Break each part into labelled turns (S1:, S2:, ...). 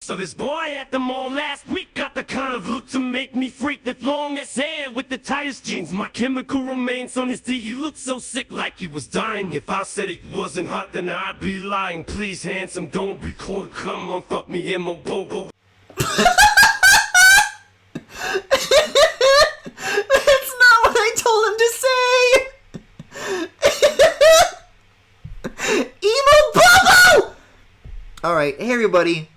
S1: So this boy at the mall last week got the kind of look to make me freak. That long ass hair with the tightest jeans, my chemical remains on his D. He looked so sick like he was dying. If I said it wasn't hot, then I'd be lying. Please, handsome, don't be cold. Come on, fuck me, Emo Bobo.
S2: That's not what I told him to say! Emo Bobo! Alright, hey everybody.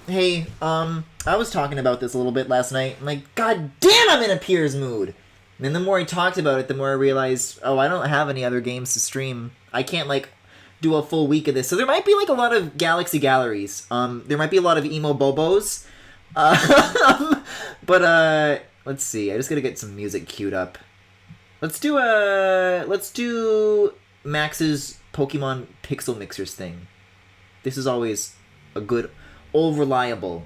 S2: Hey, I was talking about this a little bit last night. I'm like, god damn, I'm in a Piers mood! And then the more I talked about it, the more I realized, oh, I don't have any other games to stream. I can't, like, do a full week of this. So there might be, like, a lot of Galaxy Galleries. There might be a lot of Emo Bobos. But, let's see. I just gotta get some music queued up. Let's do Max's Pokemon Pixel Mixers thing. This is always a good, old reliable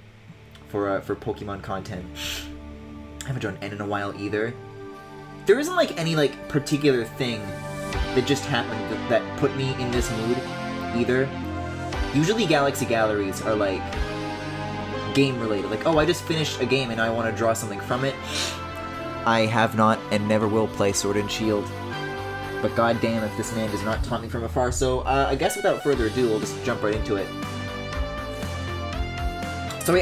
S2: for Pokemon content. I haven't drawn N in a while either. There isn't like any like particular thing that just happened that put me in this mood either. Usually Galaxy Galleries are like game related. Like, oh, I just finished a game and I want to draw something from it. I have not and never will play Sword and Shield. But goddamn if this man does not taunt me from afar. So I guess without further ado, we'll just jump right into it. So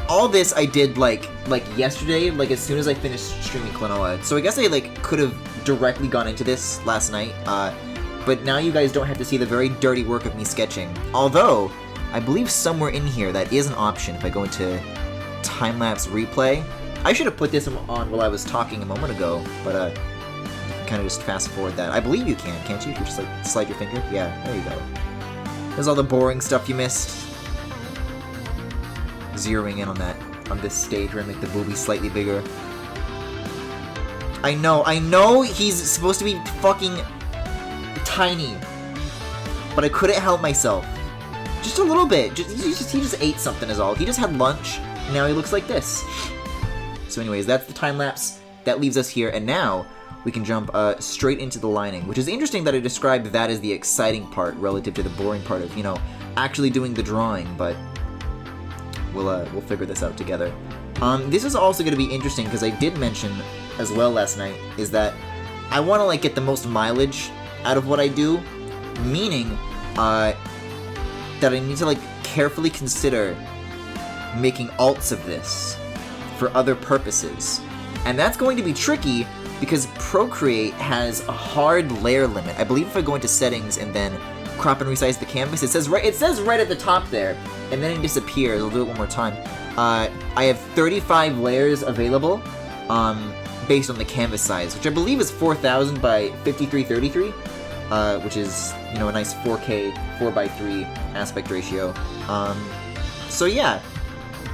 S2: all this I did like yesterday, like as soon as I finished streaming Klonoa. So I guess I like could have directly gone into this last night, but now you guys don't have to see the very dirty work of me sketching. Although, I believe somewhere in here that is an option if I go into time-lapse replay. I should have put this on while I was talking a moment ago, but kind of just fast forward that. I believe you can, can't you? If you just like slide your finger? Yeah, there you go. There's all the boring stuff you missed. Zeroing in on this stage where I make the boobies slightly bigger. I know he's supposed to be fucking tiny, but I couldn't help myself. Just a little bit. He just ate something is all. He just had lunch, and now he looks like this. So anyways, that's the time lapse. That leaves us here, and now we can jump straight into the lining, which is interesting that I described that as the exciting part relative to the boring part of, you know, actually doing the drawing, but we'll figure this out together. This is also going to be interesting because I did mention as well last night is that I want to like get the most mileage out of what I do, meaning that I need to like carefully consider making alts of this for other purposes. And that's going to be tricky because Procreate has a hard layer limit. I believe if I go into settings and then crop and resize the canvas, it says right at the top there, and then it disappears. I'll do it one more time. I have 35 layers available based on the canvas size, which I believe is 4000 by 5333, which is, you know, a nice 4K 4:3 aspect ratio. So yeah,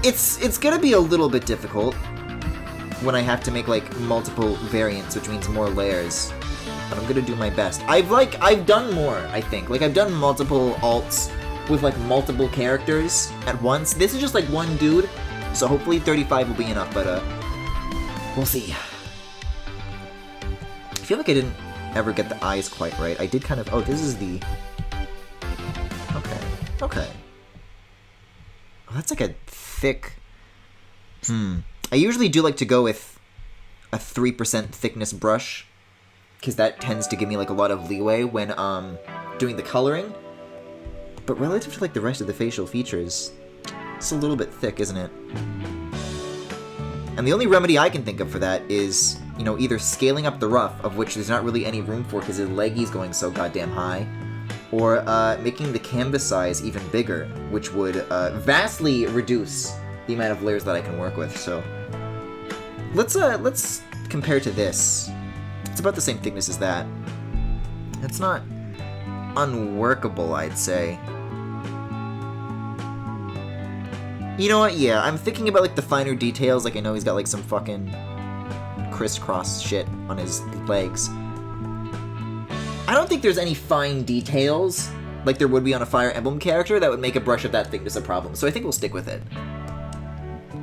S2: it's gonna be a little bit difficult when I have to make like multiple variants, which means more layers. But I'm gonna do my best. I've done more, I think. Like, I've done multiple alts with, like, multiple characters at once. This is just, like, one dude, so hopefully 35 will be enough, but, we'll see. I feel like I didn't ever get the eyes quite right. I did kind of... Oh, this is the... Okay. Oh, that's, like, a thick... I usually do like to go with a 3% thickness brush, because that tends to give me like a lot of leeway when doing the coloring. But relative to like the rest of the facial features, it's a little bit thick, isn't it? And the only remedy I can think of for that is, you know, either scaling up the rough, of which there's not really any room for because his leggy's going so goddamn high, or making the canvas size even bigger, which would vastly reduce the amount of layers that I can work with. So let's compare to this. It's about the same thickness as that. It's not unworkable, I'd say. You know what? Yeah, I'm thinking about like the finer details. Like I know he's got like some fucking crisscross shit on his legs. I don't think there's any fine details like there would be on a Fire Emblem character that would make a brush of that thickness a problem. So I think we'll stick with it.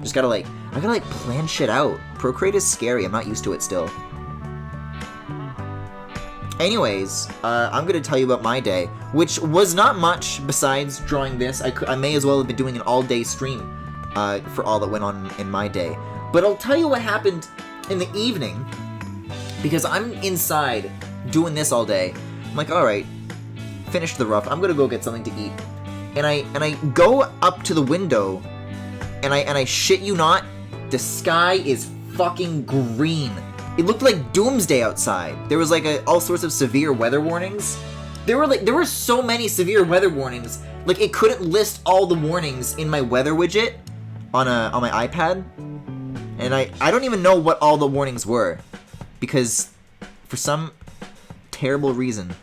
S2: Just gotta like, I gotta like plan shit out. Procreate is scary. I'm not used to it still. anyways, I'm gonna tell you about my day, which was not much besides drawing this. I may as well have been doing an all-day stream for all that went on in my day. But I'll tell you what happened in the evening, because I'm inside doing this all day. I'm like, alright, finished the rough, I'm gonna go get something to eat. And I go up to the window, and I shit you not, the sky is fucking green. It looked like doomsday outside. There was like all sorts of severe weather warnings. There were so many severe weather warnings. Like, it couldn't list all the warnings in my weather widget on my iPad. And I don't even know what all the warnings were, because for some terrible reason,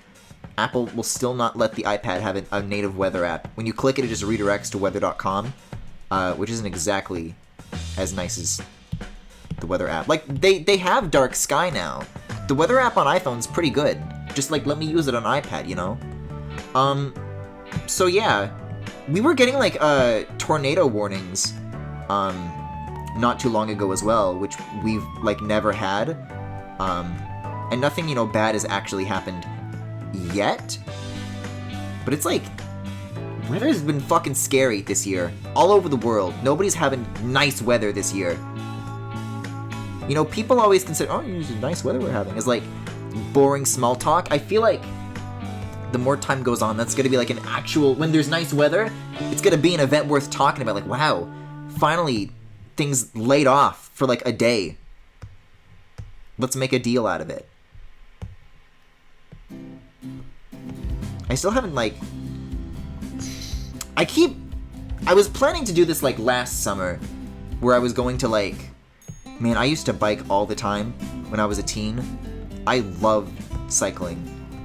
S2: Apple will still not let the iPad have a native weather app. When you click it, it just redirects to weather.com, which isn't exactly as nice as the weather app. Like, they have dark sky now. The weather app on iPhone's pretty good. Just, like, let me use it on iPad, you know? So yeah, we were getting, like, tornado warnings, not too long ago as well, which we've, like, never had. And nothing, you know, bad has actually happened yet. But it's like, weather's been fucking scary this year. All over the world. Nobody's having nice weather this year. You know, people always consider, oh, it's nice weather we're having. It's like boring small talk. I feel like the more time goes on, that's gonna be like an actual, when there's nice weather, it's gonna be an event worth talking about. Like, wow, finally things laid off for like a day. Let's make a deal out of it. I still haven't, like, I was planning to do this like last summer, where I was going to, like, man, I used to bike all the time when I was a teen. I loved cycling.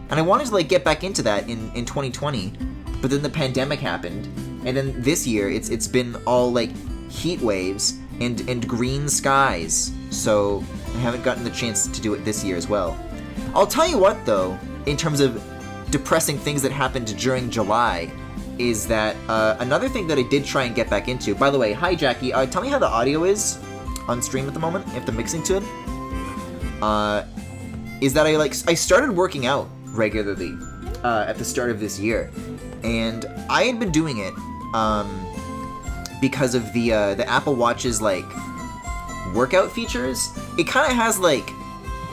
S2: And I wanted to, like, get back into that in 2020, but then the pandemic happened, and then this year it's been all, like, heat waves and green skies, so I haven't gotten the chance to do it this year as well. I'll tell you what, though, in terms of depressing things that happened during July, is that another thing that I did try and get back into. By the way, hi Jackie, tell me how the audio is on stream at the moment, if the mixing to it. Is that I started working out regularly at the start of this year, and I had been doing it because of the Apple Watch's, like, workout features. It kind of has, like,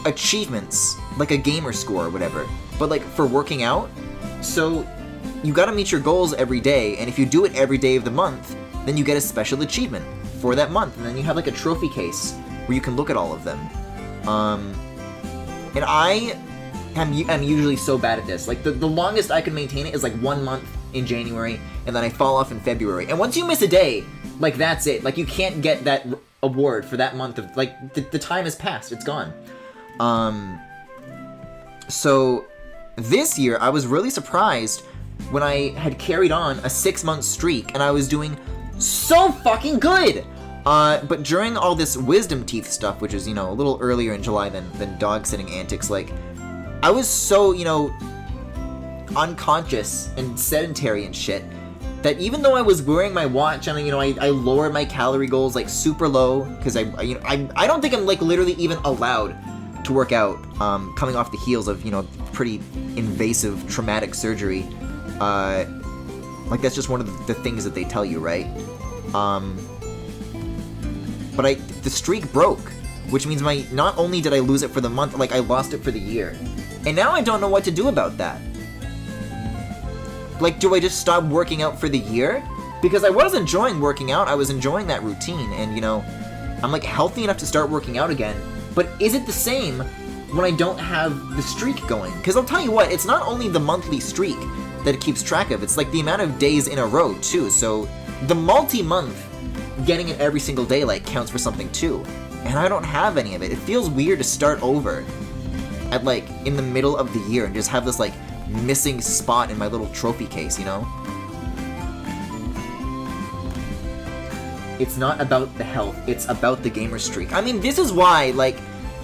S2: achievements, like a gamer score or whatever, but, like, for working out. So you gotta meet your goals every day, and if you do it every day of the month, then you get a special achievement for that month, and then you have, like, a trophy case where you can look at all of them. And I'm usually so bad at this. Like, the longest I can maintain it is, like, 1 month in January, and then I fall off in February. And once you miss a day, like, that's it. Like, you can't get that award for that month of, like, the time has passed. It's gone. So this year, I was really surprised when I had carried on a 6-month streak, and I was doing so fucking good! But during all this wisdom teeth stuff, which is, you know, a little earlier in July than dog sitting antics, like, I was so, you know, unconscious and sedentary and shit, that even though I was wearing my watch and, you know, I lowered my calorie goals, like, super low, because I don't think I'm, like, literally even allowed to work out, coming off the heels of, you know, pretty invasive traumatic surgery. Like, that's just one of the things that they tell you, right? But the streak broke, which means not only did I lose it for the month, like, I lost it for the year. And now I don't know what to do about that. Like, do I just stop working out for the year? Because I was enjoying working out, I was enjoying that routine, and, you know, I'm, like, healthy enough to start working out again. But is it the same when I don't have the streak going? Because I'll tell you what, it's not only the monthly streak that it keeps track of, it's, like, the amount of days in a row, too. So the multi-month, getting it every single day, like, counts for something, too. And I don't have any of it. It feels weird to start over at, like, in the middle of the year and just have this, like, missing spot in my little trophy case, you know? It's not about the health, it's about the gamer streak. I mean, this is why, like,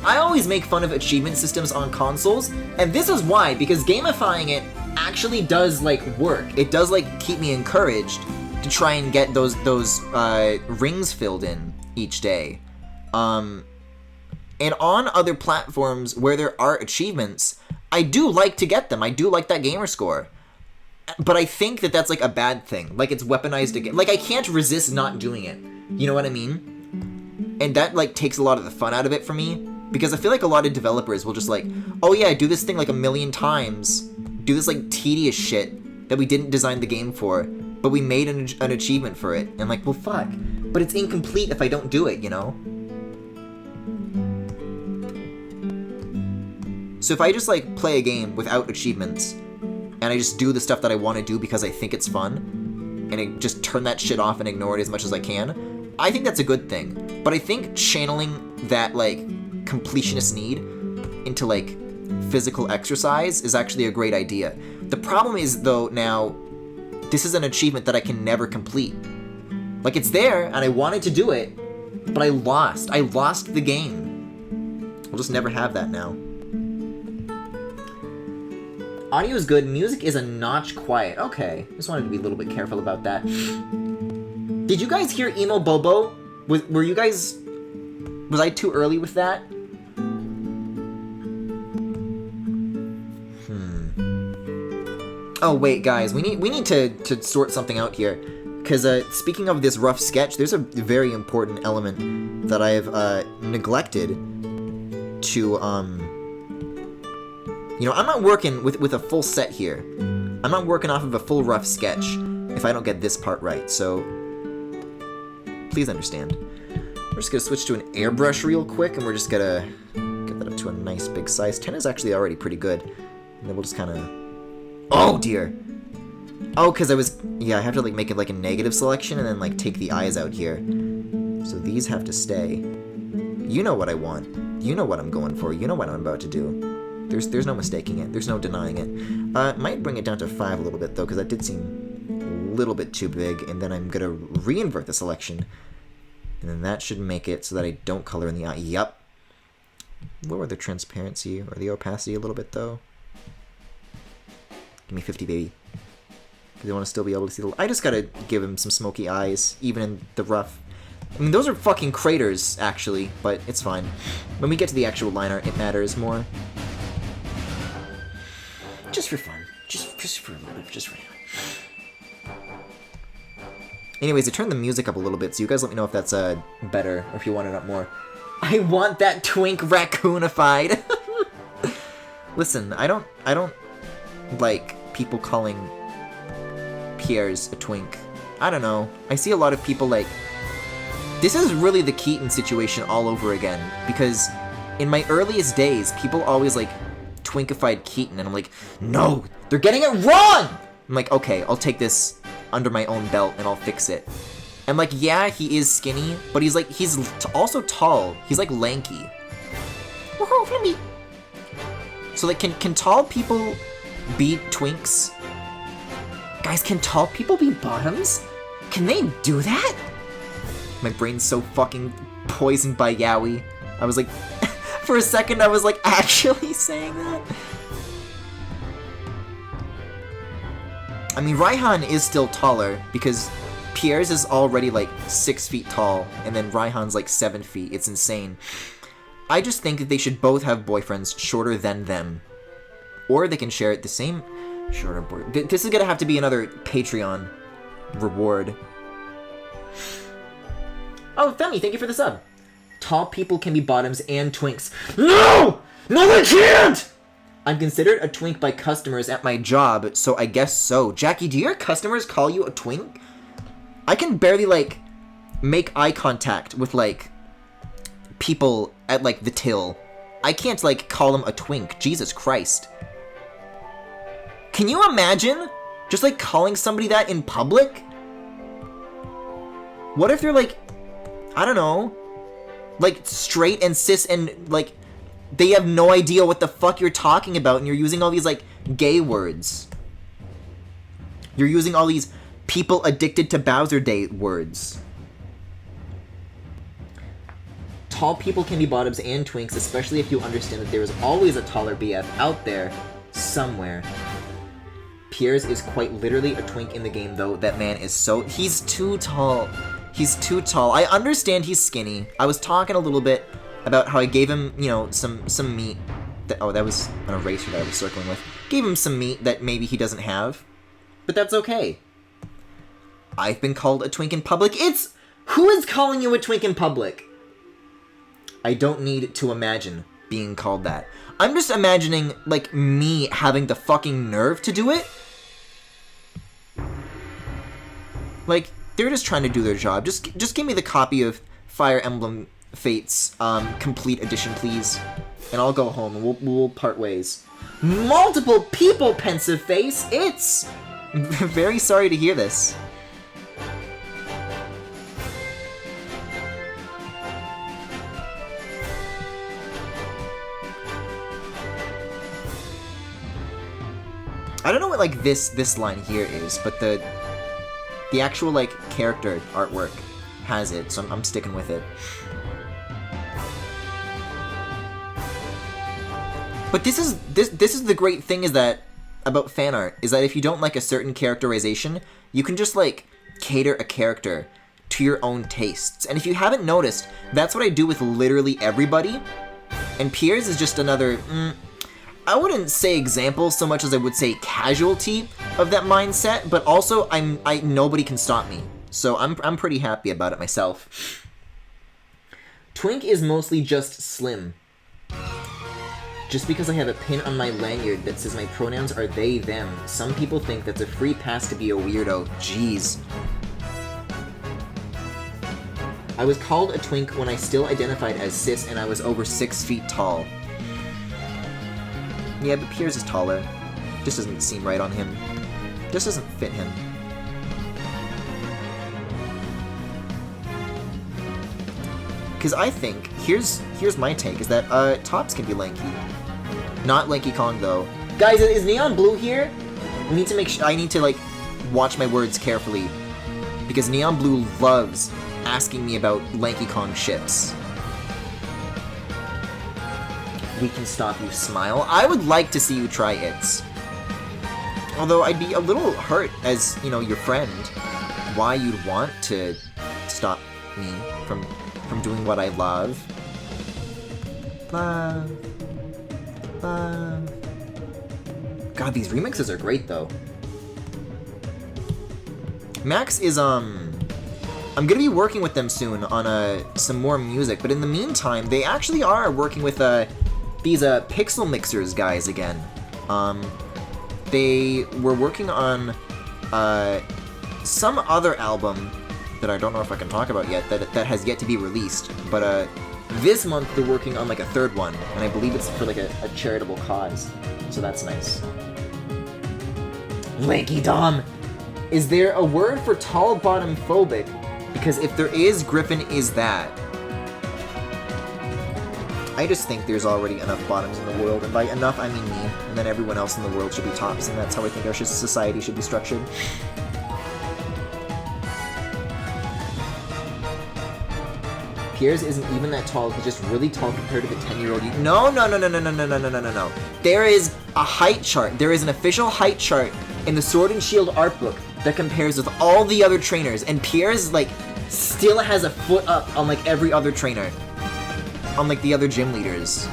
S2: I always make fun of achievement systems on consoles, and this is why, because gamifying it actually does, like, work. It does, like, keep me encouraged to try and get those rings filled in each day. And on other platforms where there are achievements, I do like to get them. I do like that gamer score. But I think that that's, like, a bad thing. Like, it's weaponized again. Like, I can't resist not doing it. You know what I mean? And that, like, takes a lot of the fun out of it for me. Because I feel like a lot of developers will just, like, oh yeah, do this thing, like, a million times. Do this, like, tedious shit that we didn't design the game for. But we made an achievement for it. And, like, well, fuck. But it's incomplete if I don't do it, you know? So if I just, like, play a game without achievements, and I just do the stuff that I want to do because I think it's fun, and I just turn that shit off and ignore it as much as I can, I think that's a good thing. But I think channeling that, like, completionist need into, like, physical exercise is actually a great idea. The problem is, though, now, this is an achievement that I can never complete. Like, it's there, and I wanted to do it, but I lost. I lost the game. We'll just never have that now. Audio is good, music is a notch quiet. Okay, just wanted to be a little bit careful about that. Did you guys hear Emo Bobo? Were you guys... Was I too early with that? Oh wait, guys, we need to sort something out here. Because speaking of this rough sketch, there's a very important element that I have neglected to you know, I'm not working with a full set here. I'm not working off of a full rough sketch if I don't get this part right, so please understand. We're just gonna switch to an airbrush real quick, and we're just gonna get that up to a nice big size. 10 is actually already pretty good. And then we'll just kind of... Oh, dear! Oh, because I was... Yeah, I have to, like, make it, like, a negative selection and then, like, take the eyes out here. So these have to stay. You know what I want. You know what I'm going for. You know what I'm about to do. There's no mistaking it. There's no denying it. Might bring it down to 5 a little bit, though, because that did seem a little bit too big. And then I'm going to re-invert the selection. And then that should make it so that I don't color in the eye. Yup. Lower the transparency or the opacity a little bit, though. Give me 50, baby. Because I want to still be able to see the... I just got to give him some smoky eyes, even in the rough. I mean, those are fucking craters, actually, but it's fine. When we get to the actual line art, it matters more. Just for fun. Just for a little bit. Just for now. Anyways, I turned the music up a little bit, so you guys let me know if that's better, or if you want it up more. I want that twink raccoonified! Listen, I don't like people calling Pierre's a twink. I don't know. I see a lot of people like... This is really the Keaton situation all over again, because in my earliest days, people always like twinkified Keaton, and I'm like, no, they're getting it wrong! I'm like, okay, I'll take this under my own belt and I'll fix it. And like, yeah, he is skinny, but he's like, he's also tall. He's like lanky. So like, can tall people be twinks? Guys, can tall people be bottoms? Can they do that? My brain's so fucking poisoned by yaoi. I was like, for a second I was like actually saying that? I mean, Raihan is still taller because Pierre's is already like 6 feet tall and then Raihan's like 7 feet. It's insane. I just think that they should both have boyfriends shorter than them. Or they can share the same shorter boy. This is gonna have to be another Patreon reward. Oh, Femi, thank you for the sub. Tall people can be bottoms and twinks. No! No, they can't! I'm considered a twink by customers at my job, so I guess so. Jackie, do your customers call you a twink? I can barely, like, make eye contact with, like, people at, like, the till. I can't, like, call them a twink. Jesus Christ. Can you imagine just, like, calling somebody that in public? What if they're, like, I don't know, like, straight and cis and, like, they have no idea what the fuck you're talking about and you're using all these, like, gay words. You're using all these people addicted to Bowser Day words. Tall people can be bottoms and twinks, especially if you understand that there is always a taller BF out there somewhere. Pierre's is quite literally a twink in the game, though. That man is so... He's too tall. He's too tall. I understand he's skinny. I was talking a little bit about how I gave him, you know, some meat Oh, that was an eraser that I was circling with. Gave him some meat that maybe he doesn't have. But that's okay. I've been called a twink in public. It's... Who is calling you a twink in public? I don't need to imagine being called that. I'm just imagining, like, me having the fucking nerve to do it. Like, they're just trying to do their job. Just give me the copy of Fire Emblem Fates Complete Edition, please. And I'll go home and we'll part ways. Multiple people, pensive face! It's... Very sorry to hear this. I don't know what, like, this line here is, but the actual, like, character artwork has it, so I'm sticking with it. But this is the great thing is that about fan art is that if you don't like a certain characterization, you can just like cater a character to your own tastes. And if you haven't noticed, that's what I do with literally everybody. And Piers is just another I wouldn't say example so much as I would say casualty of that mindset, but also nobody can stop me. So I'm pretty happy about it myself. Twink is mostly just slim. Just because I have a pin on my lanyard that says my pronouns are they, them, some people think that's a free pass to be a weirdo. Jeez. I was called a twink when I still identified as cis and I was over 6 feet tall. Yeah, but Piers is taller. Just doesn't seem right on him. Just doesn't fit him. Because I think, here's my take, is that tops can be lanky. Not Lanky Kong, though. Guys, is Neon Blue here? We need to make sure, I need to, like, watch my words carefully. Because Neon Blue loves asking me about Lanky Kong ships. We can stop you, smile. I would like to see you try it. Although I'd be a little hurt as, you know, your friend, why you'd want to stop me from doing what I love. Love. God, these remixes are great, though. Max is, I'm gonna be working with them soon on, some more music, but in the meantime, they actually are working with, these, Pixel Mixers guys again. They were working on, some other album that I don't know if I can talk about yet, that has yet to be released, but, this month they're working on like a third one, and I believe it's for like a charitable cause, so that's nice. Lanky Dom! Is there a word for tall bottom phobic? Because if there is, Griffin is that. I just think there's already enough bottoms in the world, and by enough I mean me, and then everyone else in the world should be tops, and that's how I think our society should be structured. Piers isn't even that tall, he's just really tall compared to the 10-year-old you- No. There is a height chart. There is an official height chart in the Sword and Shield art book that compares with all the other trainers, and Piers, like, still has a foot up on, like, every other trainer. On, like, the other gym leaders.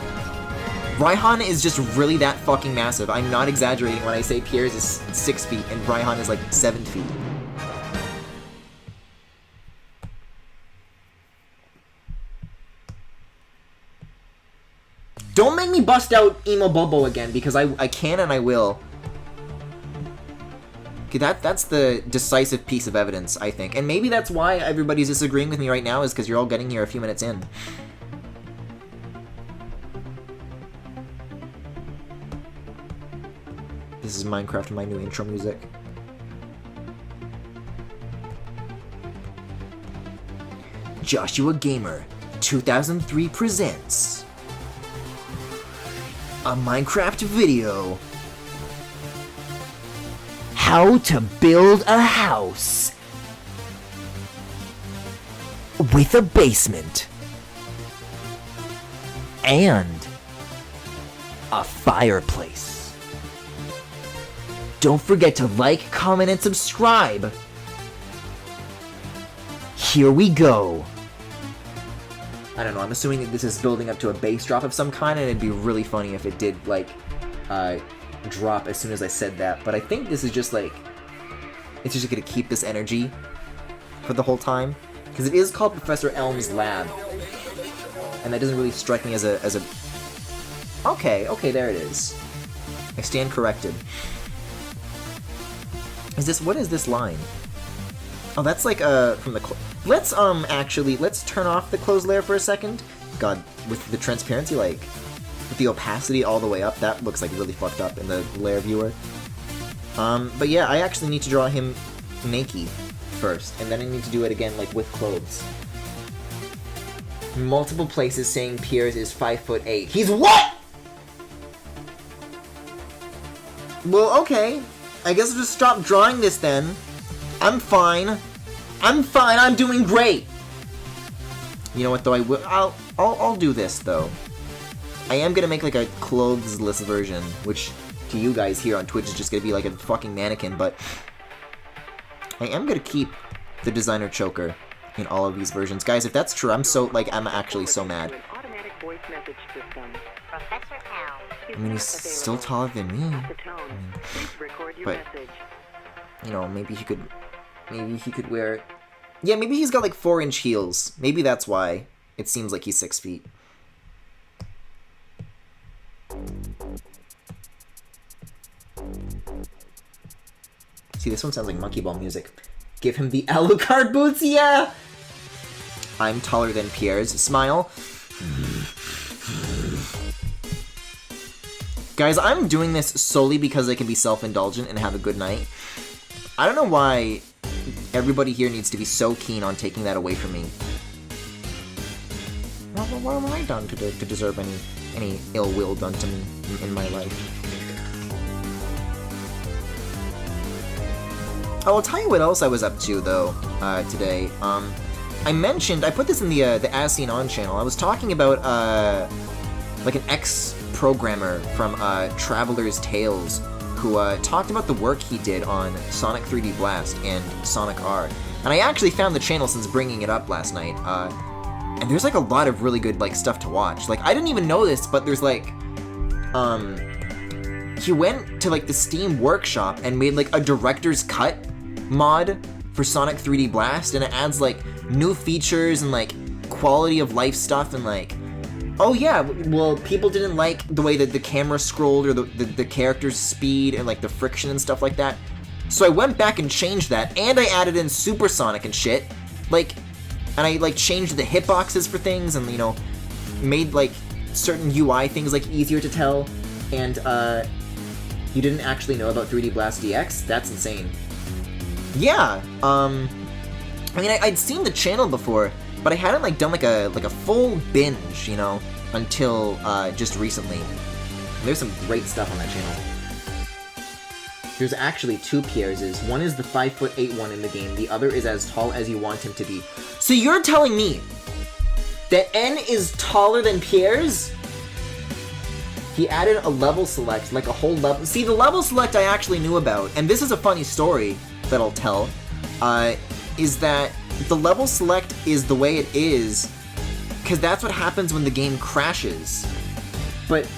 S2: Raihan is just really that fucking massive. I'm not exaggerating when I say Piers is 6 feet and Raihan is, like, 7 feet. Don't make me bust out Emo Bobo again, because I can and I will. Okay, that's the decisive piece of evidence, I think. And maybe that's why everybody's disagreeing with me right now, is because you're all getting here a few minutes in. This is Minecraft and my new intro music. Joshua Gamer 2003 presents a Minecraft video. How to build a house with a basement and a fireplace. Don't forget to like, comment, and subscribe. Here we go. I don't know, I'm assuming that this is building up to a bass drop of some kind, and it'd be really funny if it did, like, drop as soon as I said that. But I think this is just, like, it's just gonna keep this energy for the whole time. Because it is called Professor Elm's Lab. And that doesn't really strike me as a... Okay, there it is. I stand corrected. What is this line? Oh, that's like, from the... Let's turn off the closed layer for a second. God, with the transparency, like, with the opacity all the way up, that looks, like, really fucked up in the layer viewer. But yeah, I actually need to draw him naked first, and then I need to do it again, like, with clothes. Multiple places saying Piers is 5'8". He's what?! Well, okay. I guess I'll just stop drawing this then. I'm fine. I'm doing great! You know what, though, I'll do this, though. I am gonna make, like, a clothes-less version, which, to you guys here on Twitch, is just gonna be like a fucking mannequin, but... I am gonna keep the designer choker in all of these versions. Guys, if that's true, I'm actually so mad. I mean, he's still taller than me. But, you know, maybe he could wear... Yeah, maybe he's got, like, 4-inch heels. Maybe that's why it seems like he's 6 feet. See, this one sounds like Monkey Ball music. Give him the Alucard boots, yeah! I'm taller than Pierre's. Smile. Guys, I'm doing this solely because I can be self-indulgent and have a good night. I don't know why everybody here needs to be so keen on taking that away from me. What have I done to deserve any ill will done to me in my life? I'll tell you what else I was up to, though, today. I put this in the As Seen On channel. I was talking about, like, an ex-programmer from, Traveler's Tales, who, talked about the work he did on Sonic 3D Blast and Sonic R. And I actually found the channel since bringing it up last night, and there's, like, a lot of really good, like, stuff to watch. Like, I didn't even know this, but there's, like, he went to, like, the Steam Workshop and made, like, a director's cut mod for Sonic 3D Blast, and it adds, like, new features and, like, quality of life stuff, and, like, oh yeah, well, people didn't like the way that the camera scrolled, or the character's speed, and, like, the friction and stuff like that. So I went back and changed that, and I added in Supersonic and shit, like, and I, like, changed the hitboxes for things, and, you know, made, like, certain UI things, like, easier to tell, and, you didn't actually know about 3D Blast DX? That's insane. Yeah, I mean, I'd seen the channel before, but I hadn't, like, done, like a full binge, you know, until, just recently. And there's some great stuff on that channel. There's actually 2 Pierre's. One is the 5'8" one in the game, the other is as tall as you want him to be. So you're telling me that N is taller than Pierre's? He added a level select, like a whole level. See, the level select I actually knew about, and this is a funny story that I'll tell, is that the level select is the way it is because that's what happens when the game crashes. But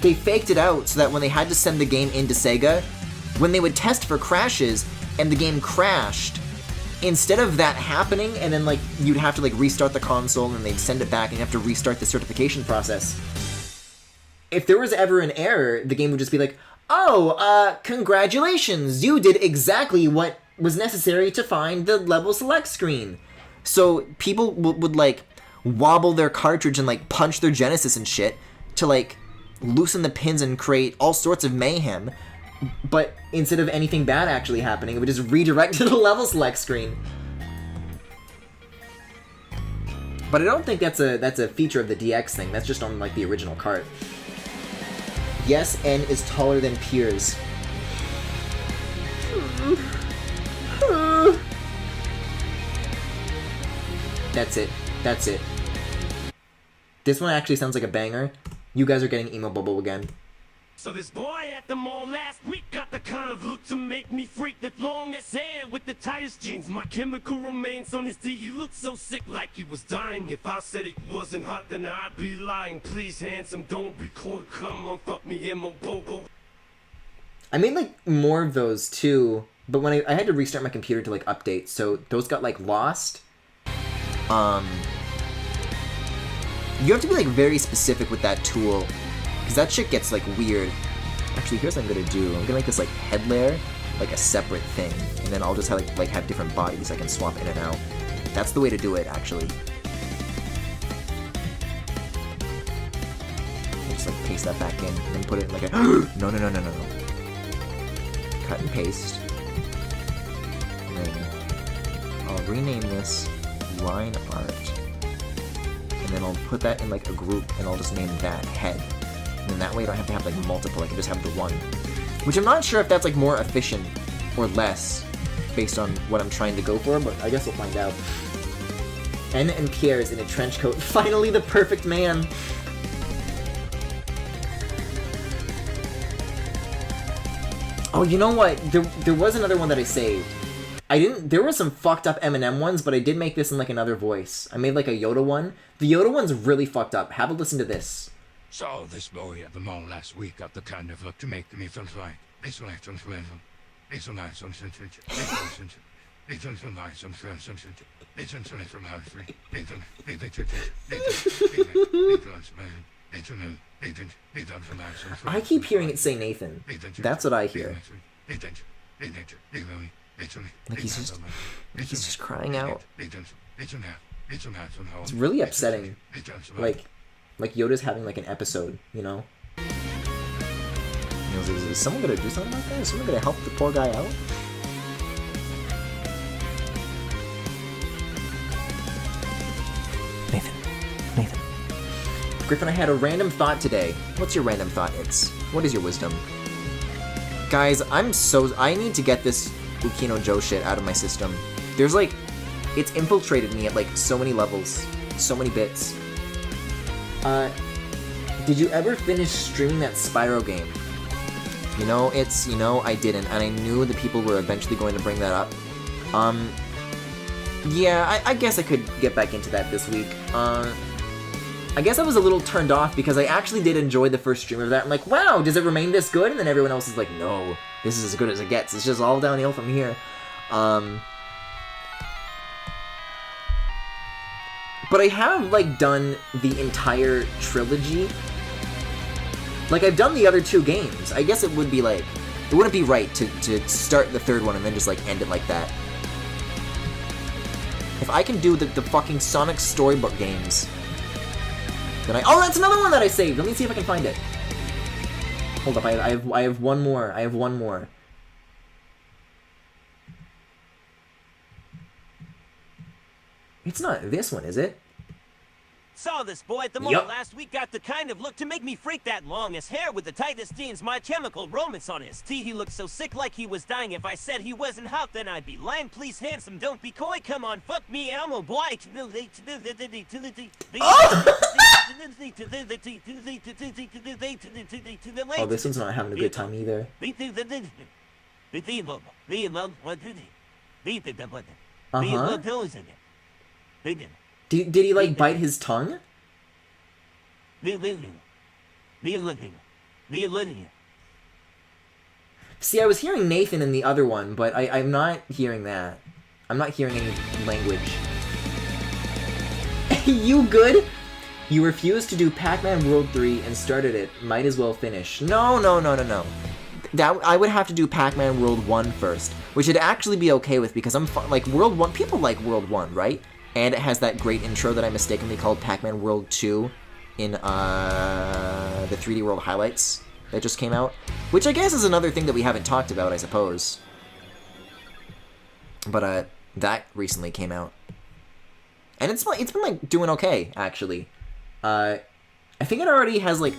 S2: they faked it out so that when they had to send the game into Sega, when they would test for crashes and the game crashed, instead of that happening and then, like, you'd have to, like, restart the console and they'd send it back and you have to restart the certification process, if there was ever an error, the game would just be like, oh, congratulations, you did exactly what was necessary to find the level select screen. So people would, like, wobble their cartridge and, like, punch their Genesis and shit to, like, loosen the pins and create all sorts of mayhem. But instead of anything bad actually happening, it would just redirect to the level select screen. But I don't think that's a feature of the DX thing. That's just on, like, the original cart. Yes, N is taller than Pierre's. That's it. That's it. This one actually sounds like a banger. You guys are getting Emo Bubble again.
S1: So this boy at the mall last week got the kind of look to make me freak. That long ass hair with the tightest jeans, my chemical remains on his D. He looked so sick like he was dying. If I said it wasn't hot, then I'd be lying. Please, handsome, don't record. Come on, fuck me, bobo.
S2: I made like more of those too, but when I had to restart my computer to like update, so those got like lost. You have to be like very specific with that tool, because that shit gets like weird. Actually, here's what I'm gonna do. I'm gonna make this like head layer like a separate thing, and then I'll just have like have different bodies I can swap in and out. That's the way to do it, actually. I'll just like paste that back in, and then put it in like a no. Cut and paste. And then I'll rename this line art. And then I'll put that in like a group, and I'll just name that head. And then that way I don't have to have like multiple, I can just have the one. Which I'm not sure if that's like more efficient or less based on what I'm trying to go for, but I guess we'll find out. N and Pierre is in a trench coat. Finally the perfect man! Oh, you know what? There was another one that I saved. There were some fucked up Eminem ones, but I did make this in like another voice. I made like a Yoda one. The Yoda one's really fucked up. Have a listen to this.
S3: Saw this boy at the mall last week, got the kind of look to make me feel like it's like something. It's a nice something. It's a nice something.
S2: I keep hearing it say Nathan. That's what I hear. Like he's just crying out. It's really upsetting. Like Yoda's having like an episode, you know? Is someone gonna do something like that? Is someone gonna help the poor guy out? Nathan. Griffin, I had a random thought today. What's your random thought, What is your wisdom? Guys, I need to get this Ukino Joe shit out of my system. There's like, it's infiltrated me at like so many levels, so many bits. Did you ever finish streaming that Spyro game? I didn't, and I knew the people were eventually going to bring that up. Yeah, I guess I could get back into that this week. I guess I was a little turned off because I actually did enjoy the first stream of that. I'm like, wow, does it remain this good? And then everyone else is like, no, this is as good as it gets. It's just all downhill from here. But I have, like, done the entire trilogy. Like, I've done the other two games. I guess it would be, like, it wouldn't be right to start the third one and then just, like, end it like that. If I can do the fucking Sonic Storybook games, then oh, that's another one that I saved! Let me see if I can find it. Hold up, I have one more. I have one more. It's not this one, is it?
S4: Saw this boy at the mall last week, got the kind of look to make me freak. That long ass hair with the tightest jeans, my chemical romance on his tee. He looked so sick like he was dying. If I said he wasn't hot, then I'd be lying. Please, handsome, don't be coy. Come on, fuck me, I'm a boy.
S2: Oh, this one's not having a good time either. Did he, like, bite his tongue? See, I was hearing Nathan in the other one, but I'm not hearing that. I'm not hearing any language. You good? You refused to do Pac-Man World 3 and started it. Might as well finish. No. That I would have to do Pac-Man World 1 first, which I'd actually be okay with because like, World 1, people like World 1, right? And it has that great intro that I mistakenly called Pac-Man World 2 in the 3D World highlights that just came out. Which I guess is another thing that we haven't talked about, I suppose. But that recently came out. And it's been like doing okay, actually. I think it already has like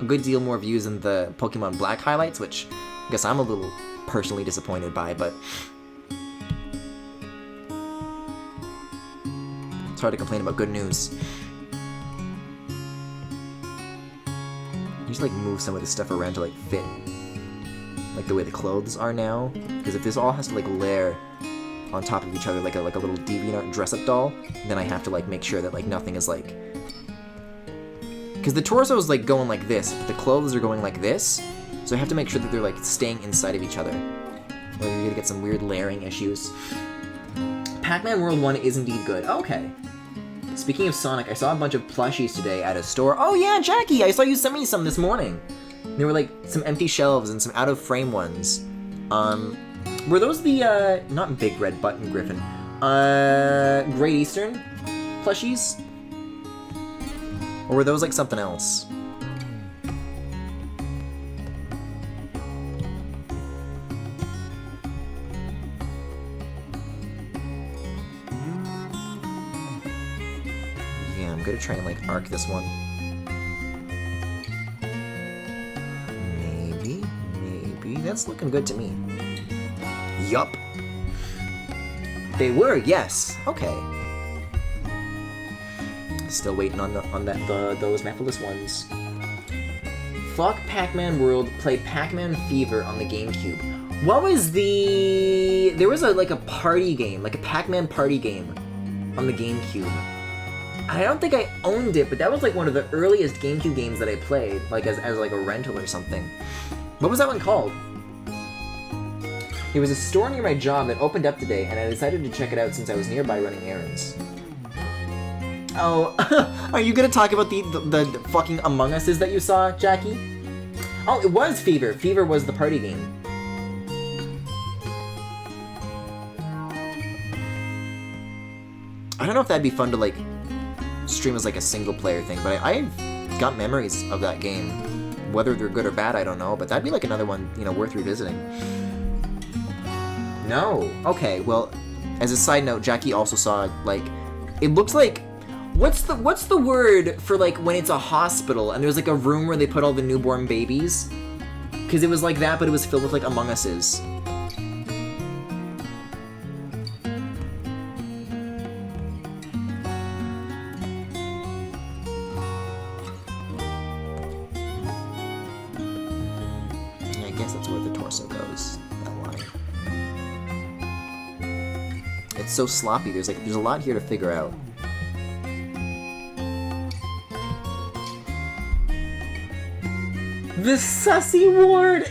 S2: a good deal more views than the Pokemon Black highlights, which I guess I'm a little personally disappointed by, but it's hard to complain about good news. You just like move some of this stuff around to like fit like the way the clothes are now. Because if this all has to like layer on top of each other like a little DeviantArt dress-up doll, then I have to like make sure that like nothing is like... Because the torso is like going like this, but the clothes are going like this, so I have to make sure that they're like staying inside of each other, or you're gonna get some weird layering issues. Pac-Man World 1 is indeed good. Okay. Speaking of Sonic, I saw a bunch of plushies today at a store. Oh yeah, Jackie, I saw you send me some this morning. There were like some empty shelves and some out-of-frame ones. Were those the, not Big Red Button Griffin, Great Eastern plushies? Or were those like something else? Yeah, I'm gonna try and like arc this one. Maybe. That's looking good to me. Yup. They were, yes. Okay. Still waiting on those Mephiles ones. Fuck Pac-Man World, play Pac-Man Fever on the GameCube. What was the... There was like a party game, like a Pac-Man party game on the GameCube. I don't think I owned it, but that was like one of the earliest GameCube games that I played, like as like a rental or something. What was that one called? There was a store near my job that opened up today, and I decided to check it out since I was nearby running errands. Oh, are you gonna talk about the fucking Among Us's that you saw, Jackie? Oh, it was Fever. Fever was the party game. I don't know if that'd be fun to, like, stream as, like, a single-player thing, but I've got memories of that game. Whether they're good or bad, I don't know, but that'd be, like, another one, you know, worth revisiting. No. Okay, well, as a side note, Jackie also saw, like, it looks like... What's the word for, like, when it's a hospital and there's, like, a room where they put all the newborn babies? Because it was like that, but it was filled with, like, Among Us's. I guess that's where the torso goes, that line. It's so sloppy, there's a lot here to figure out. The sussy ward!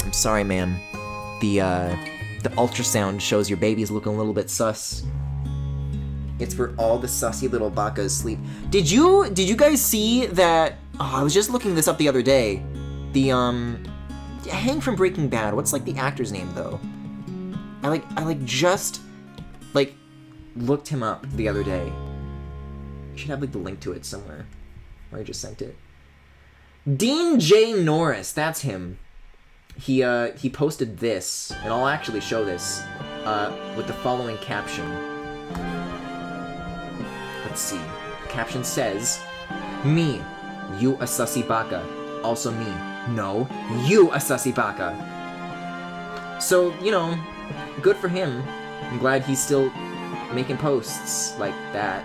S2: I'm sorry, ma'am. The ultrasound shows your baby's looking a little bit sus. It's where all the sussy little bakas sleep. Did you guys see that? Oh, I was just looking this up the other day. The Hank from Breaking Bad. What's like the actor's name though? I just looked him up the other day. I should have like the link to it somewhere. Or I just sent it. Dean J. Norris, that's him. He posted this, and I'll actually show this, with the following caption. Let's see. The caption says, "Me, you a sussy baka. Also me, no, you a sussy baka." So, you know, good for him. I'm glad he's still making posts like that.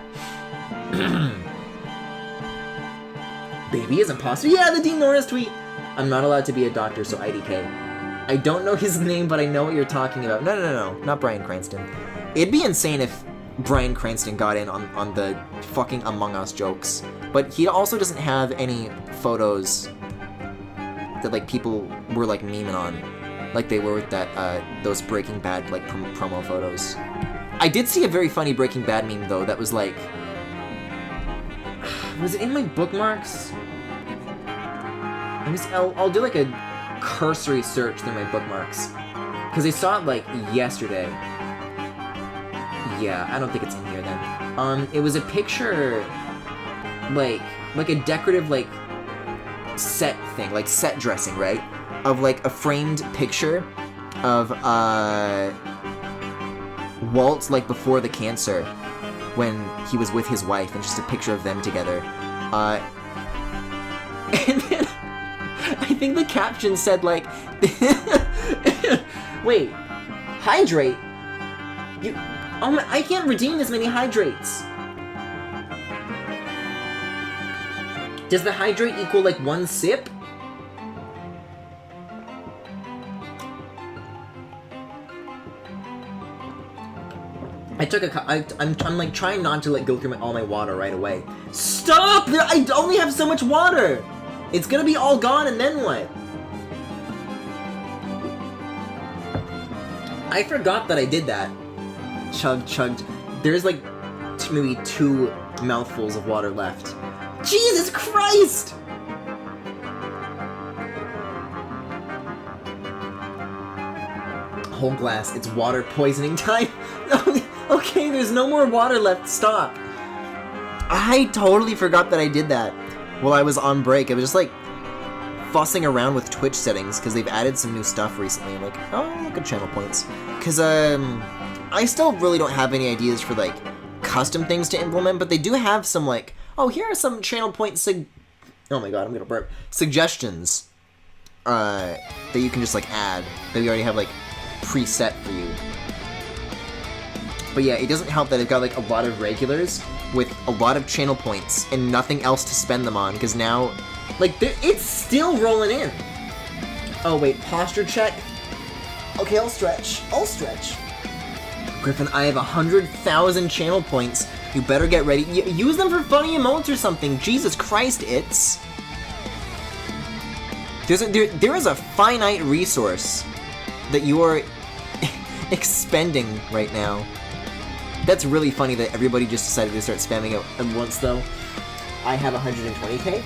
S2: Baby is impossible. Yeah, the Dean Norris tweet. I'm not allowed to be a doctor, so IDK. I don't know his name, but I know what you're talking about. No, not Bryan Cranston. It'd be insane if Bryan Cranston got in on the fucking Among Us jokes. But he also doesn't have any photos that, like, people were, like, memeing on. Like they were with that, those Breaking Bad, like, promo photos. I did see a very funny Breaking Bad meme, though, that was, like... Was it in my bookmarks? I'll do like a cursory search through my bookmarks. Because I saw it like yesterday. Yeah, I don't think it's in here then. It was a picture, like a decorative like set thing, like set dressing, right? Of like a framed picture of Walt like before the cancer, when he was with his wife, and just a picture of them together. And then I think the caption said like, wait, hydrate? Oh my, I can't redeem this many hydrates. Does the hydrate equal like 1 sip? I'm like trying not to like go through all my water right away. Stop! I only have so much water! It's gonna be all gone and then what? I forgot that I did that. Chug, chugged. There's like maybe 2 mouthfuls of water left. Jesus Christ! Whole glass. It's water poisoning time. Okay, there's no more water left. Stop. I totally forgot that I did that while I was on break. I was just like fussing around with Twitch settings because they've added some new stuff recently. I'm like, oh, look at channel points. Because I still really don't have any ideas for like custom things to implement, but they do have some like, oh, here are some channel point oh my god, I'm gonna burp. Suggestions that you can just like add that we already have like preset for you. But yeah, it doesn't help that they've got like a lot of regulars with a lot of channel points and nothing else to spend them on, because now, like, it's still rolling in. Oh wait, posture check. Okay, I'll stretch. Griffin, I have 100,000 channel points. You better get ready. Use them for funny emotes or something. Jesus Christ, it's... There is a finite resource that you are expending right now. That's really funny that everybody just decided to start spamming it at once, though. I have 120k.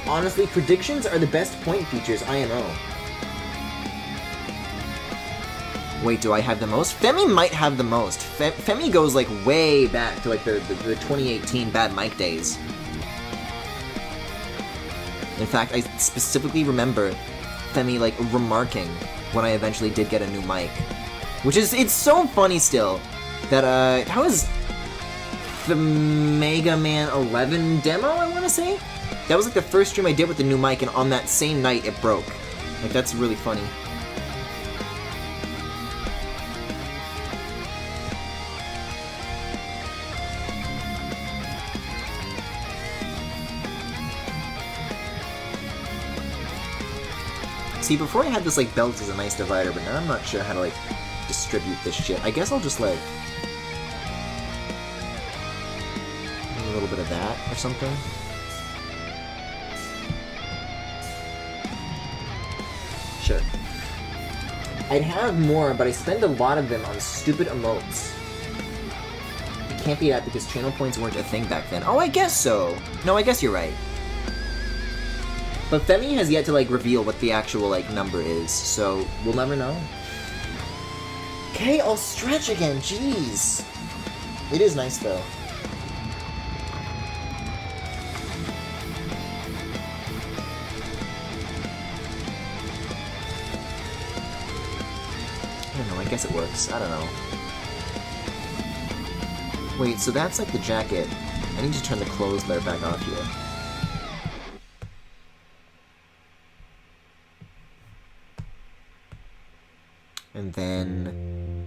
S2: Honestly, predictions are the best point features, IMO. Wait, do I have the most? Femi might have the most. Femi goes, like, way back to, like, the 2018 Bad Mic days. In fact, I specifically remember Femi, like, remarking when I eventually did get a new mic. Which is, it's so funny still. That, how is the Mega Man 11 demo, I want to say? That was like the first stream I did with the new mic, and on that same night it broke. Like, that's really funny. See, before I had this, like, belt as a nice divider, but now I'm not sure how to, like, distribute this shit. I guess I'll just, like... a little bit of that or something. Sure. I'd have more, but I spend a lot of them on stupid emotes. It can't be that because channel points weren't a thing back then. Oh, I guess so. No, I guess you're right. But Femi has yet to, like, reveal what the actual, like, number is, so we'll never know. Okay, I'll stretch again, jeez. It is nice, though. I don't know, I guess it works. I don't know. Wait, so that's like the jacket. I need to turn the clothes layer back off here. And then...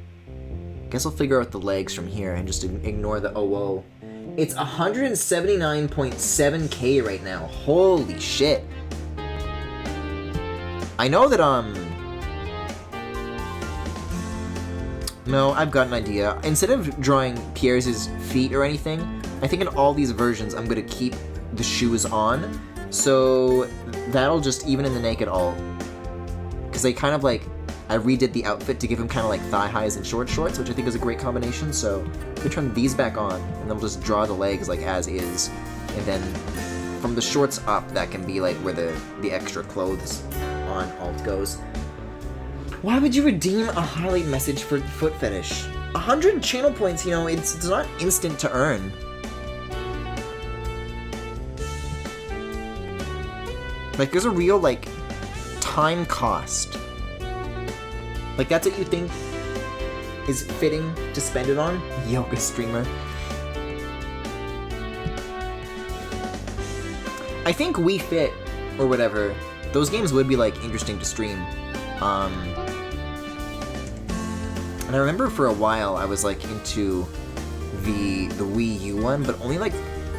S2: I guess I'll figure out the legs from here and just ignore the OO. It's 179.7k right now. Holy shit. I know that, no, I've got an idea. Instead of drawing Pierre's feet or anything, I think in all these versions I'm gonna keep the shoes on. So that'll just even in the naked alt. Because I kind of like, I redid the outfit to give him kind of like thigh highs and short shorts, which I think is a great combination. So we turn these back on, and then we'll just draw the legs like as is. And then from the shorts up, that can be like where the extra clothes on alt goes. Why would you redeem a highlight message for foot fetish? 100 channel points, you know, it's not instant to earn. Like, there's a real, like, time cost. Like, that's what you think is fitting to spend it on? Yoga streamer. I think Wii Fit, or whatever, those games would be, like, interesting to stream. And I remember for a while I was like into the Wii U one, but only like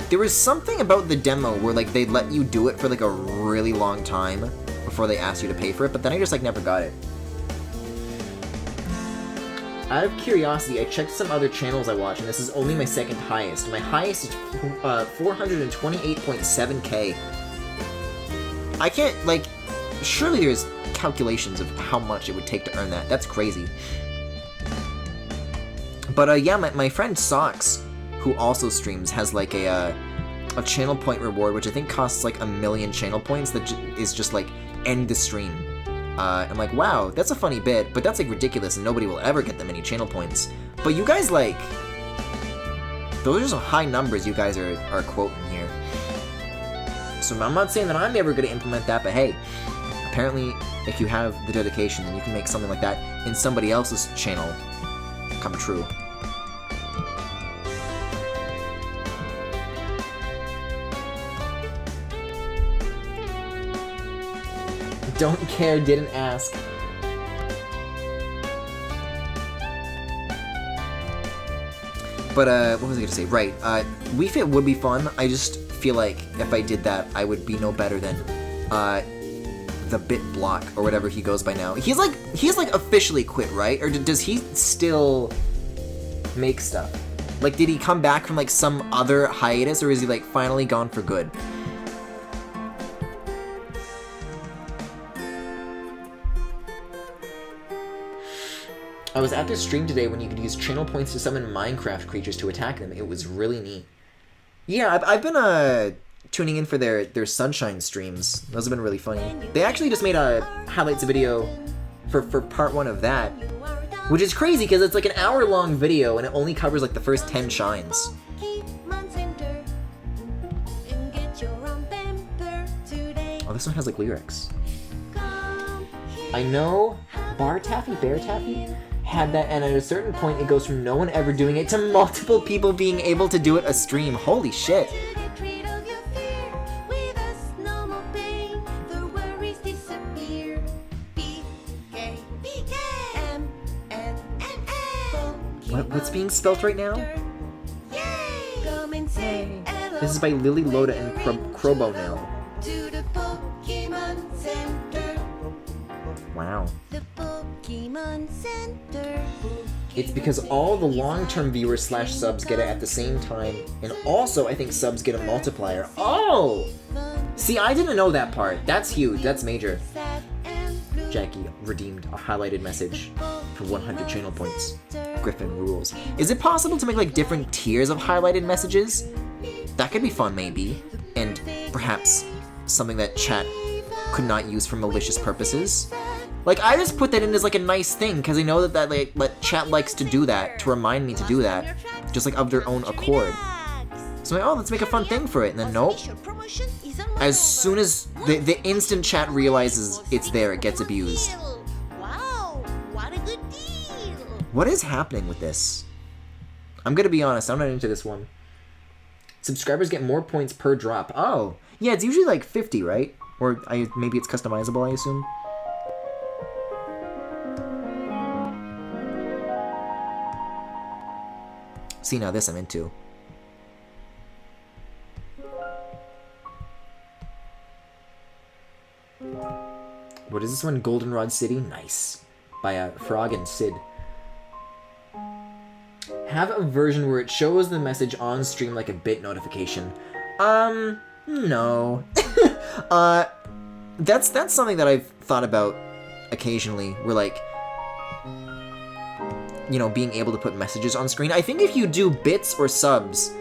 S2: There was something about the demo where, like, they let you do it for, like, a really long time before they asked you to pay for it, but then I just, like, never got it. Out of curiosity, I checked some other channels I watch, and this is only my second highest. My highest is 428.7k. I can't, like, surely there's calculations of how much it would take to earn that. That's crazy. But, yeah, my friend Socks, who also streams, has, like, a channel point reward, which I think costs, like, 1,000,000 channel points that is just, like, end the stream. I'm like, wow, that's a funny bit, but that's, like, ridiculous, and nobody will ever get that many channel points. But you guys, like, those are some high numbers you guys are quoting here. So I'm not saying that I'm ever going to implement that, but hey, apparently, if you have the dedication, then you can make something like that in somebody else's channel come true. Don't care, didn't ask. But, what was I gonna say? Right, Wii Fit would be fun. I just feel like if I did that, I would be no better than, the Bit Block, or whatever he goes by now. He's like officially quit, right? Or does he still make stuff? Like, did he come back from, like, some other hiatus, or is he, like, finally gone for good? I was at this stream today when you could use channel points to summon Minecraft creatures to attack them. It was really neat. Yeah, I've been tuning in for their Sunshine streams. Those have been really funny. They actually just made a highlights video for part 1 of that, which is crazy because it's like an hour-long video and it only covers like the first 10 shines. Oh, this one has like lyrics. I know Bar Taffy, Bear Taffy had that, and at a certain point it goes from no one ever doing it to multiple people being able to do it a stream. Holy shit. What's being spelt right now? This is by Lily Loda and Crobonell. Wow. It's because all the long-term viewers / subs get it at the same time, and also I think subs get a multiplier. Oh! See, I didn't know that part. That's huge. That's major. Jackie redeemed a highlighted message for 100 channel points. Griffin rules. Is it possible to make like different tiers of highlighted messages? That could be fun, maybe. And perhaps something that chat could not use for malicious purposes. Like, I just put that in as like a nice thing because I know that like chat likes to do that, to remind me to do that, just like of their own accord. So I'm like, oh, let's make a fun thing for it, and then nope. As soon as the instant chat realizes it's there, it gets abused.
S5: Wow, what a good deal!
S2: What is happening with this? I'm gonna be honest, I'm not into this one. Subscribers get more points per drop. Oh, yeah, it's usually like 50, right? Or maybe it's customizable, I assume. See, now this I'm into. What is this one? Goldenrod City? Nice. By Frog and Sid. Have a version where it shows the message on stream like a bit notification. No. That's something that I've thought about occasionally, where like, you know, being able to put messages on screen. I think if you do bits or subs,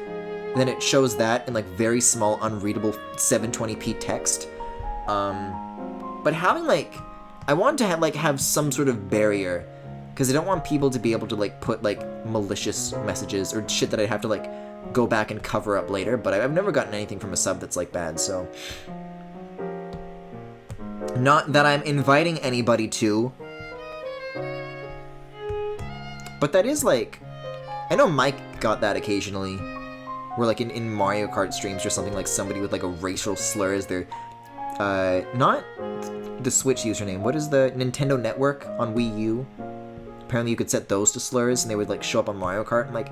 S2: then it shows that in like very small, unreadable 720p text. But having like, I want to have some sort of barrier, because I don't want people to be able to like put like malicious messages or shit that I'd have to like go back and cover up later. But I've never gotten anything from a sub that's like bad, so. Not that I'm inviting anybody to. But that is like, I know Mike got that occasionally, where like in Mario Kart streams or something, like somebody with like a racial slur as their, not the Switch username, what is the Nintendo Network on Wii U? apparently you could set those to slurs and they would like show up on Mario Kart. I'm like,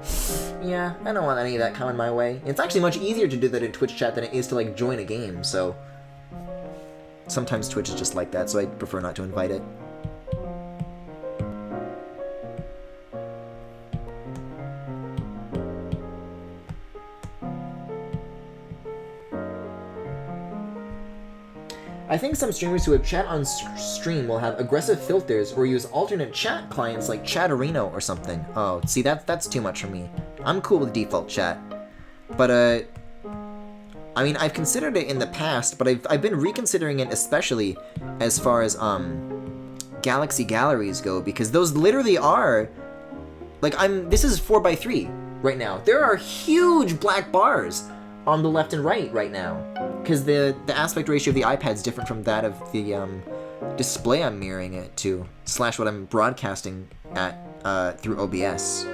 S2: yeah, I don't want any of that coming my way. It's actually much easier to do that in Twitch chat than it is to like join a game, so sometimes Twitch is just like that, so I prefer not to invite it. I think some streamers who have chat on stream will have aggressive filters or use alternate chat clients like Chatterino or something. Oh, see, that's too much for me. I'm cool with default chat. But, I mean, I've considered it in the past, but I've been reconsidering it especially as far as, Galaxy Galleries go, because those literally are, like, this is 4x3 right now. There are huge black bars on the left and right now. Because the aspect ratio of the iPad is different from that of the display I'm mirroring it to, / what I'm broadcasting at through OBS.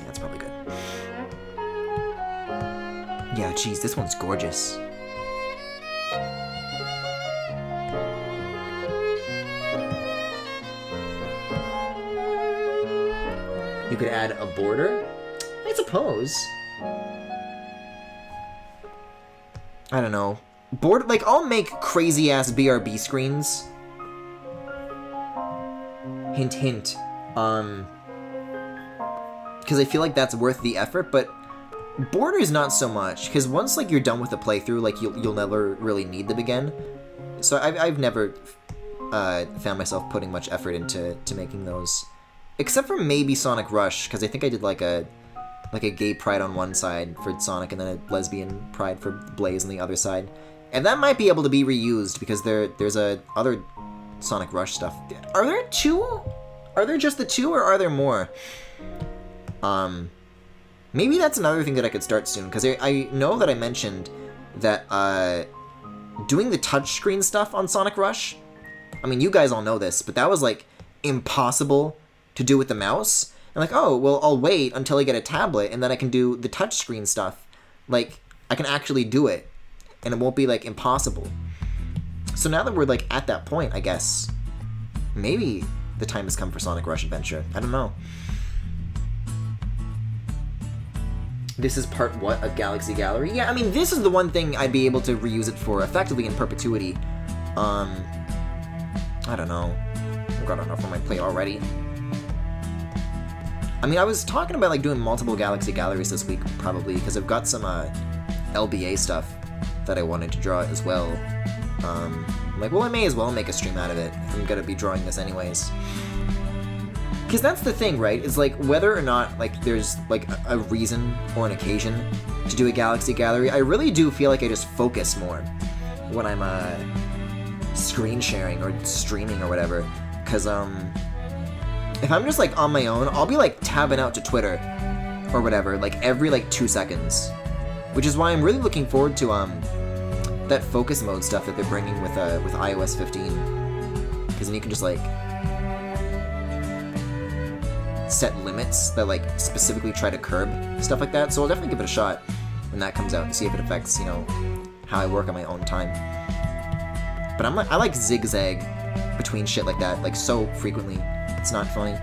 S2: That's probably good. Yeah, geez, this one's gorgeous. You could add a border? I suppose. I don't know. Like, I'll make crazy-ass BRB screens. Hint, hint. Because I feel like that's worth the effort, but borders not so much. Because once, like, you're done with the playthrough, like, you'll never really need them again. So I've never found myself putting much effort into making those. Except for maybe Sonic Rush, because I think I did like a gay pride on one side for Sonic and then a lesbian pride for Blaze on the other side. And that might be able to be reused because there's other Sonic Rush stuff. Are there two? Are there just the two or are there more? Maybe that's another thing that I could start soon, because I know that I mentioned that doing the touchscreen stuff on Sonic Rush, I mean, you guys all know this, but that was like impossible to do with the mouse. And like, oh, well, I'll wait until I get a tablet and then I can do the touchscreen stuff. Like, I can actually do it and it won't be like impossible. So now that we're like at that point, I guess maybe the time has come for Sonic Rush Adventure. I don't know. This is part what of Galaxy Gallery? Yeah, I mean, this is the one thing I'd be able to reuse it for effectively in perpetuity. I don't know. I've got enough on my plate already. I mean, I was talking about like doing multiple Galaxy Galleries this week, probably, because I've got some LBA stuff that I wanted to draw as well. I'm like, well, I may as well make a stream out of it. I'm gonna be drawing this anyways. Because that's the thing, right? Is like whether or not like there's like a reason or an occasion to do a Galaxy Gallery, I really do feel like I just focus more when I'm screen sharing or streaming or whatever. Because if I'm just like on my own, I'll be like tabbing out to Twitter or whatever like every like 2 seconds, which is why I'm really looking forward to that focus mode stuff that they're bringing with iOS 15. Because then you can just like set limits that like specifically try to curb stuff like that. So I'll definitely give it a shot when that comes out and see if it affects, you know, how I work on my own time. But I like zigzag between shit like that like so frequently. It's not funny.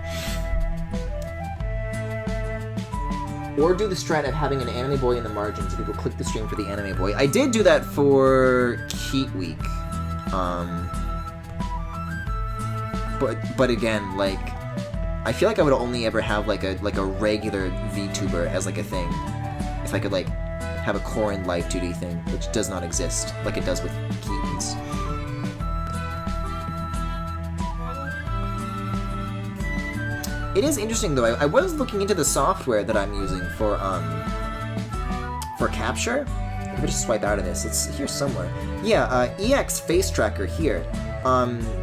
S2: Or do the strat of having an anime boy in the margins and people click the stream for the anime boy. I did do that for Keat Week. But again, like, I feel like I would only ever have like a regular VTuber as like a thing if I could like have a Corin Live 2D thing, which does not exist like it does with Keaton's. It is interesting though. I was looking into the software that I'm using for capture. If I just swipe out of this, it's here somewhere. Yeah, EX Face Tracker here.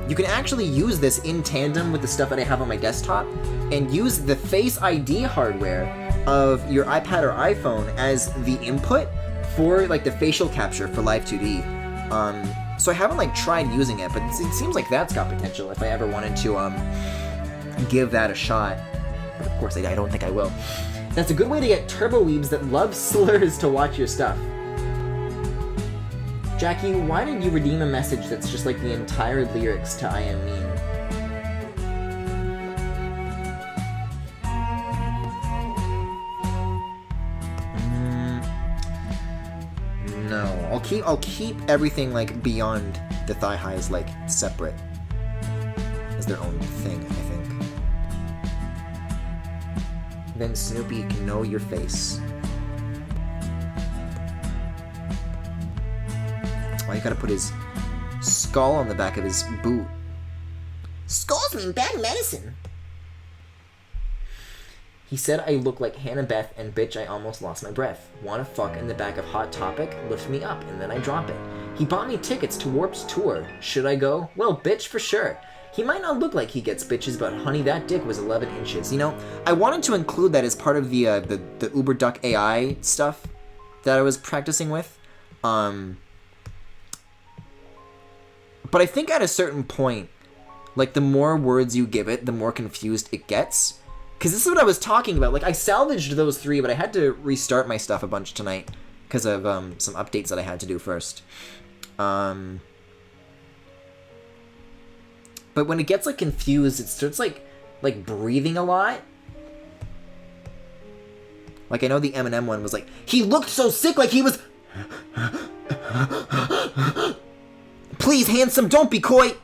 S2: You can actually use this in tandem with the stuff that I have on my desktop and use the Face ID hardware of your iPad or iPhone as the input for like the facial capture for Live 2D. So I haven't like tried using it, but it seems like that's got potential if I ever wanted to give that a shot. But of course, I don't think I will. That's a good way to get turbo weebs that love slurs to watch your stuff. Jackie, why did you redeem a message that's just like the entire lyrics to I Am Mean? No, I'll keep everything like beyond the thigh highs like separate as their own thing, I think. Then Snoopy can know your face. Oh, you gotta put his skull on the back of his boot. Skulls mean bad medicine. He said I look like Hannah Beth, and bitch, I almost lost my breath. Wanna fuck in the back of Hot Topic? Lift me up, and then I drop it. He bought me tickets to Warp's tour. Should I go? Well, bitch, for sure. He might not look like he gets bitches, but honey, that dick was 11 inches. You know, I wanted to include that as part of the Uber Duck AI stuff that I was practicing with. But I think at a certain point, like, the more words you give it, the more confused it gets. Because this is what I was talking about. Like, I salvaged those 3, but I had to restart my stuff a bunch tonight because of some updates that I had to do first. But when it gets, like, confused, it starts, like breathing a lot. Like, I know the Eminem one was like, he looked so sick, like he was... Please, handsome, don't be coy!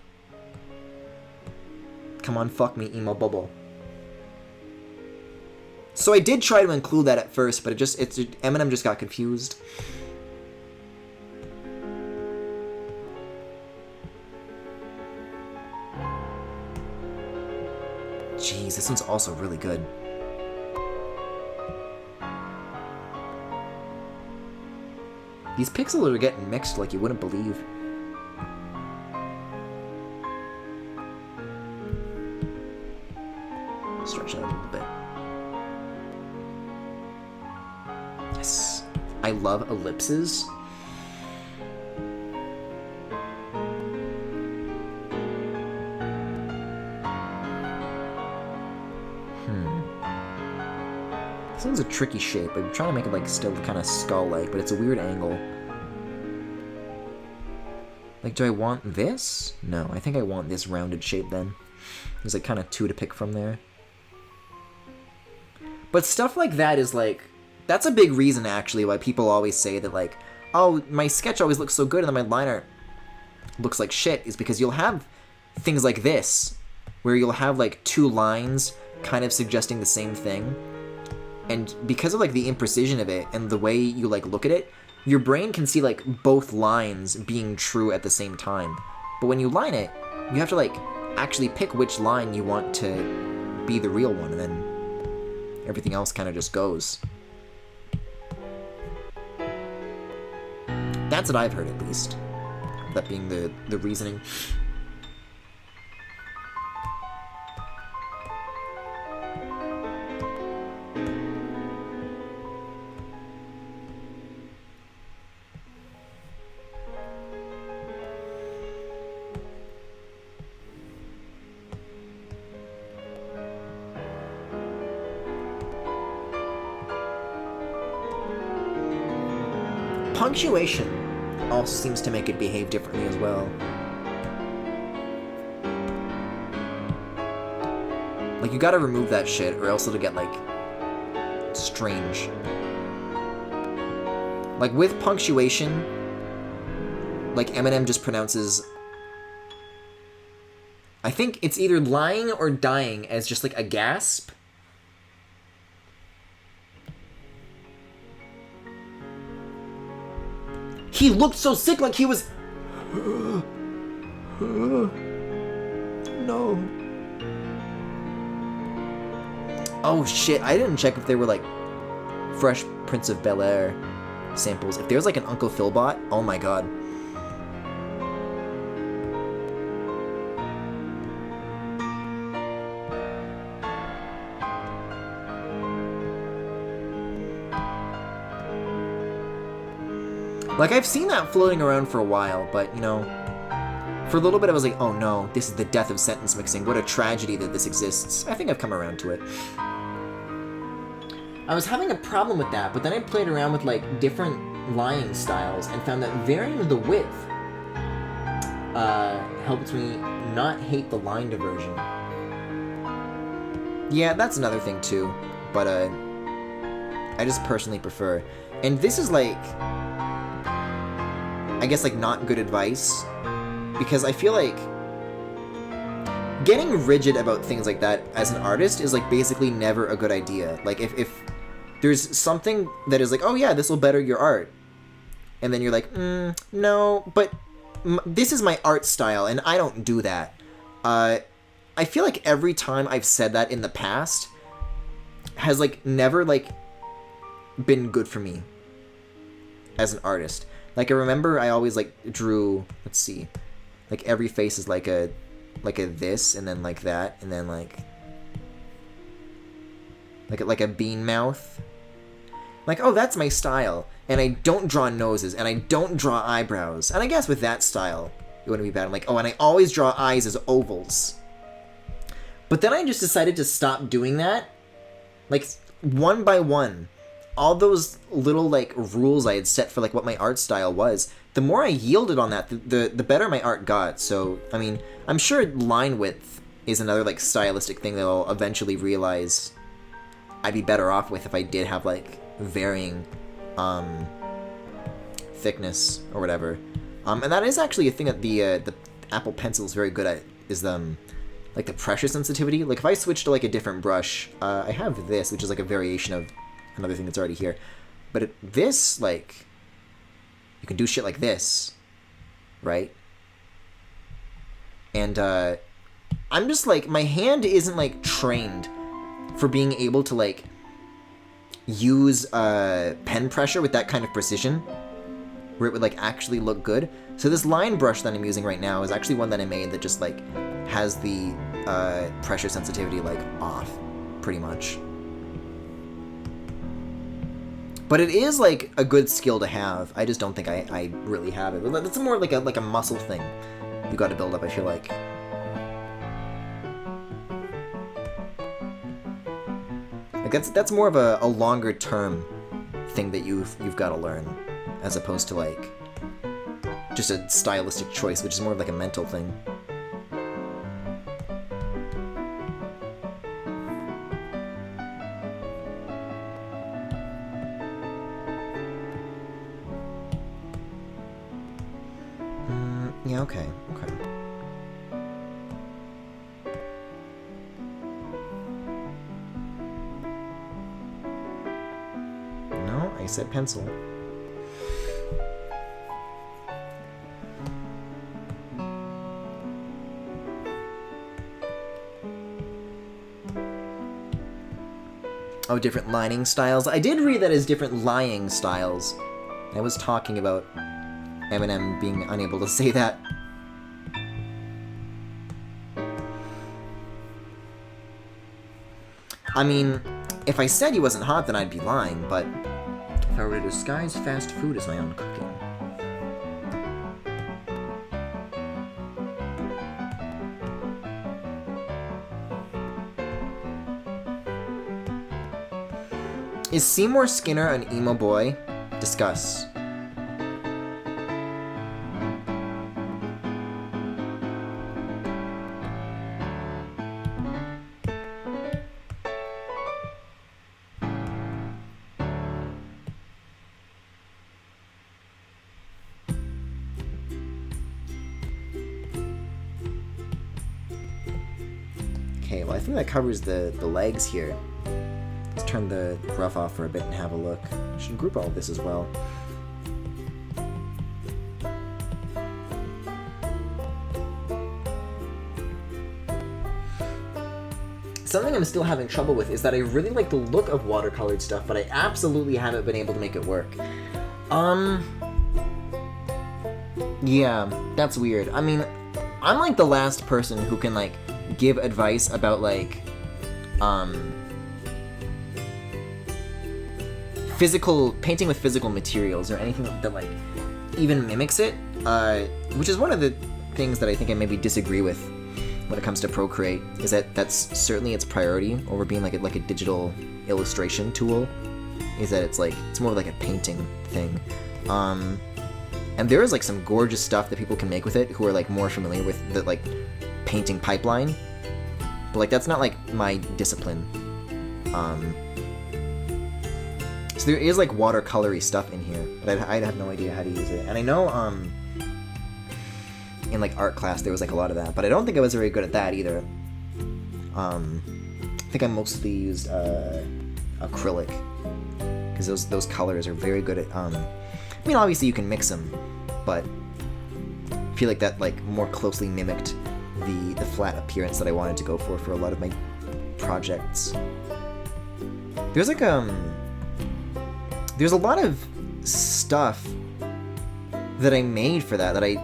S2: Come on, fuck me, emo bubble. So I did try to include that at first, but Eminem just got confused. Jeez, this one's also really good. These pixels are getting mixed like you wouldn't believe. Stretch it out a little bit. Yes. I love ellipses. This one's a tricky shape. I'm trying to make it like still kind of skull-like, but it's a weird angle. Like, do I want this? No, I think I want this rounded shape then. There's like kind of 2 to pick from there. But stuff like that is like, that's a big reason actually why people always say that like, oh, my sketch always looks so good and then my line art looks like shit, is because you'll have things like this, where you'll have like 2 lines kind of suggesting the same thing. And because of like the imprecision of it and the way you like look at it, your brain can see like both lines being true at the same time. But when you line it, you have to like actually pick which line you want to be the real one, and then everything else kind of just goes. That's what I've heard, at least. That being the reasoning. Punctuation also seems to make it behave differently as well. Like, you gotta remove that shit or else it'll get, like, strange. Like, with punctuation, like, Eminem just pronounces... I think it's either lying or dying as just, like, a gasp. He looked so sick, like he was... No. Oh shit, I didn't check if they were like Fresh Prince of Bel-Air samples. If there's like an Uncle Phil bot, oh my god. Like, I've seen that floating around for a while, but, you know, for a little bit I was like, oh no, this is the death of sentence mixing. What a tragedy that this exists. I think I've come around to it. I was having a problem with that, but then I played around with, like, different lying styles and found that varying the width helped me not hate the line diversion. Yeah, that's another thing too, but I just personally prefer. And this is like, I guess like not good advice, because I feel like getting rigid about things like that as an artist is like basically never a good idea. Like if there's something that is like, oh yeah, this will better your art, and then you're like, no, but this is my art style and I don't do that. I feel like every time I've said that in the past has like never like been good for me as an artist. Like I remember I always like drew, let's see, like every face is like a this, and then like that, and then like a bean mouth. Like, oh, that's my style. And I don't draw noses, and I don't draw eyebrows. And I guess with that style, it wouldn't be bad. I'm like, oh, and I always draw eyes as ovals. But then I just decided to stop doing that. Like, one by one, all those little, like, rules I had set for, like, what my art style was, the more I yielded on that, the better my art got. So, I mean, I'm sure line width is another, like, stylistic thing that I'll eventually realize I'd be better off with if I did have, like, varying thickness or whatever. And that is actually a thing that the Apple Pencil is very good at, is like the pressure sensitivity. Like if I switch to like a different brush, I have this, which is like a variation of another thing that's already here. But this, like, you can do shit like this, right? And I'm just like, my hand isn't like trained for being able to like use pen pressure with that kind of precision, where it would like actually look good. So this line brush that I'm using right now is actually one that I made that just like has the pressure sensitivity like off, pretty much. But it is like a good skill to have. I just don't think I really have it. It's more like a muscle thing you got to build up, I feel like. Like that's more of a longer term thing that you've got to learn, as opposed to like just a stylistic choice, which is more of like a mental thing. Yeah, okay. No, I said pencil. Oh, different lining styles. I did read that as different lying styles. I was talking about Eminem being unable to say that. I mean, if I said he wasn't hot, then I'd be lying, but if I were to disguise fast food as my own cooking... Is Seymour Skinner an emo boy? Discuss. Okay, well I think that covers the legs here. Let's turn the rough off for a bit and have a look. I should group all of this as well. Something I'm still having trouble with is that I really like the look of watercolored stuff, but I absolutely haven't been able to make it work. Yeah, that's weird. I mean, I'm like the last person who can like give advice about like, painting with physical materials or anything that like even mimics it, which is one of the things that I think I maybe disagree with when it comes to Procreate, is that that's certainly its priority over being like a digital illustration tool, is that it's more of like a painting thing. And there is like some gorgeous stuff that people can make with it who are like more familiar with the like painting pipeline. But like that's not like my discipline. So there is like watercolory stuff in here, but I'd have no idea how to use it. And I know in like art class there was like a lot of that, but I don't think I was very good at that either. I think I mostly used acrylic because those colors are very good at. I mean, obviously you can mix them, but I feel like that like more closely mimicked the flat appearance that I wanted to go for a lot of my projects. There's like there's a lot of stuff that I made for that I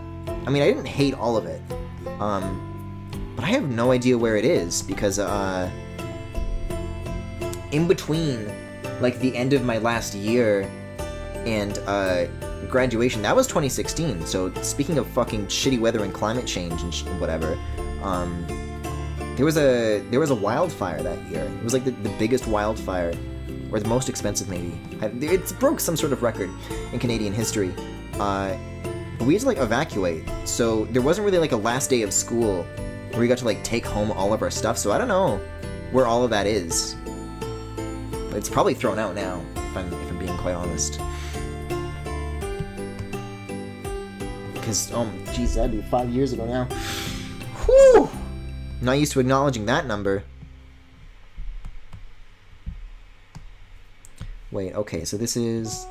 S2: mean I didn't hate all of it, but I have no idea where it is because in between like the end of my last year and graduation, that was 2016. So speaking of fucking shitty weather and climate change and whatever, there was a wildfire that year. It was like the biggest wildfire, or the most expensive maybe. It broke some sort of record in Canadian history. But we had to like evacuate, so there wasn't really like a last day of school where we got to like take home all of our stuff. So I don't know where all of that is. But it's probably thrown out now, if I'm being quite honest. Because, oh, geez, that'd be 5 years ago now. Whew! Not used to acknowledging that number. Wait, okay, so this is...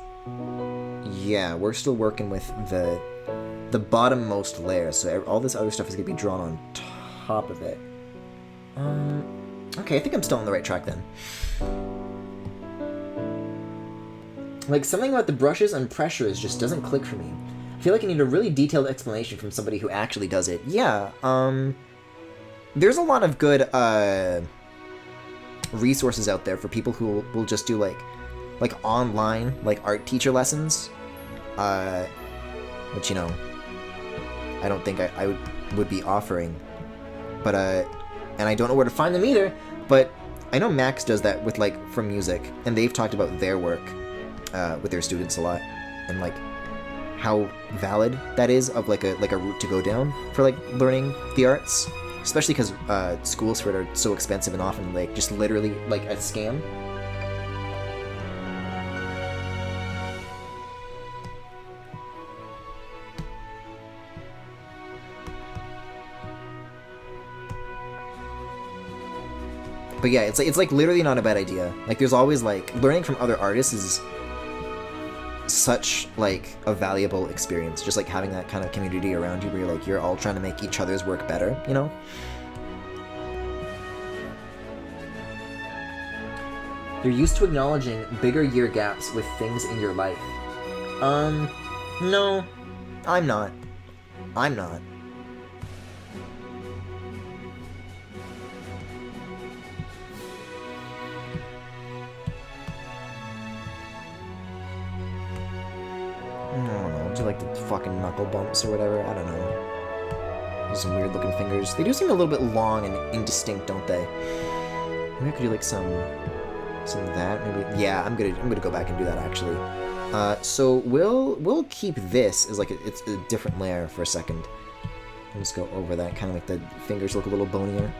S2: Yeah, we're still working with the bottommost layer, so all this other stuff is going to be drawn on top of it. Okay, I think I'm still on the right track then. Like, something about the brushes and pressures just doesn't click for me. I feel like I need a really detailed explanation from somebody who actually does it. Yeah, there's a lot of good, resources out there for people who will just do, like online, like, art teacher lessons. Which, you know, I don't think I would be offering. But, and I don't know where to find them either, but I know Max does that with, like, for music, and they've talked about their work, with their students a lot, and, like, how valid that is of like a route to go down for like learning the arts, especially because schools for it are so expensive and often like just literally like a scam. But yeah, it's like literally not a bad idea. Like there's always like learning from other artists is such like a valuable experience, just like having that kind of community around you where you're all trying to make each other's work better, you know? You're used to acknowledging bigger year gaps with things in your life. No, I'm not. Do like the fucking knuckle bumps or whatever, I don't know. There's some weird looking fingers. They do seem a little bit long and indistinct, don't they? Maybe I could do like some of that, maybe. Yeah, I'm gonna go back and do that actually. So we'll keep this as like it's a different layer for a second. I'll just go over that, kind of like the fingers look a little bonier.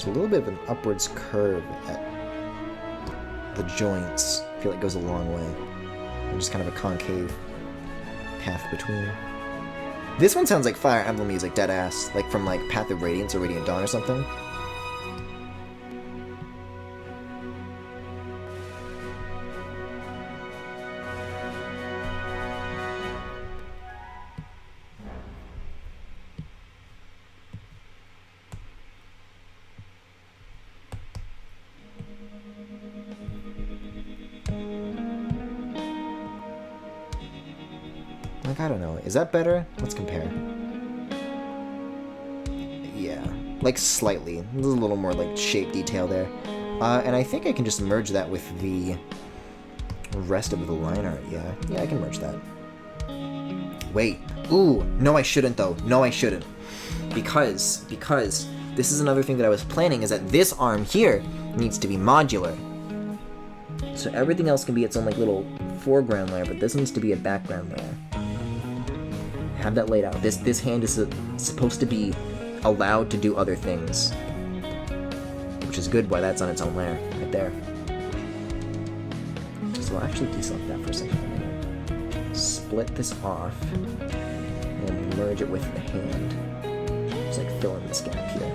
S2: A little bit of an upwards curve at the joints. I feel like it goes a long way. And just kind of a concave path between. This one sounds like Fire Emblem music, deadass. Like from like Path of Radiance or Radiant Dawn or something. Like, I don't know. Is that better? Let's compare. Yeah. Like, slightly. There's a little more, like, shape detail there. And I think I can just merge that with the rest of the line art. Yeah. Yeah, I can merge that. wait. Ooh, no I shouldn't though. No I shouldn't. Because this is another thing that I was planning, is that this arm here needs to be modular. So everything else can be its own like little foreground layer, but this needs to be a background layer. Have that laid out. This hand is supposed to be allowed to do other things. Which is good why that's on its own layer, right there. So I'll actually deselect that for a second. Split this off, and merge it with the hand. Just like fill in this gap here.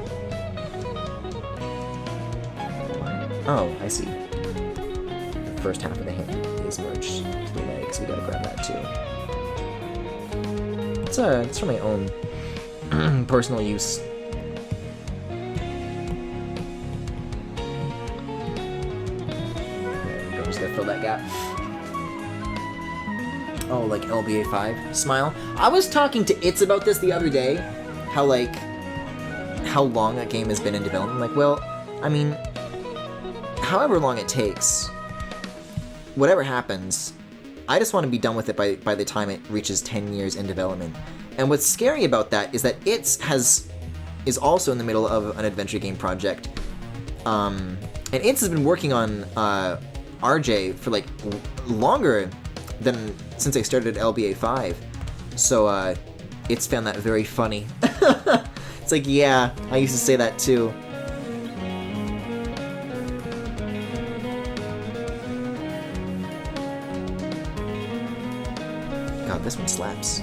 S2: Oh, I see. The first half of the hand is merged to the legs. We gotta grab that too. It's for my own personal use. There we go, just gotta fill that gap. Oh, like LBA 5 smile. I was talking to Itz about this the other day, how long a game has been in development. I'm like, well, I mean, however long it takes, whatever happens, I just want to be done with it by the time it reaches 10 years in development. And what's scary about that is that Itz is also in the middle of an adventure game project. And Itz has been working on RJ for like longer than since I started LBA 5. So Itz found that very funny. It's like, yeah, I used to say that too. God, this one slaps.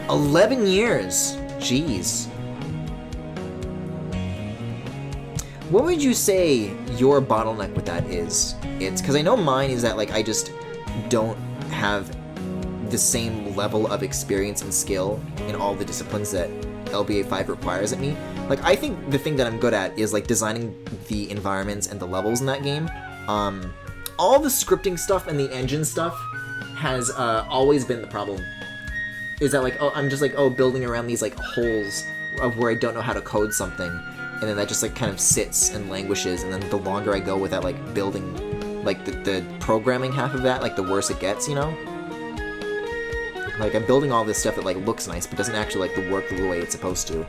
S2: 11 years! Jeez. What would you say your bottleneck with that is? It's because I know mine is that like I just don't have the same level of experience and skill in all the disciplines that LBA 5 requires of me. Like, I think the thing that I'm good at is like designing the environments and the levels in that game. All the scripting stuff and the engine stuff has always been the problem. Is that like, oh, I'm just like, oh, building around these like holes of where I don't know how to code something, and then that just like kind of sits and languishes, and then the longer I go with that like building, like the programming half of that, like the worse it gets, you know? Like, I'm building all this stuff that like looks nice, but doesn't actually like work the way it's supposed to.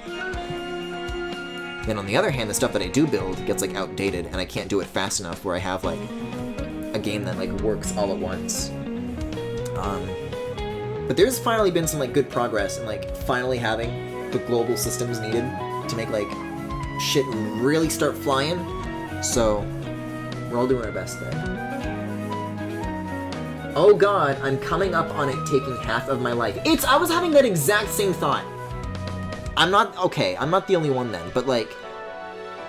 S2: Then on the other hand, the stuff that I do build gets like outdated, and I can't do it fast enough where I have like a game that like works all at once. But there's finally been some like good progress in like finally having the global systems needed to make like shit really start flying. So we're all doing our best there. Oh god, I'm coming up on it taking half of my life. I was having that exact same thought. I'm not the only one then, but like,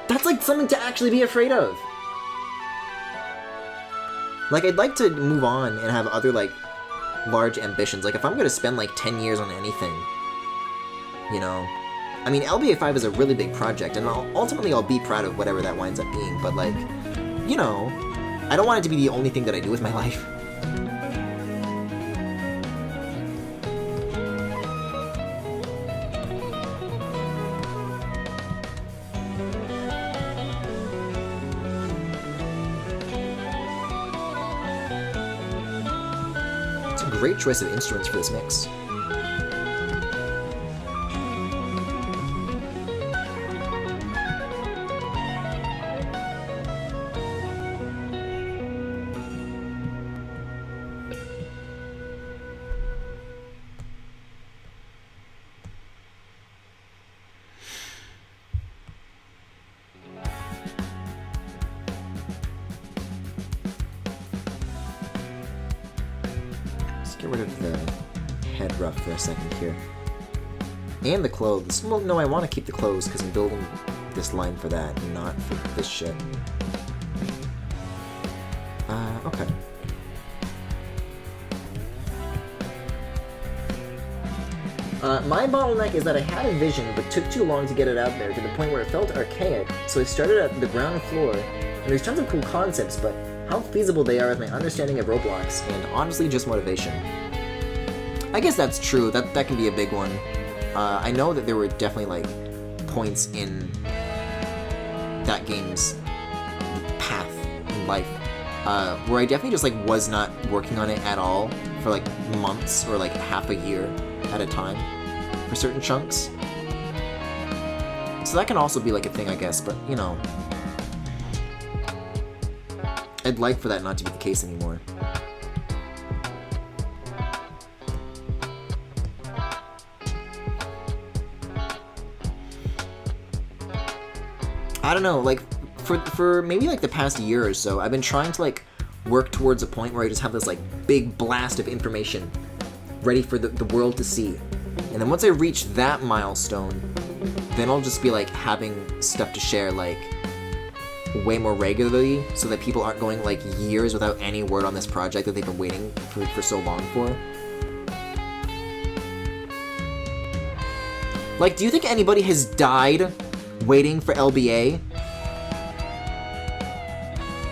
S2: that's like something to actually be afraid of. Like, I'd like to move on and have other like large ambitions. Like, if I'm gonna spend like 10 years on anything, you know, I mean, LBA 5 is a really big project, and ultimately I'll be proud of whatever that winds up being, but like, you know, I don't want it to be the only thing that I do with my life. It's a great choice of instruments for this mix. Get rid of the head ruff for a second here. And the clothes. Well, no, I want to keep the clothes because I'm building this line for that, and not for this shit. Okay. My bottleneck is that I had a vision, but took too long to get it out there, to the point where it felt archaic, so I started at the ground floor, and there's tons of cool concepts, but how feasible they are with my understanding of Roblox, and honestly just motivation. I guess that's true, that can be a big one. I know that there were definitely like points in that game's path in life where I definitely just like was not working on it at all for like months or like half a year at a time for certain chunks. So that can also be like a thing, I guess, but you know, I'd like for that not to be the case anymore. I don't know, like, for maybe like the past year or so, I've been trying to like work towards a point where I just have this like big blast of information ready for the world to see. And then once I reach that milestone, then I'll just be like having stuff to share like way more regularly so that people aren't going like years without any word on this project that they've been waiting for so long for. Like, do you think anybody has died waiting for LBA?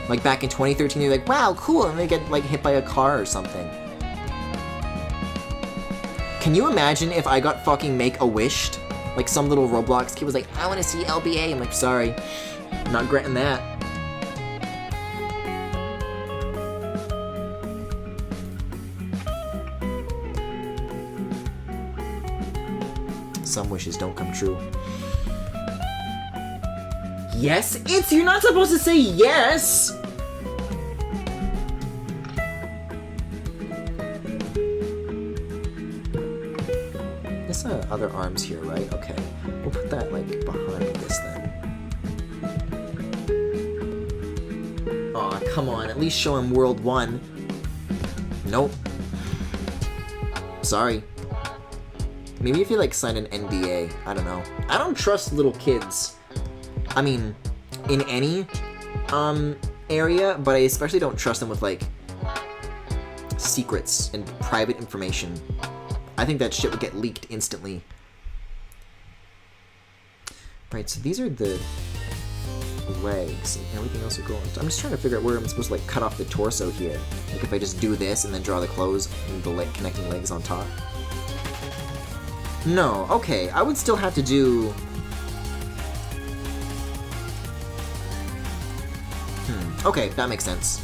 S2: Like back in 2013, you're like, wow, cool, and they get like hit by a car or something. Can you imagine if I got fucking Make-A-Wished? Like some little Roblox kid was like, I want to see LBA. I'm like, sorry, I'm not granting that. Some wishes don't come true. Yes, you're not supposed to say yes! There's other arms here, right? Okay. We'll put that, like, behind this then. Aw, come on. At least show him World 1. Nope. Sorry. Maybe if you, like, signed an NDA. I don't know. I don't trust little kids. I mean, in any area, but I especially don't trust them with, like, secrets and private information. I think that shit would get leaked instantly. Right, so these are the legs, and everything else would go on. I'm just trying to figure out where I'm supposed to, like, cut off the torso here. Like, if I just do this and then draw the clothes and the connecting legs on top. No, okay, I would still have to do... Okay, that makes sense.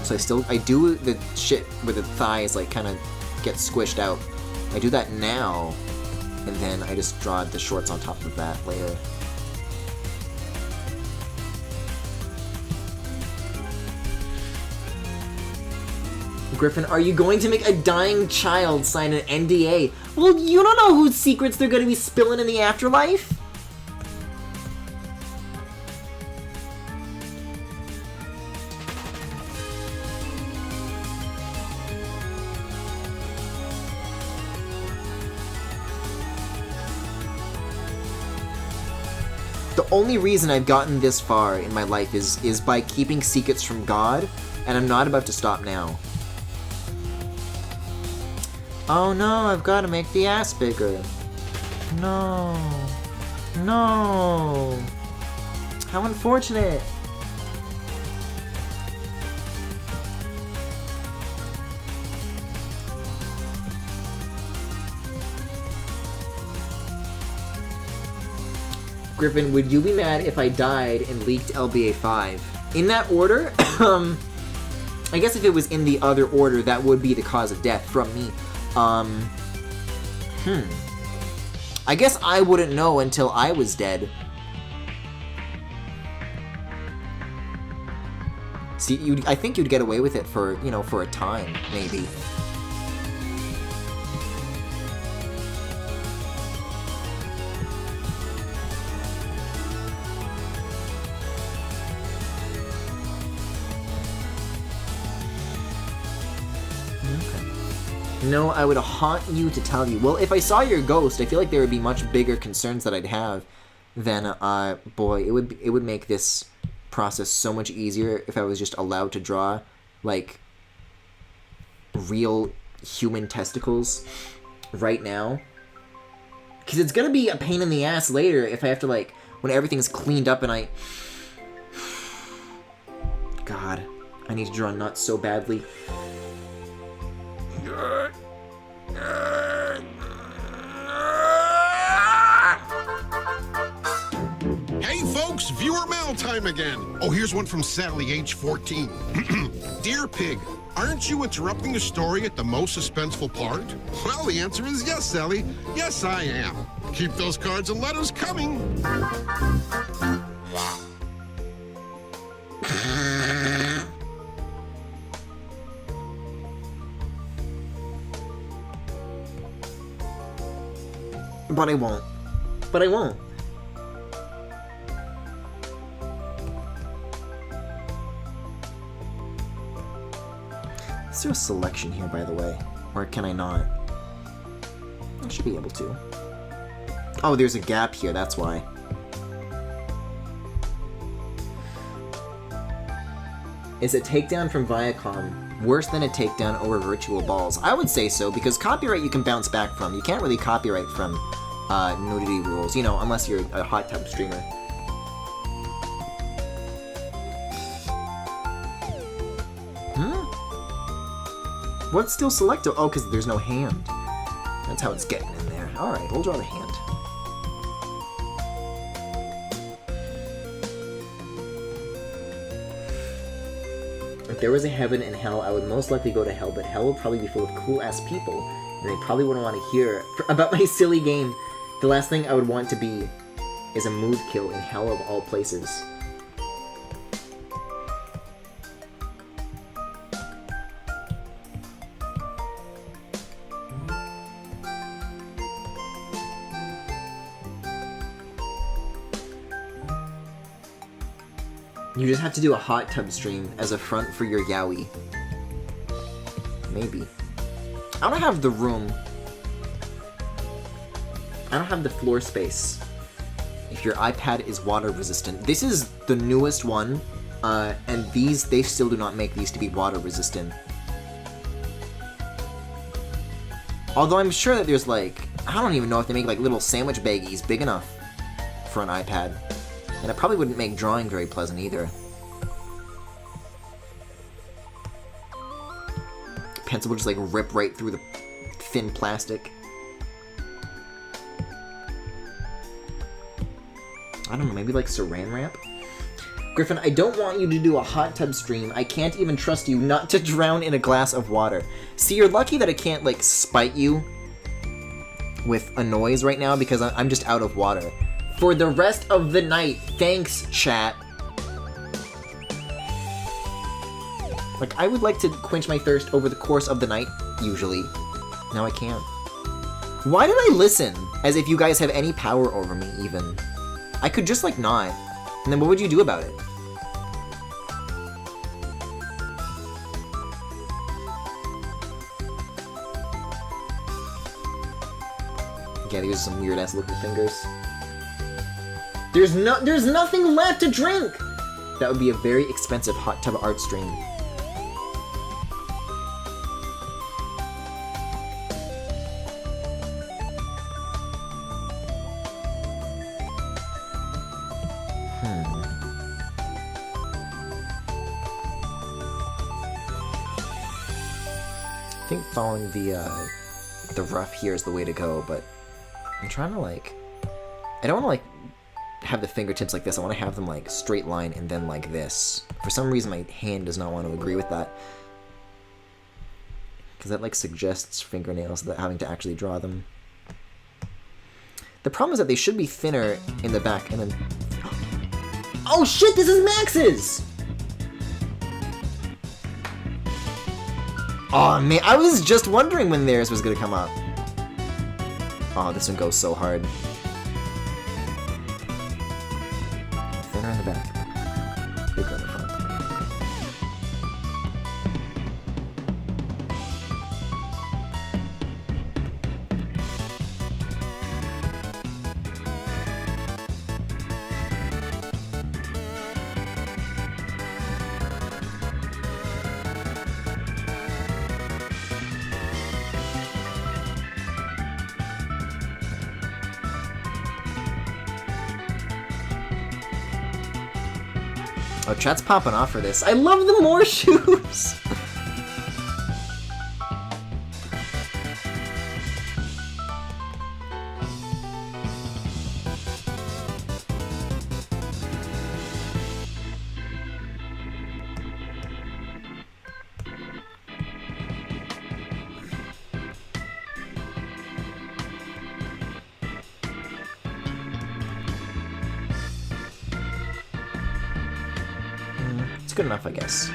S2: So I do the shit where the thighs, like, kind of get squished out. I do that now, and then I just draw the shorts on top of that later. Griffin, are you going to make a dying child sign an NDA? Well, you don't know whose secrets they're going to be spilling in the afterlife. The only reason I've gotten this far in my life is by keeping secrets from God, and I'm not about to stop now. Oh no, I've got to make the ass bigger. No. No. How unfortunate. Griffin, would you be mad if I died and leaked LBA 5? In that order? I guess if it was in the other order, that would be the cause of death from me. I guess I wouldn't know until I was dead. See, I think you'd get away with it for, you know, for a time, maybe. No, I would haunt you to tell you. Well, if I saw your ghost, I feel like there would be much bigger concerns that I'd have than, boy, it would make this process so much easier if I was just allowed to draw, like, real human testicles right now. Because it's gonna be a pain in the ass later if I have to, like, when everything's cleaned up and I... God, I need to draw nuts so badly.
S6: Hey folks, viewer mail time again. Oh, here's one from Sally, age 14. Dear Pig, aren't you interrupting the story at the most suspenseful part? Well, the answer is yes, Sally. Yes, I am. Keep those cards and letters coming.
S2: But I won't. But I won't. Is there a selection here, by the way? Or can I not? I should be able to. Oh, there's a gap here, that's why. Is a takedown from Viacom worse than a takedown over virtual balls? I would say so, because copyright you can bounce back from. You can't really copyright from nudity rules, you know, unless you're a hot tub streamer. What's still selected? Oh, because there's no hand. That's how it's getting in there. Alright, we'll draw the hand. If there was a heaven and hell, I would most likely go to hell, but hell would probably be full of cool-ass people, and they probably wouldn't want to hear about my silly game. The last thing I would want to be is a mood kill in hell of all places. You just have to do a hot tub stream as a front for your yaoi. Maybe. I don't have the room. I don't have the floor space. If your iPad is water resistant. This is the newest one, and these, they still do not make these to be water resistant. Although I'm sure that there's like, I don't even know if they make like little sandwich baggies big enough for an iPad. And it probably wouldn't make drawing very pleasant either. Pencil would just like rip right through the thin plastic. I don't know, maybe like saran wrap? Griffin, I don't want you to do a hot tub stream. I can't even trust you not to drown in a glass of water. See, you're lucky that I can't like spite you with a noise right now because I'm just out of water. For the rest of the night. Thanks, chat. Like, I would like to quench my thirst over the course of the night, usually. Now I can't. Why did I listen? As if you guys have any power over me, even. I could just, like, not. And then what would you do about it? Yeah, these are some weird-ass looking fingers. There's nothing left to drink! That would be a very expensive hot tub art stream. I think following the rough here is the way to go, but I'm trying to like, I don't want to like have the fingertips like this. I want to have them like straight line and then like this. For some reason my hand does not want to agree with that. Because that like suggests fingernails without having to actually draw them. The problem is that they should be thinner in the back and then... Oh shit, this is Max's! Oh man, I was just wondering when theirs was gonna come up. Oh, this one goes so hard. Thinner in the back. Bigger in the front. Oh, chat's popping off for this. I love the more shoes! It's good enough, I guess.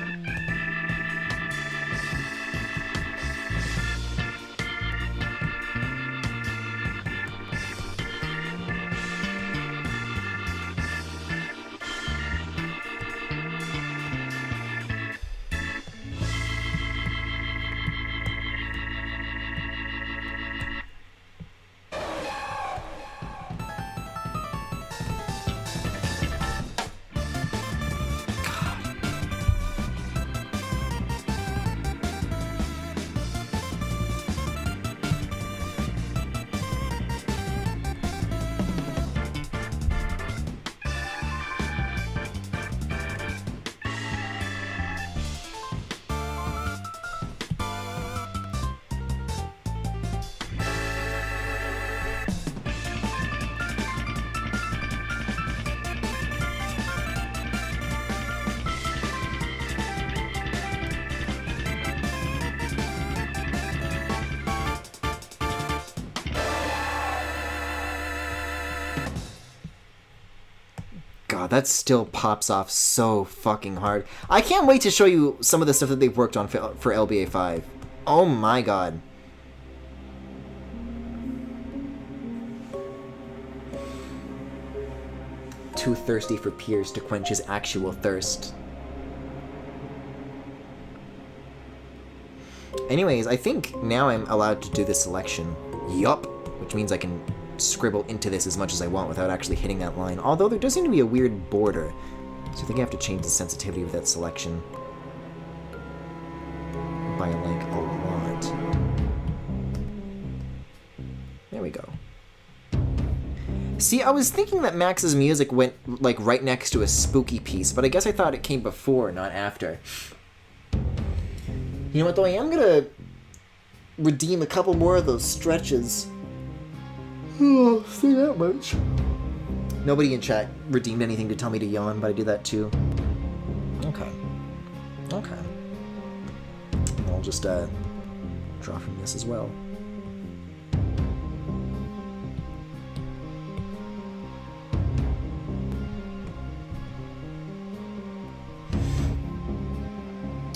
S2: God, that still pops off so fucking hard. I can't wait to show you some of the stuff that they've worked on for LBA 5. Oh my god. Too thirsty for Pierce to quench his actual thirst. Anyways, I think now I'm allowed to do this selection. Yup. Which means I can scribble into this as much as I want without actually hitting that line. Although there does seem to be a weird border. So I think I have to change the sensitivity of that selection. By, like, a lot. There we go. See, I was thinking that Max's music went, like, right next to a spooky piece, but I guess I thought it came before, not after. You know what, though? I am gonna redeem a couple more of those stretches. Oh, say that much. Nobody in chat redeemed anything to tell me to yawn, but I do that too. Okay. Okay. I'll just, draw from this as well.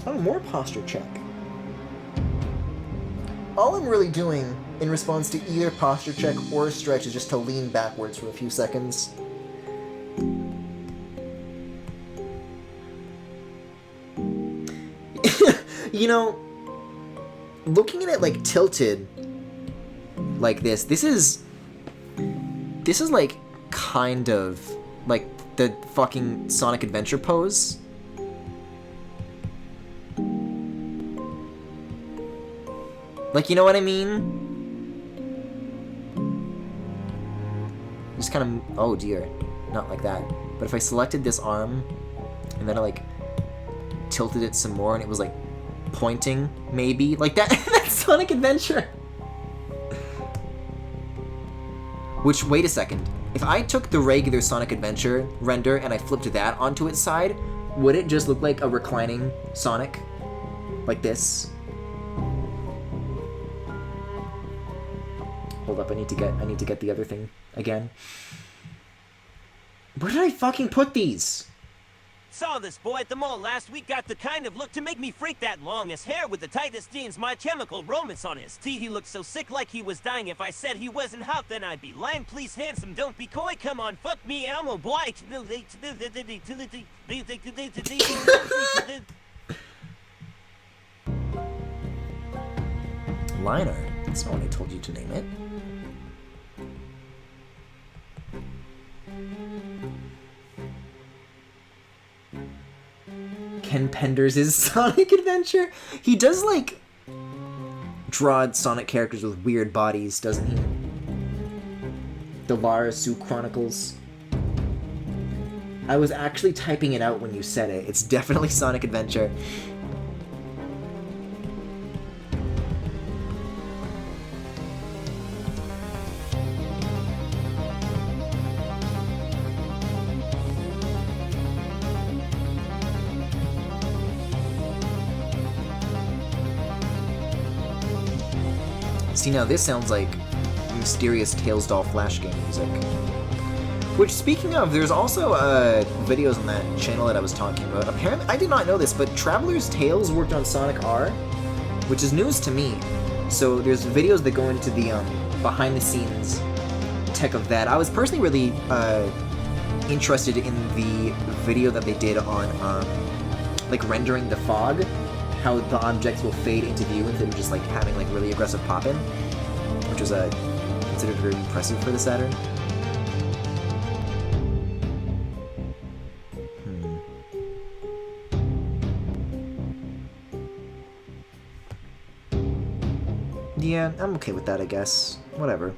S2: Oh, more posture check. All I'm really doing in response to either posture check or stretch is just to lean backwards for a few seconds. You know, looking at it like tilted like this is like kind of like the fucking Sonic Adventure pose. Like, you know what I mean? Just kind of, oh dear, not like that. But if I selected this arm, and then I, like, tilted it some more, and it was, like, pointing, maybe? Like that, that's Sonic Adventure! Which, wait a second. If I took the regular Sonic Adventure render, and I flipped that onto its side, would it just look like a reclining Sonic? Like this? Hold up, I need to get the other thing again. Where did I fucking put these?
S4: Saw this boy at the mall last week, got the kind of look to make me freak that long. His hair with the tightest jeans, my chemical romance on his teeth. He looked so sick like he was dying. If I said he wasn't hot, then I'd be lying. Please, handsome, don't be coy. Come on, fuck me, Elmo boy.
S2: Liner. That's not what I told you to name it. Ken Penders' Sonic Adventure? He does, like, draw Sonic characters with weird bodies, doesn't he? The Lara Sue Chronicles. I was actually typing it out when you said it. It's definitely Sonic Adventure. See, now this sounds like mysterious Tails Doll Flash game music. Which, speaking of, there's also videos on that channel that I was talking about. Apparently, I did not know this, but Traveler's Tales worked on Sonic R, which is news to me. So there's videos that go into the behind-the-scenes tech of that. I was personally really interested in the video that they did on like rendering the fog, how the objects will fade into view instead of just like having like really aggressive pop-in, which was considered very impressive for the Saturn. Yeah, I'm okay with that, I guess. Whatever.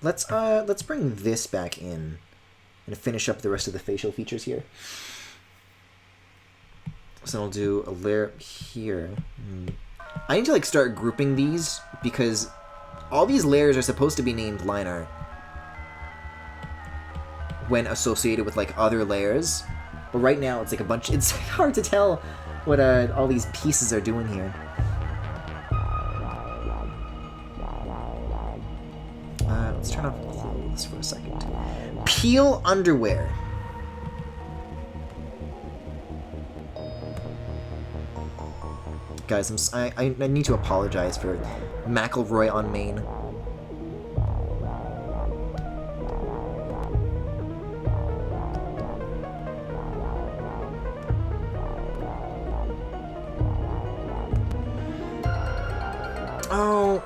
S2: Let's bring this back in and finish up the rest of the facial features here. So I'll do a layer here. I need to like start grouping these because all these layers are supposed to be named line art when associated with like other layers. But right now it's like a bunch. It's hard to tell what all these pieces are doing here. Let's turn off clothes for a second. Peel underwear. Guys, I need to apologize for McElroy on main. Oh,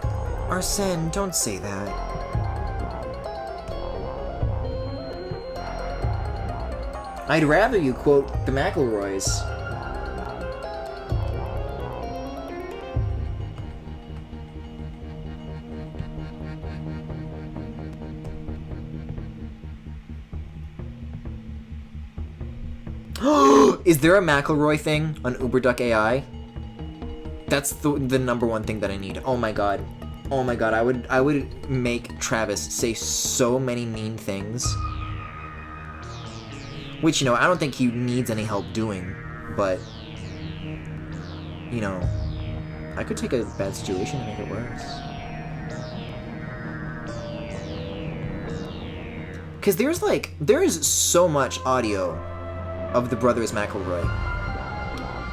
S2: Arsene, don't say that. I'd rather you quote the McElroys. Is there a McElroy thing on UberDuck AI? That's the number one thing that I need. Oh my god. Oh my god, I would make Travis say so many mean things. Which, you know, I don't think he needs any help doing, but, you know, I could take a bad situation and make it worse. Because there is so much audio of the brothers McElroy.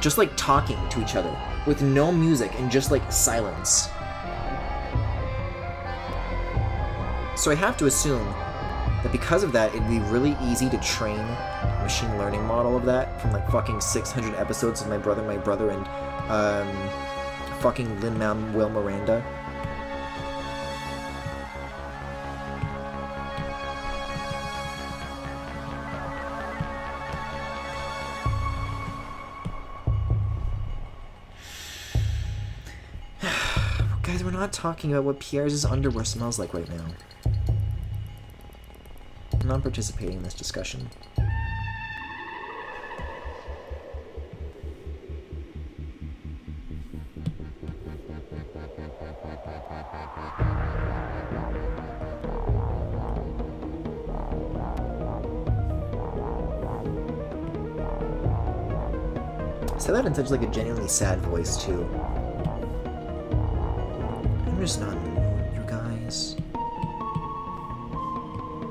S2: Just, like, talking to each other, with no music and just, like, silence. So I have to assume that because of that, it'd be really easy to train a machine learning model of that from like fucking 600 episodes of My Brother, and fucking Lin-Manuel Miranda. Guys, we're not talking about what Pierre's underwear smells like right now. I'm not participating in this discussion. Say that in such like a genuinely sad voice too. I'm just not in the mood, you guys.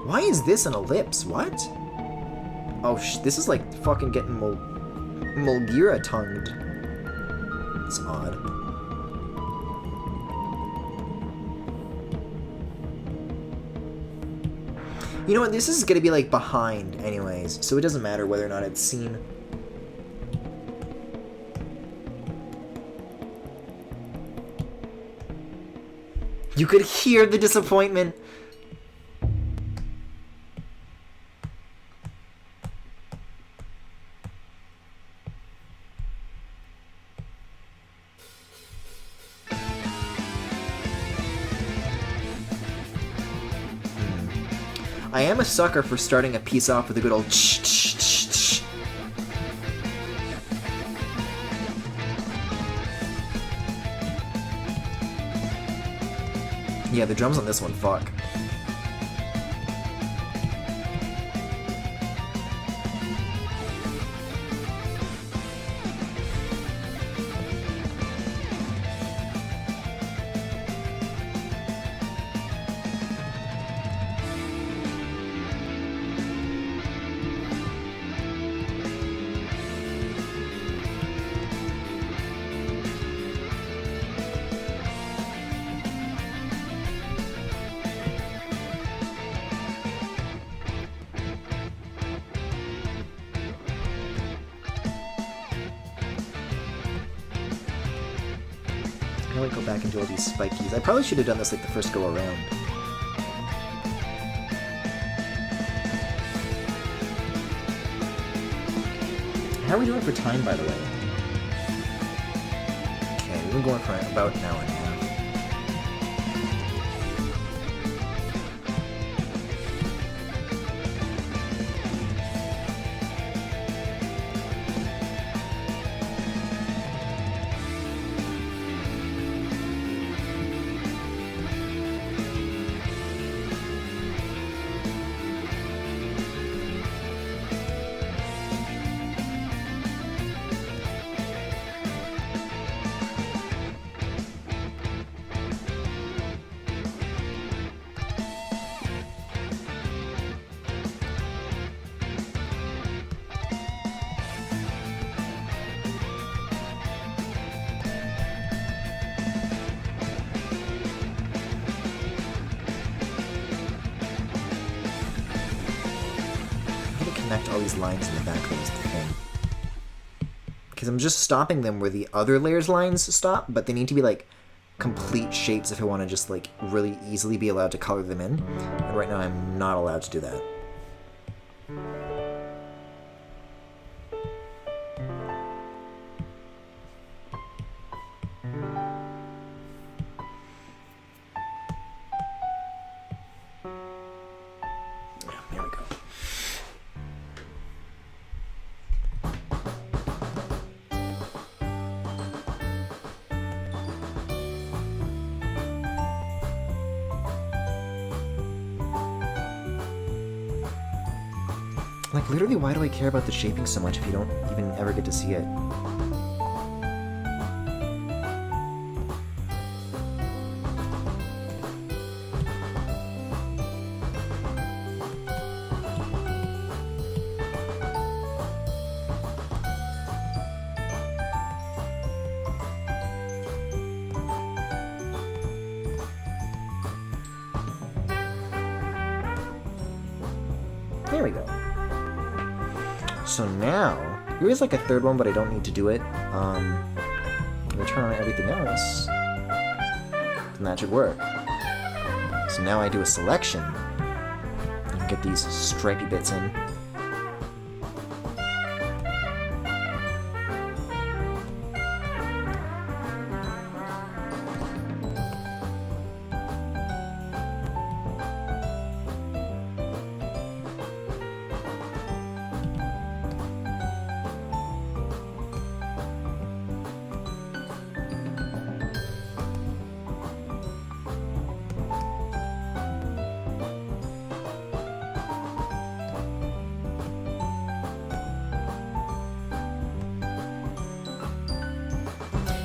S2: Why is this an ellipse? What? Oh, this is like fucking getting Mulgira tongued. It's odd. You know what? This is gonna be like behind anyways, so it doesn't matter whether or not it's seen. You could hear the disappointment. I am a sucker for starting a piece off with a good old ch-ch-ch-ch. Yeah, the drums on this one, fuck. How do I go back and do all these spikies? I probably should have done this like the first go around. How are we doing for time, by the way? Okay, we've been going for about an hour and a half. Connect all these lines in the back of this thing. Because I'm just stopping them where the other layers lines stop, but they need to be like complete shapes if I want to just like really easily be allowed to color them in. And right now I'm not allowed to do that. There we go. Like, literally, why do I care about the shaping so much if you don't even ever get to see it? There we go. So now, there is like a third one, but I don't need to do it. I'm gonna turn on everything else, and that should work. So now I do a selection, and get these stripy bits in.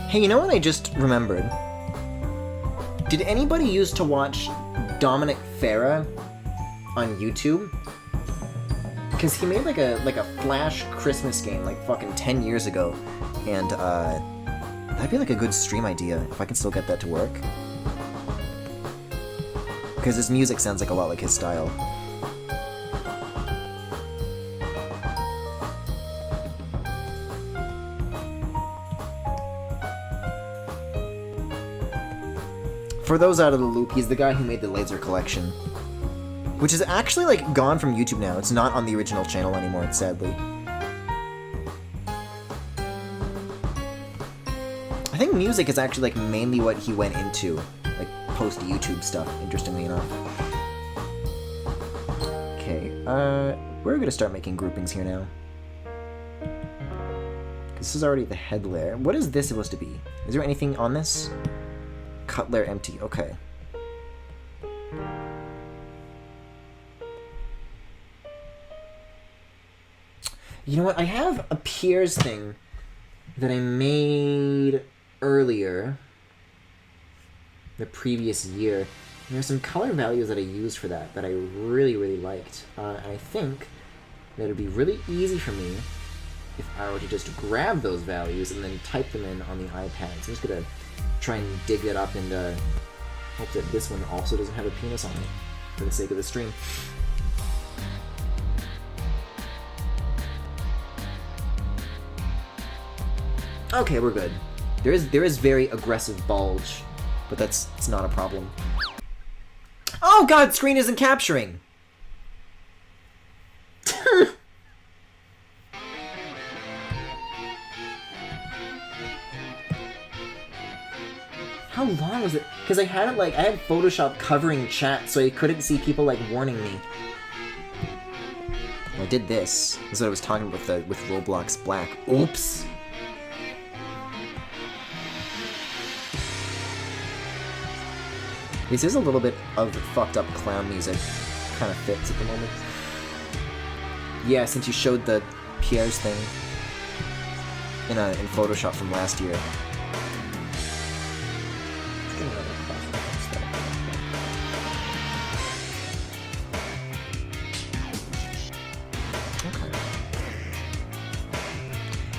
S2: Hey, you know what I just remembered? Did anybody used to watch Dominic Farah on YouTube? Because he made like a Flash Christmas game like fucking 10 years ago, and that'd be like a good stream idea if I can still get that to work. Because his music sounds like a lot like his style. For those out of the loop, he's the guy who made the Laser Collection, which is actually like gone from YouTube now. It's not on the original channel anymore, sadly. I think music is actually like mainly what he went into, like post YouTube stuff, interestingly enough. Okay, we're gonna start making groupings here now. This is already the head layer. What is this supposed to be? Is there anything on this? Cut layer empty, okay. You know what, I have a Pierre's thing that I made earlier, the previous year. There's some color values that I used for that I really, really liked. I think that it would be really easy for me if I were to just grab those values and then type them in on the iPad. So I'm just gonna try and dig it up and hope that this one also doesn't have a penis on it, for the sake of the stream. Okay, we're good. There is very aggressive bulge, but it's not a problem. Oh god, screen isn't capturing! How long was it? Because I had it I had Photoshop covering chat, so I couldn't see people warning me. I did this. This is what I was talking about with Roblox Black. Oops. This is a little bit of fucked up clown music. Kind of fits at the moment. Yeah, since you showed the Pierre's thing in Photoshop from last year.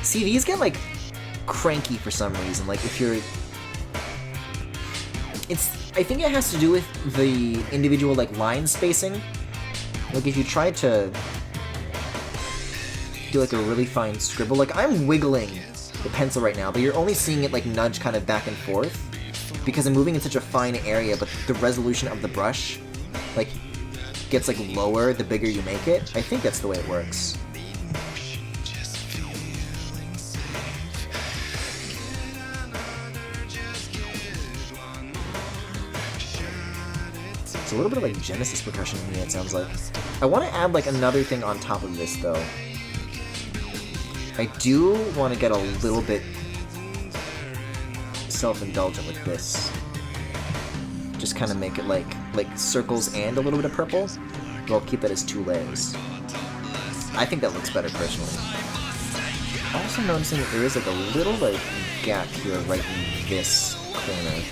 S2: See, these get, cranky for some reason. If you're... I think it has to do with the individual, line spacing. If you try to do, a really fine scribble... I'm wiggling the pencil right now, but you're only seeing it, nudge kind of back and forth. Because I'm moving in such a fine area, but the resolution of the brush, gets, lower the bigger you make it. I think that's the way it works. It's a little bit of Genesis percussion in here, it sounds like. I want to add another thing on top of this though. I do want to get a little bit self-indulgent with this. Just kind of make it like circles and a little bit of purple, but I'll keep it as 2 layers. I think that looks better personally. Also noticing that there is a little gap here right in this corner.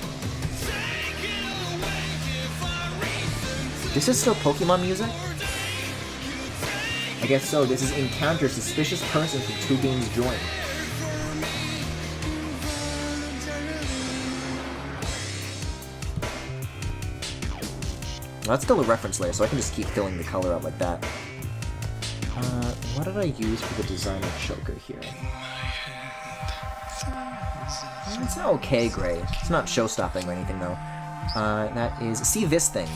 S2: This is still Pokemon music? I guess so. This is encounter suspicious person from 2 games joined. Well, that's still a reference layer, so I can just keep filling the color out like that. What did I use for the designer choker here? It's an okay gray. It's not show-stopping or anything, though. That is... See this thing?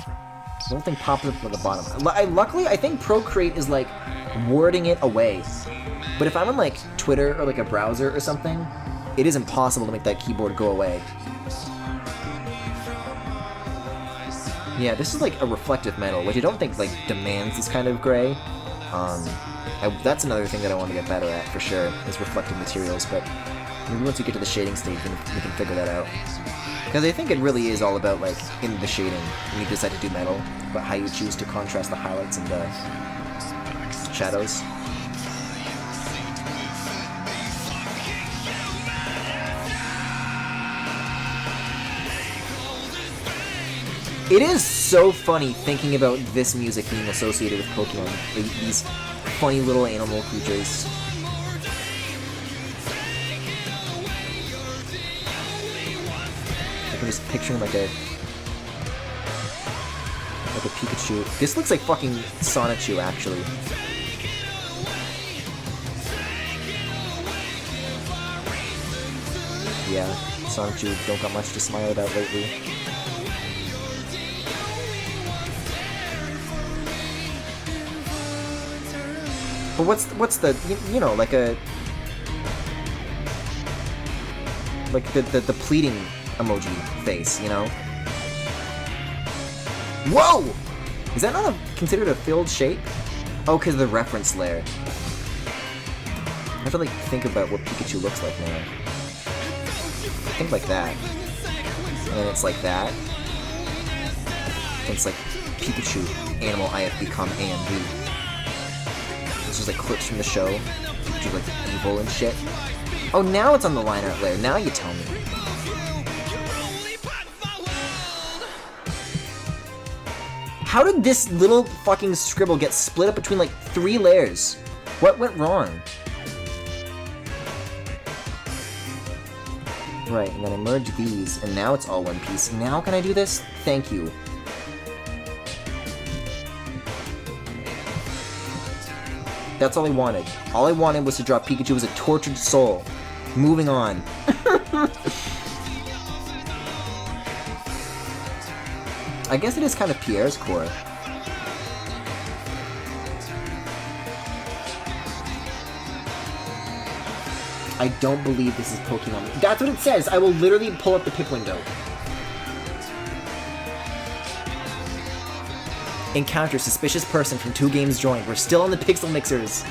S2: The little thing pops up at the bottom. Luckily, I think Procreate is, wording it away. But if I'm on, Twitter or, a browser or something, it is impossible to make that keyboard go away. Yeah, this is, a reflective metal, which I don't think, demands this kind of gray. That's another thing that I want to get better at, for sure, is reflective materials, but maybe once we get to the shading stage, we can figure that out. Because I think it really is all about, in the shading, when you decide to do metal, about how you choose to contrast the highlights and the shadows. It is so funny thinking about this music being associated with Pokemon. These funny little animal creatures. I'm just picturing a Pikachu. This looks like fucking Sonichu, actually. Yeah, Sonichu don't got much to smile about lately. But what's the the pleading emoji face, you know? Whoa! Is that not considered a filled shape? Oh, because of the reference layer. I have to think about what Pikachu looks like now. I think like that. And then it's like that. And it's Pikachu, animal IFB, AMB. It's just clips from the show. Pikachu evil and shit. Oh, now it's on the line art layer. Now you tell me. How did this little fucking scribble get split up between 3 layers? What went wrong? Right, and then I merge these, and now it's all one piece. Now can I do this? Thank you. That's all I wanted. All I wanted was to draw Pikachu as a tortured soul. Moving on. I guess it is kind of Pierre's core. I don't believe this is Pokemon. That's what it says! I will literally pull up the pip window. Encounter suspicious person from 2 games joined. We're still on the Pixel Mixers.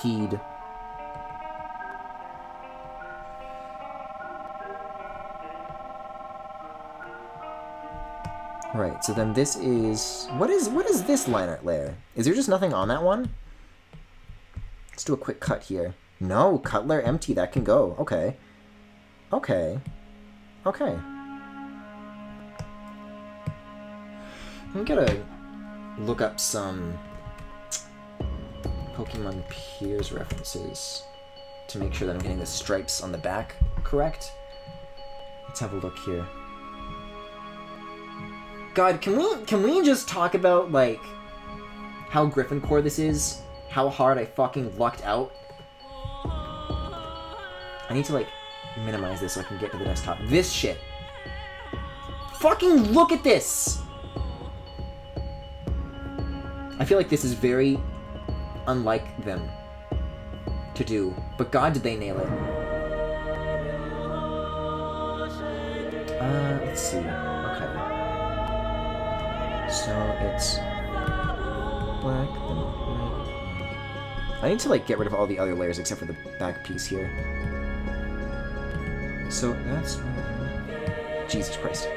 S2: Heed. Right, so then this is... What is this line art layer? Is there just nothing on that one? Let's do a quick cut here. No, cut layer empty, that can go. Okay. Okay. Okay. I'm gonna look up some Pokemon Piers references to make sure that I'm getting the stripes on the back correct. Let's have a look here. God, can we just talk about, like, how Griffin core this is? How hard I fucking lucked out? I need to, like, minimize this so I can get to the desktop. This shit. Fucking look at this! I feel like this is very unlike them to do, but God, did they nail it. Let's see. Okay. So it's black, then red. I need to, like, get rid of all the other layers except for the back piece here. So that's... Jesus Christ.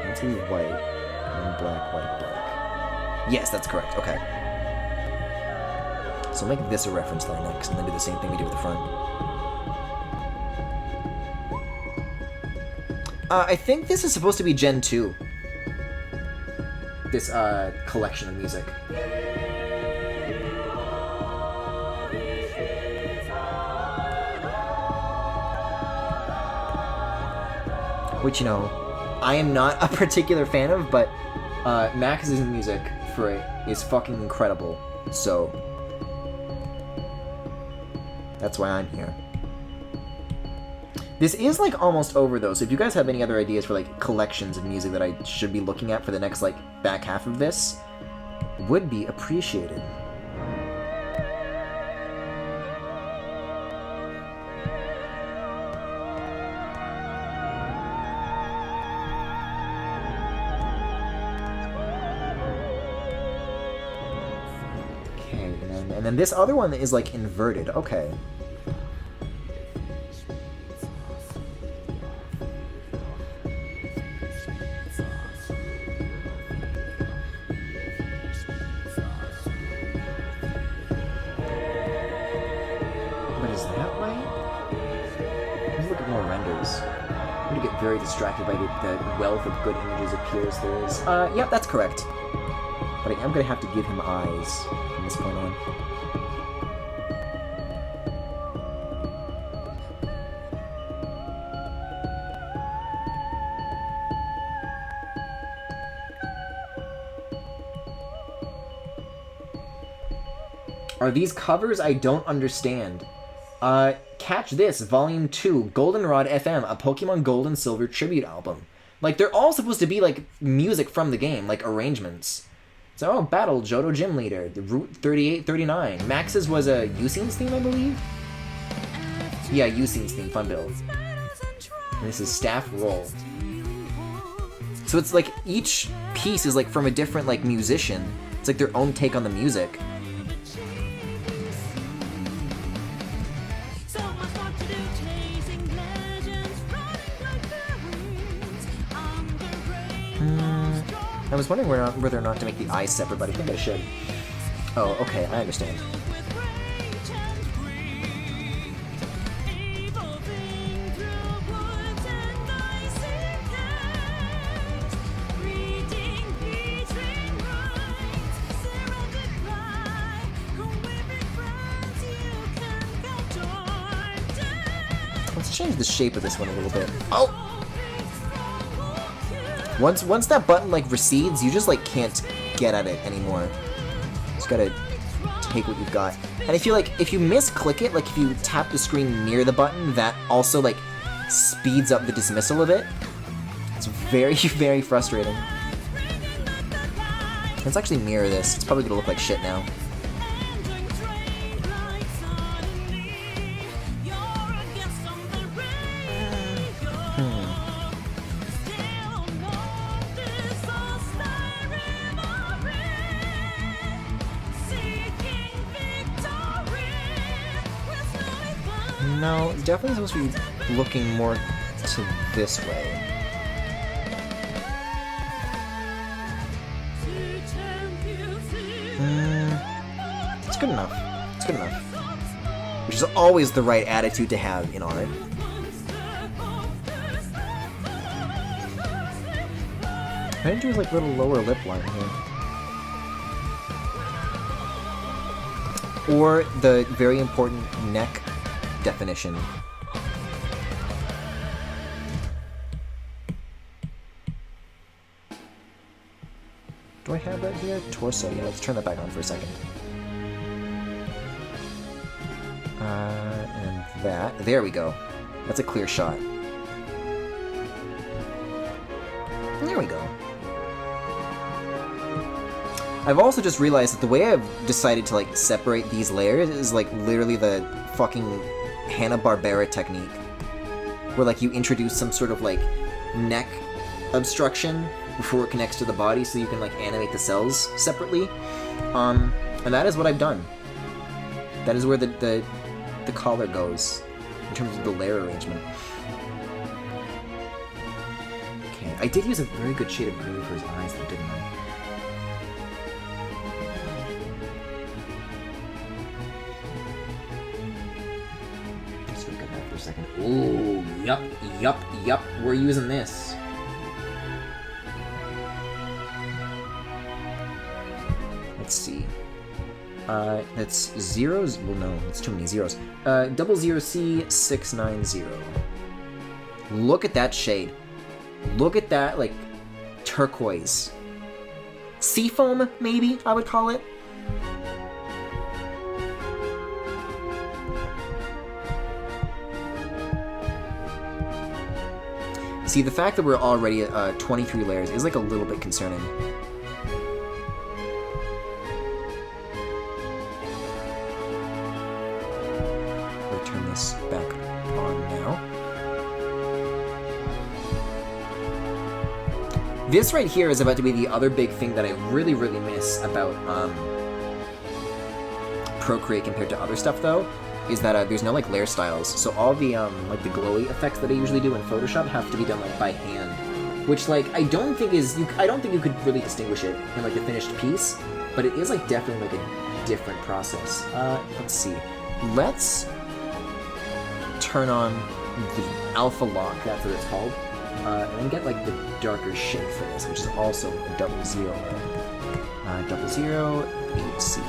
S2: It's gonna be white, and then black, white, black. Yes, that's correct. Okay. So make this a reference line next, and then do the same thing we do with the front. I think this is supposed to be Gen 2. This, collection of music. Which, you know, I am not a particular fan of, but, Max's music for it is fucking incredible, so... That's why I'm here. This is, like, almost over, though, so if you guys have any other ideas for, like, collections of music that I should be looking at for the next, like, back half of this, would be appreciated. Okay, and then this other one is, like, inverted. Okay. Very distracted by the wealth of good images it appears there is. Yep, that's correct. But I am gonna have to give him eyes from this point on. Are these covers? I don't understand. Catch This, Volume 2, Goldenrod FM, a Pokemon Gold and Silver tribute album. Like, they're all supposed to be, like, music from the game, like, arrangements. So, oh, Battle, Johto Gym Leader, the Route 3839. Max's was a Useens theme, I believe? Yeah, Useens theme, fun build. And this is Staff Roll. So it's, like, each piece is, like, from a different, like, musician. It's, like, their own take on the music. I was wondering whether or not to make the eyes separate, but I think I should. Oh, okay, I understand. Let's Let's change the shape of this one a little bit. Oh! Once that button, like, recedes, you just, like, can't get at it anymore. Just gotta take what you've got. And I feel like if you misclick it, like, if you tap the screen near the button, that also, like, speeds up the dismissal of it. It's very, very frustrating. Let's actually mirror this. It's probably gonna look like shit now. No, it's definitely supposed to be looking more to this way. It's good enough. It's good enough. Which is always the right attitude to have in art. I didn't do his like little lower lip line here. Or the very important neck definition. Do I have that here? Torso. Yeah, let's turn that back on for a second. And that. There we go. That's a clear shot. There we go. I've also just realized that the way I've decided to, like, separate these layers is, like, literally the fucking Hanna-Barbera technique. Where, like, you introduce some sort of, like, neck obstruction before it connects to the body so you can, like, animate the cells separately. And that is what I've done. That is where the collar goes in terms of the layer arrangement. Okay, I did use a very good shade of gray for his eyes though, didn't I? Let's look at that for a second. Ooh, yup. We're using this. Let's see. That's zeros. Well, no, it's too many zeros. 00C690. Look at that shade. Look at that, like, turquoise. Seafoam, maybe, I would call it. See, the fact that we're already at 23 layers is, like, a little bit concerning. Turn this back on now. This right here is about to be the other big thing that I really, really miss about Procreate compared to other stuff, though, is that there's no, like, layer styles. So all the, like, the glowy effects that I usually do in Photoshop have to be done, like, by hand. Which, like, I don't think you could really distinguish it in, like, the finished piece, but it is, like, definitely, like, a different process. Let's see. Let's turn on the alpha lock, that's what it's called, and then get, like, the darker shade for this, which is also a 00. 008C5.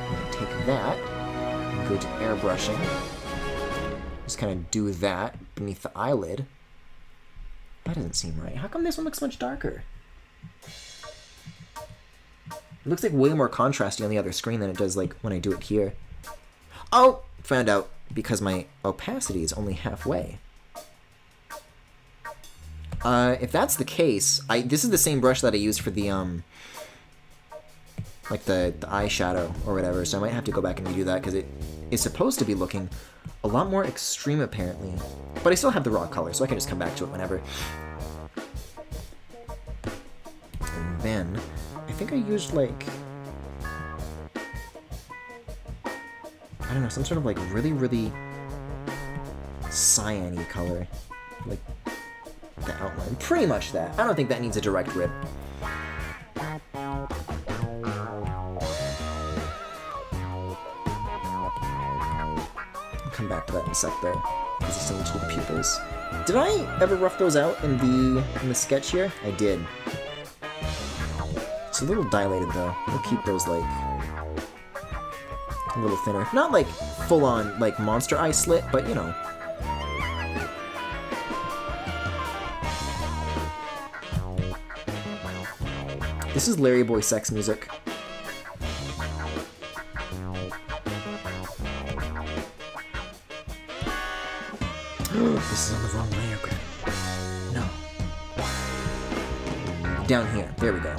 S2: I'm gonna take that and go to airbrushing. Just kind of do that beneath the eyelid. That doesn't seem right. How come this one looks much darker? It looks like way more contrasty on the other screen than it does, like, when I do it here. Oh! Found out because my opacity is only halfway. If that's the case, this is the same brush that I used for the, like, the eyeshadow or whatever, so I might have to go back and redo that, because it is supposed to be looking a lot more extreme, apparently. But I still have the raw color, so I can just come back to it whenever. And then, I think I used, like, I don't know, some sort of, like, really, really cyan-y color. Like, the outline. Pretty much that. I don't think that needs a direct rip. I'll come back to that in a sec, though, because I still need to do the pupils. Did I ever rough those out in the sketch here? I did. It's a little dilated, though. We'll keep those, like, a little thinner. Not, like, full-on, like, monster eye slit, but, you know. This is Larry Boy sex music. This is on the wrong layer, crap. No. Down here. There we go.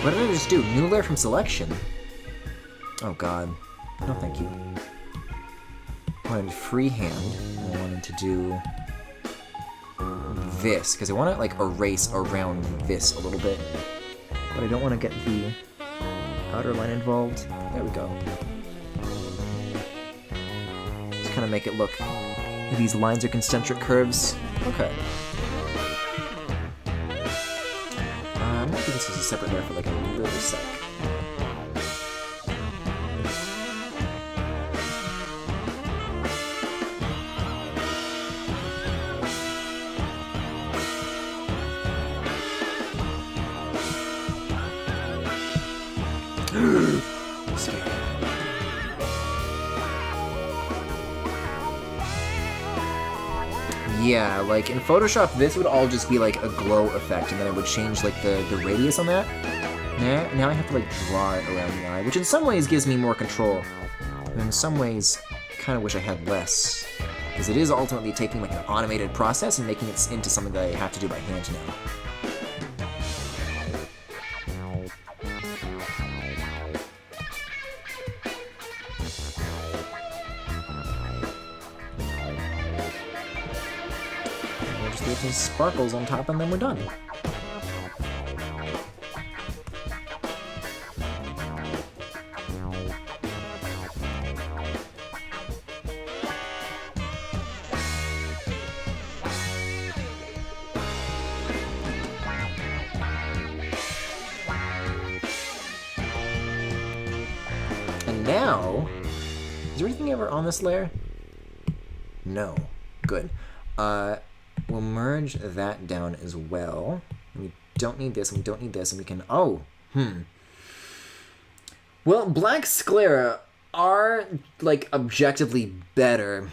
S2: What did I just do? New layer from selection? Oh god. No thank you. I wanted freehand. I wanted to do this, because I want to like erase around this a little bit. But I don't want to get the outer line involved. There we go. Just kind of make it look like these lines are concentric curves. Okay. I might do this as a separate layer for like a little sec. Yeah, like in Photoshop, this would all just be like a glow effect, and then I would change like the radius on that. Now I have to like draw it around the eye, which in some ways gives me more control. But in some ways, I kind of wish I had less, because it is ultimately taking like an automated process and making it into something that I have to do by hand now. Some sparkles on top, and then we're done. And now, is there anything ever on this layer? No. Good. We'll merge that down as well. We don't need this, and we don't need this, and we can... Well, black sclera are, like, objectively better.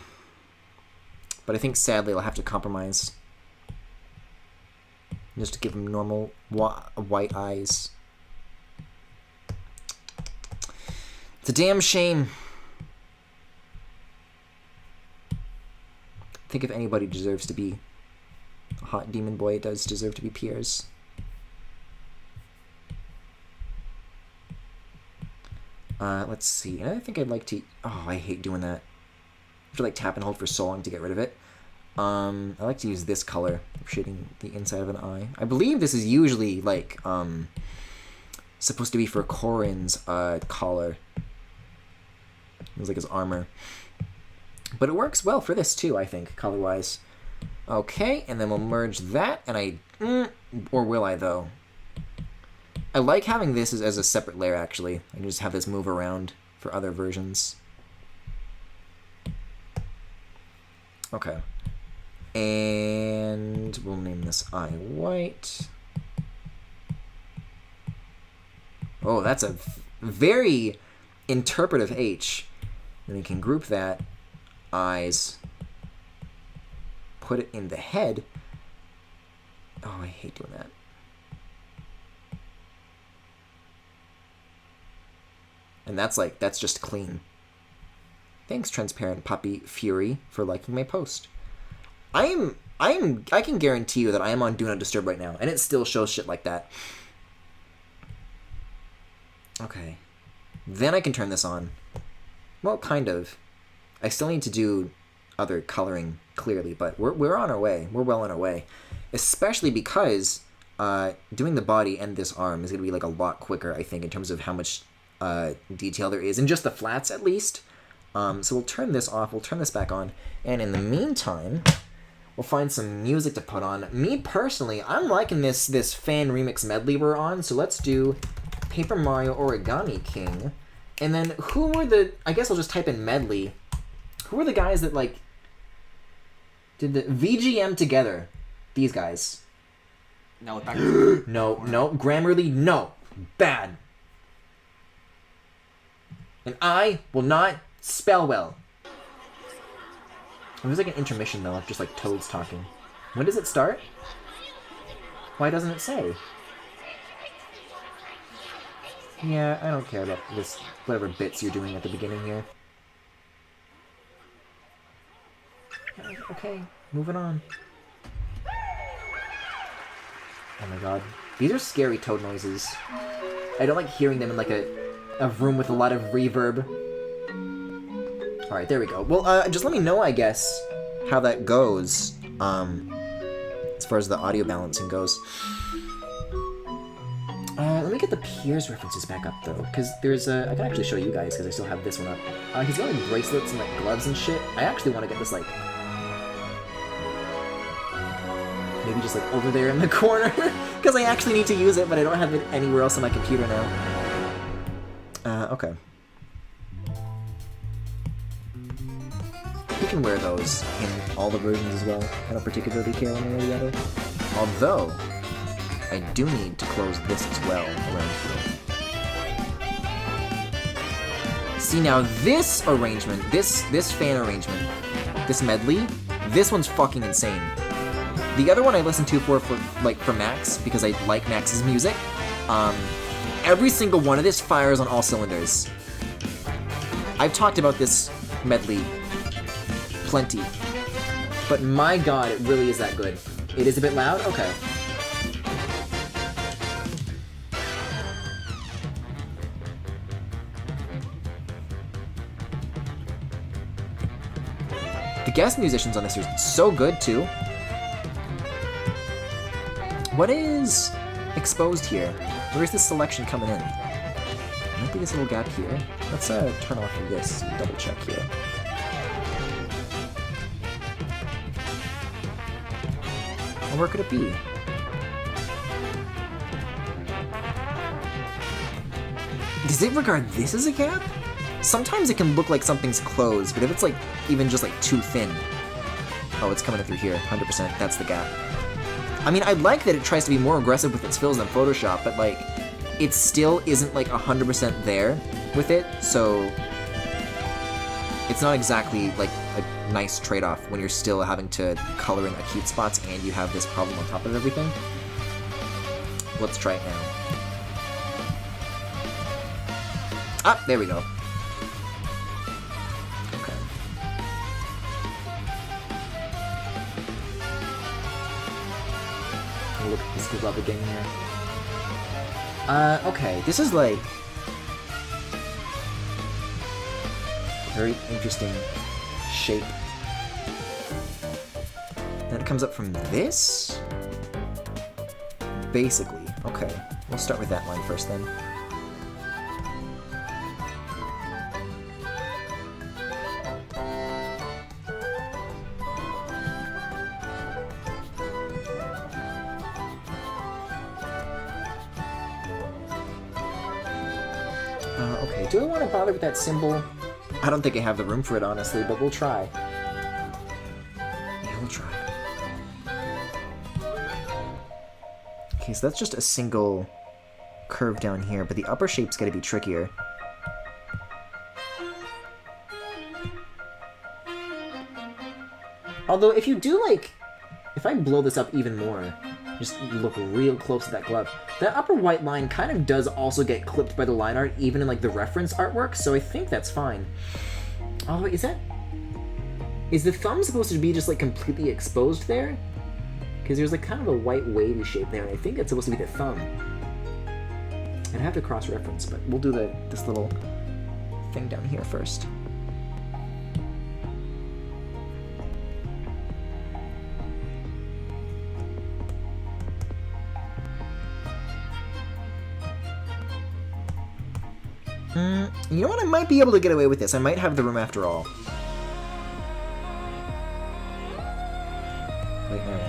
S2: But I think, sadly, I'll have to compromise. Just to give them normal white eyes. It's a damn shame. I think if anybody deserves to be a hot demon boy, it does deserve to be Pierre's. Let's see. I think I'd like to... Oh, I hate doing that. I have to like tap and hold for so long to get rid of it. I like to use this color for shading the inside of an eye. I believe this is usually like supposed to be for Corin's collar. It was like his armor. But it works well for this too, I think, color-wise. Okay, and then we'll merge that, and or will I, though? I like having this as a separate layer, actually. I can just have this move around for other versions. Okay. And we'll name this eye white. Oh, that's a very interpretive H. Then we can group that. Eyes. Put it in the head. Oh, I hate doing that. And that's just clean. Thanks, Transparent Puppy Fury, for liking my post. I can guarantee you that I am on Do Not Disturb right now, and it still shows shit like that. Okay. Then I can turn this on. Well, kind of. I still need to do other coloring, clearly, but we're on our way. We're well on our way. Especially because doing the body and this arm is going to be like a lot quicker, I think, in terms of how much detail there is. In just the flats, at least. So we'll turn this off, we'll turn this back on, and in the meantime, we'll find some music to put on. Me personally, I'm liking this fan remix medley we're on, so let's do Paper Mario Origami King. And then who were the, I guess I'll just type in medley. Who were the guys that, like, did the VGM together? These guys.
S7: No, back
S2: No, Grammarly, no. Bad. And I will not spell well. It was like an intermission, though, of just, like, toads talking. When does it start? Why doesn't it say? Yeah, I don't care about this, whatever bits you're doing at the beginning here. Okay, moving on. Oh my god. These are scary toad noises. I don't like hearing them in like a room with a lot of reverb. Alright, there we go. Well, just let me know, I guess, how that goes, as far as the audio balancing goes. Let me get the Piers references back up, though, because there's a... I can actually show you guys, because I still have this one up. He's got, like, bracelets and, like, gloves and shit. I actually want to get this, like... maybe just, like, over there in the corner, because I actually need to use it, but I don't have it anywhere else on my computer now. Okay. You can wear those in all the versions as well. I don't particularly care one way or the other. Although... I do need to close this as well around here. See, now this arrangement, this fan arrangement, this medley, this one's fucking insane. The other one I listen to for Max, because I like Max's music, every single one of this fires on all cylinders. I've talked about this medley plenty, but my god, it really is that good. It is a bit loud? Okay. The guest musicians on this are so good, too. What is exposed here? Where is this selection coming in? Might be this little gap here. Let's turn off this, double check here. And where could it be? Does it regard this as a gap? Sometimes it can look like something's closed, but if it's like even just like too thin. Oh, it's coming in through here, 100%, that's the gap. I mean, I like that it tries to be more aggressive with its fills than Photoshop, but like, it still isn't like 100% there with it, so it's not exactly like a nice trade-off when you're still having to color in acute spots and you have this problem on top of everything. Let's try it now. Ah, there we go. Look at this glove again here. Okay, this is like a very interesting shape. Then it comes up from this? Basically. Okay, we'll start with that line first then. Okay, do I want to bother with that symbol? I don't think I have the room for it, honestly, but we'll try. Yeah, we'll try. Okay, so that's just a single curve down here, but the upper shape's gonna be trickier. Although, if you do, like... if I blow this up even more, just look real close to that glove, that upper white line kind of does also get clipped by the line art, even in, like, the reference artwork, so I think that's fine. Oh, is that... is the thumb supposed to be just, like, completely exposed there? Because there's, like, kind of a white wavy shape there, and I think that's supposed to be the thumb. I'd have to cross-reference, but we'll do this little thing down here first. You know what? I might be able to get away with this. I might have the room after all. Wait, no.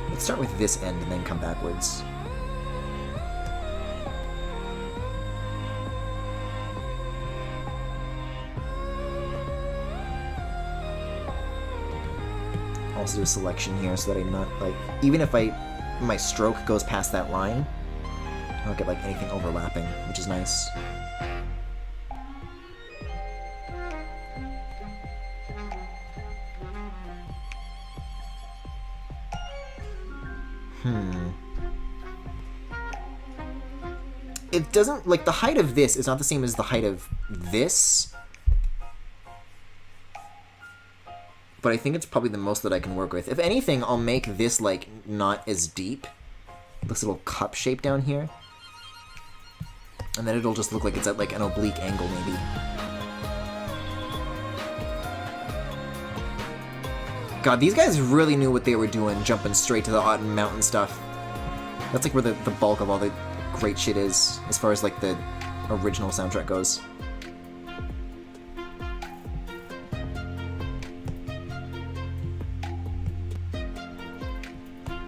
S2: Let's start with this end and then come backwards. Also do a selection here so that I'm not, like, even if my stroke goes past that line, I don't get, like, anything overlapping, which is nice. It doesn't, like, the height of this is not the same as the height of this. But I think it's probably the most that I can work with. If anything, I'll make this, like, not as deep. This little cup shape down here. And then it'll just look like it's at, like, an oblique angle, maybe. God, these guys really knew what they were doing, jumping straight to the Autumn Mountain stuff. That's, like, where the bulk of all the great shit is, as far as, like, the original soundtrack goes.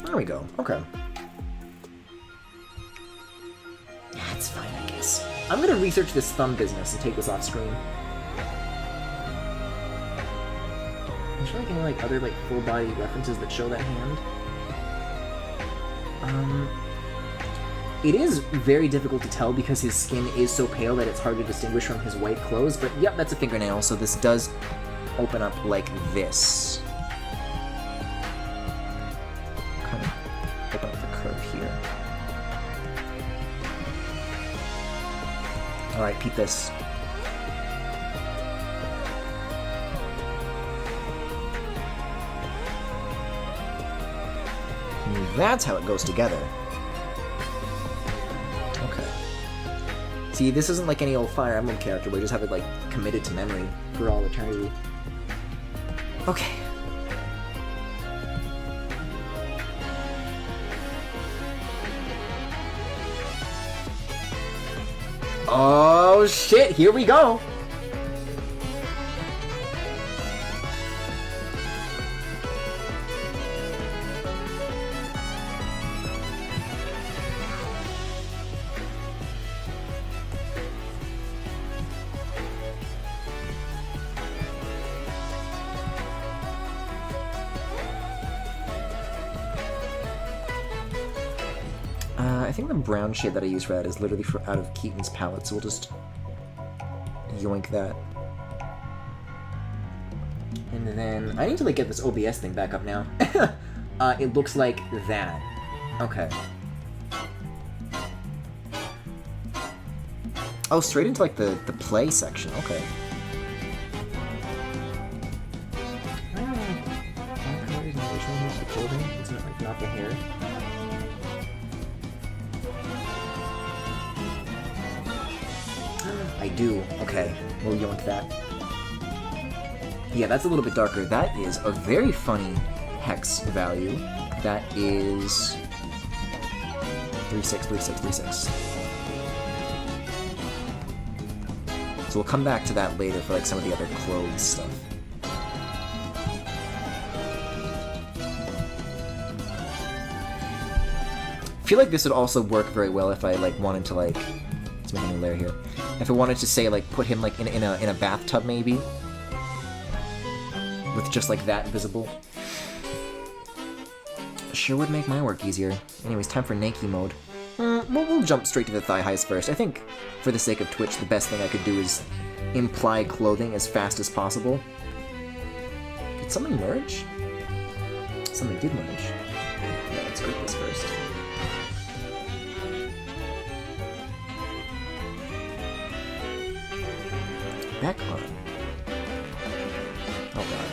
S2: There we go. Okay. That's fine, I guess. I'm gonna research this thumb business and take this off screen. Is there like any like other like full body references that show that hand? It is very difficult to tell because his skin is so pale that it's hard to distinguish from his white clothes, but yep, that's a fingernail, so this does open up like this. Kind of open up the curve here. Alright, peep this. And that's how it goes together. Okay. See, this isn't like any old Fire Emblem character where you just have it, like, committed to memory for all eternity. Okay. Oh shit, here we go! I think the brown shade that I use for that is literally out of Keaton's palette, so we'll just yoink that. And then I need to like get this OBS thing back up now. It looks like that. Okay. Oh, straight into like the play section. Okay. Isn't it like not the hair? I do. Okay, we'll yoink that. Yeah, that's a little bit darker. That is a very funny hex value. That is 363636. So we'll come back to that later for like some of the other clothes stuff. I feel like this would also work very well if I like wanted to like, let's make a new layer here. If I wanted to say like put him like in a bathtub maybe, with just like that visible. Sure would make my work easier. Anyways, time for Nike mode. We'll jump straight to the thigh highs first. I think for the sake of Twitch, the best thing I could do is imply clothing as fast as possible. Did something merge? Something did merge. Yeah, let's group this first. Back on. Oh god.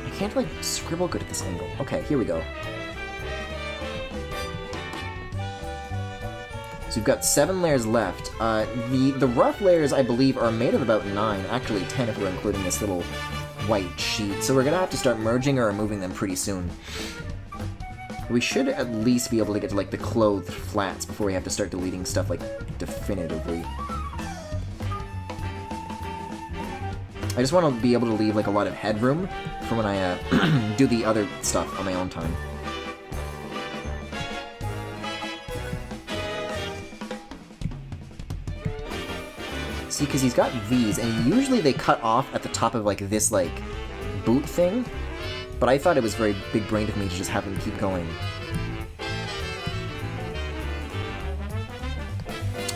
S2: I can't like scribble good at this angle. Okay, here we go. So we've got 7 layers left. The rough layers, I believe, are made of about 9, actually 10 if we're including this little white sheet. So we're gonna have to start merging or removing them pretty soon. We should at least be able to get to, like, the clothed flats before we have to start deleting stuff, like, definitively. I just want to be able to leave, like, a lot of headroom for when I, do the other stuff on my own time. See, because he's got these, and usually they cut off at the top of, like, this, like, boot thing. But I thought it was very big-brained of me to just have him keep going.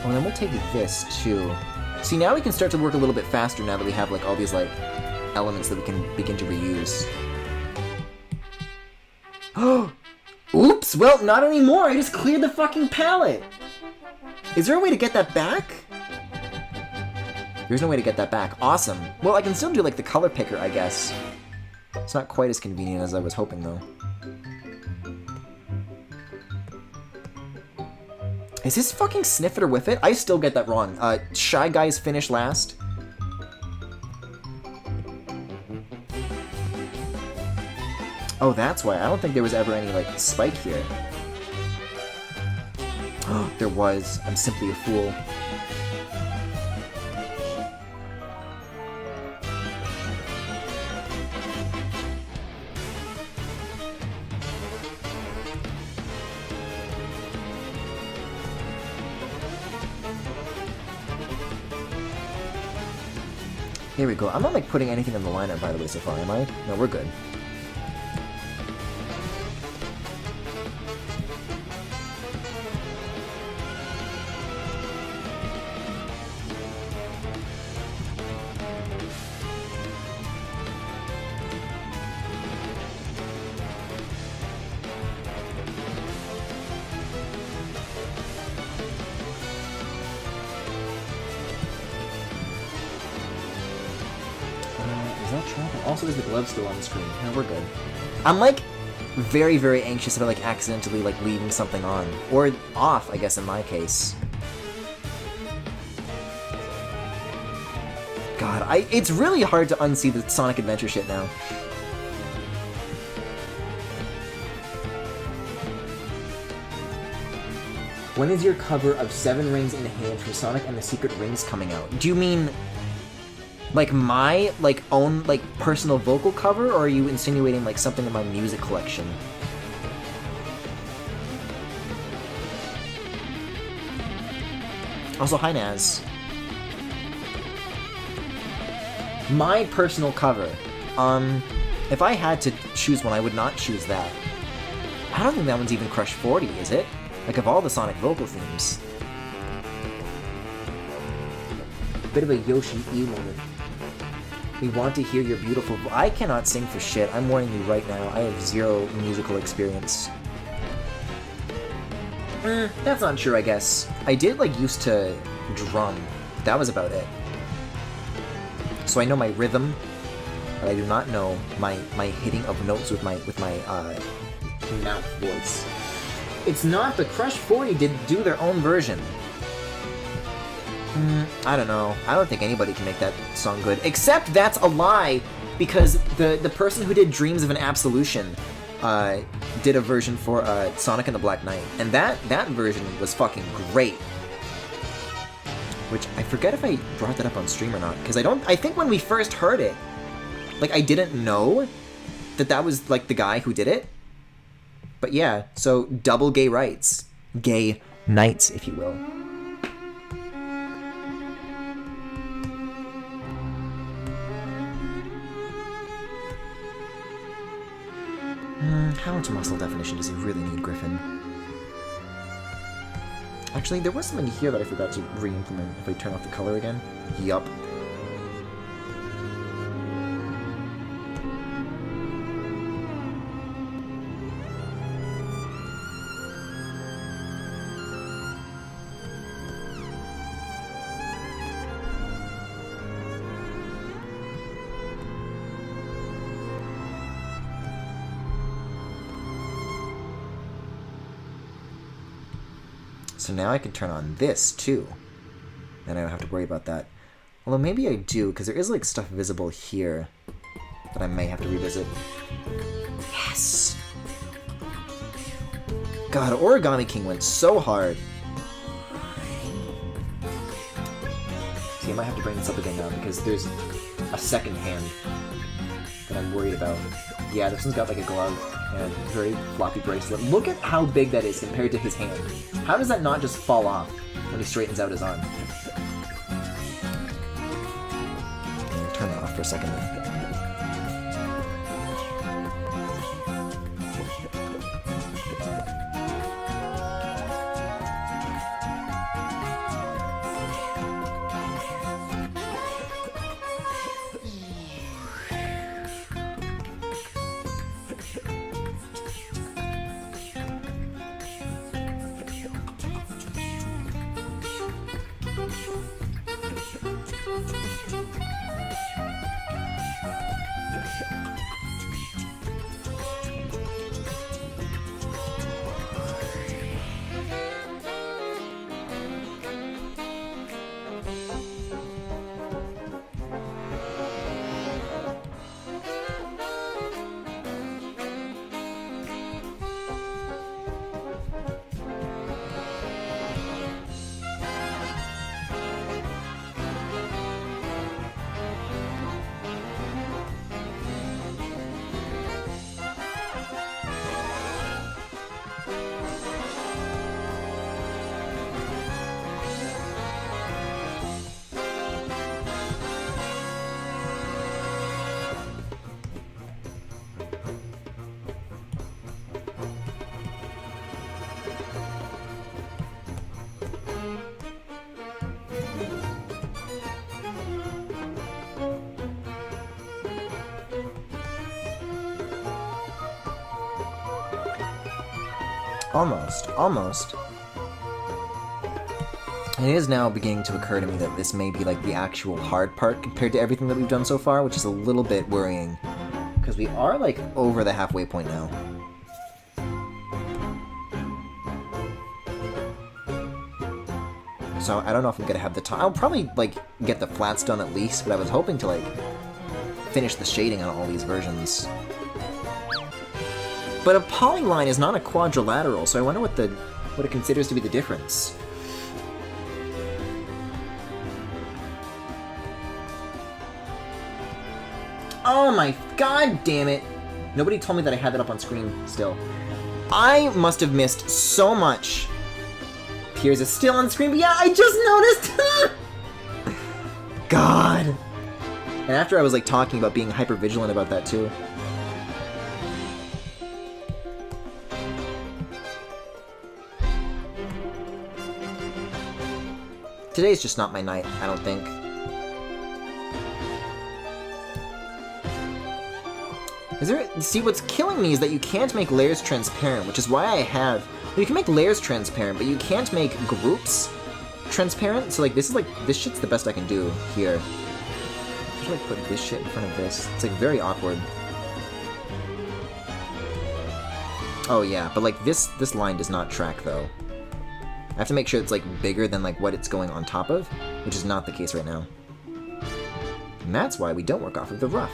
S2: Oh, and then we'll take this, too. See, now we can start to work a little bit faster now that we have, like, all these, like, elements that we can begin to reuse. Oh! Oops! Well, not anymore! I just cleared the fucking palette! Is there a way to get that back? There's no way to get that back. Awesome. Well, I can still do, like, the color picker, I guess. It's not quite as convenient as I was hoping, though. Is this fucking Sniff It or Whiff It? I still get that wrong. Shy Guys finish last. Oh, that's why. I don't think there was ever any, like, spike here. There was. I'm simply a fool. Here we go. I'm not, like, putting anything in the lineup, by the way, so far, am I? No, we're good. Also, is the glove still on the screen? No, we're good. I'm, like, very, very anxious about, like, accidentally, like, leaving something on. Or off, I guess, in my case. God, it's really hard to unsee the Sonic Adventure shit now. When is your cover of 7 Rings in Hand from Sonic and the Secret Rings coming out? Do you mean... like my, like, own, like, personal vocal cover, or are you insinuating, like, something in my music collection? Also, hi, Naz. My personal cover. If I had to choose one, I would not choose that. I don't think that one's even Crush 40, is it? Like, of all the Sonic vocal themes. Bit of a Yoshi E moment. We want to hear your beautiful I cannot sing for shit. I'm warning you right now. I have 0 musical experience. That's not true, I guess. I did, like, used to drum. That was about it. So I know my rhythm, but I do not know my hitting of notes with my mouth voice. It's not, but Crush 40 did do their own version. I don't know. I don't think anybody can make that song good. Except that's a lie, because the person who did Dreams of an Absolution did a version for Sonic and the Black Knight, and that version was fucking great. Which, I forget if I brought that up on stream or not, because I think when we first heard it, like, I didn't know that was, like, the guy who did it. But yeah, so double gay rights. Gay knights, if you will. How much muscle definition does he really need, Griffin? Actually, there was something here that I forgot to re-implement if I turn off the color again. Yup. So now I can turn on this, too. Then I don't have to worry about that. Although maybe I do, because there is, like, stuff visible here that I may have to revisit. Yes! God, Origami King went so hard. See, I might have to bring this up again now because there's a second hand that I'm worried about. Yeah, this one's got like a glove and a very floppy bracelet. Look at how big that is compared to his hand. How does that not just fall off when he straightens out his arm? Turn that off for a second. Almost. And it is now beginning to occur to me that this may be like the actual hard part compared to everything that we've done so far, which is a little bit worrying. Because we are like over the halfway point now. So I don't know if I'm gonna have the time. I'll probably like get the flats done at least, but I was hoping to like finish the shading on all these versions. But a polyline is not a quadrilateral, so I wonder what it considers to be the difference. Oh my god damn it! Nobody told me that I had that up on screen still. I must have missed so much. Piers is still on screen, but yeah, I just noticed! God! And after I was like talking about being hyper vigilant about that too. Today's just not my night, I don't think. See, what's killing me is that you can't make layers transparent, which is why I have... Well, you can make layers transparent, but you can't make groups transparent. So, like, this shit's the best I can do here. I should, like, put this shit in front of this. It's, like, very awkward. Oh, yeah, but, like, this line does not track, though. I have to make sure it's, like, bigger than, like, what it's going on top of, which is not the case right now. And that's why we don't work off of the rough.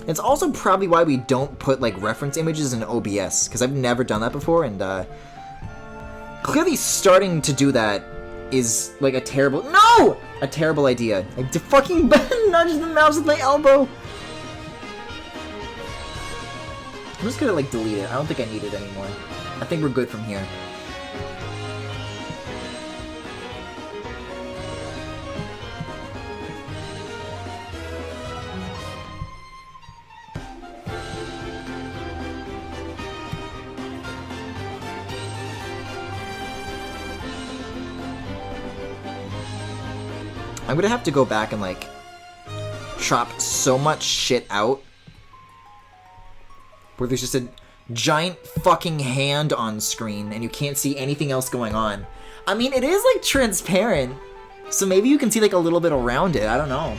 S2: It's also probably why we don't put, like, reference images in OBS, because I've never done that before, and, clearly starting to do that is, like, a terrible... No! A terrible idea. I fucking nudge the mouse with my elbow! I'm just gonna, like, delete it. I don't think I need it anymore. I think we're good from here. I'm gonna have to go back and, like, chop so much shit out where there's just a giant fucking hand on screen and you can't see anything else going on. I mean, it is, like, transparent, so maybe you can see, like, a little bit around it. I don't know.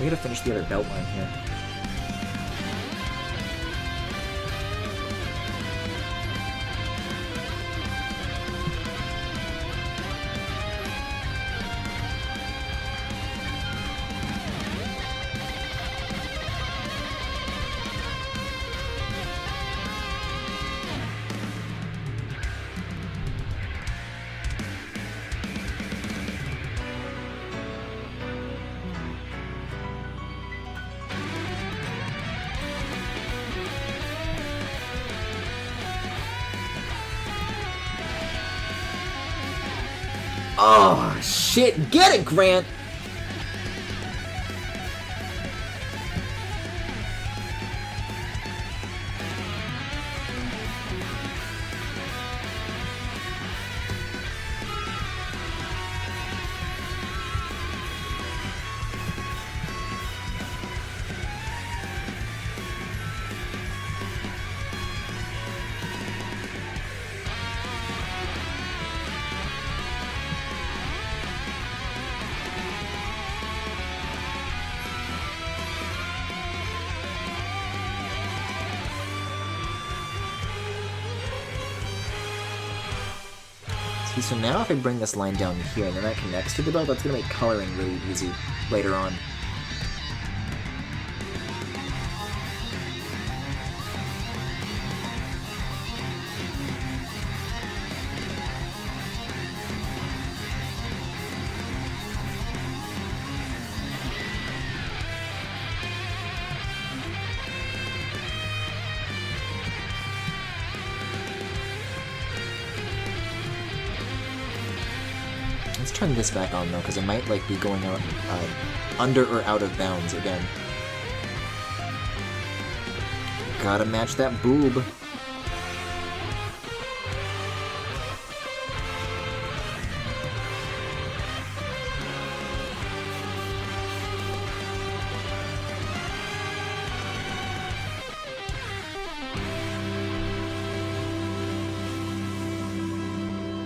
S2: We gotta finish the other belt line here. Oh, shit. Get it, Grant! See, so now if I bring this line down here and then that connects to the belt, that's gonna make coloring really easy later on. Let's turn this back on though, because it might like be going out under or out of bounds again. Gotta match that boob.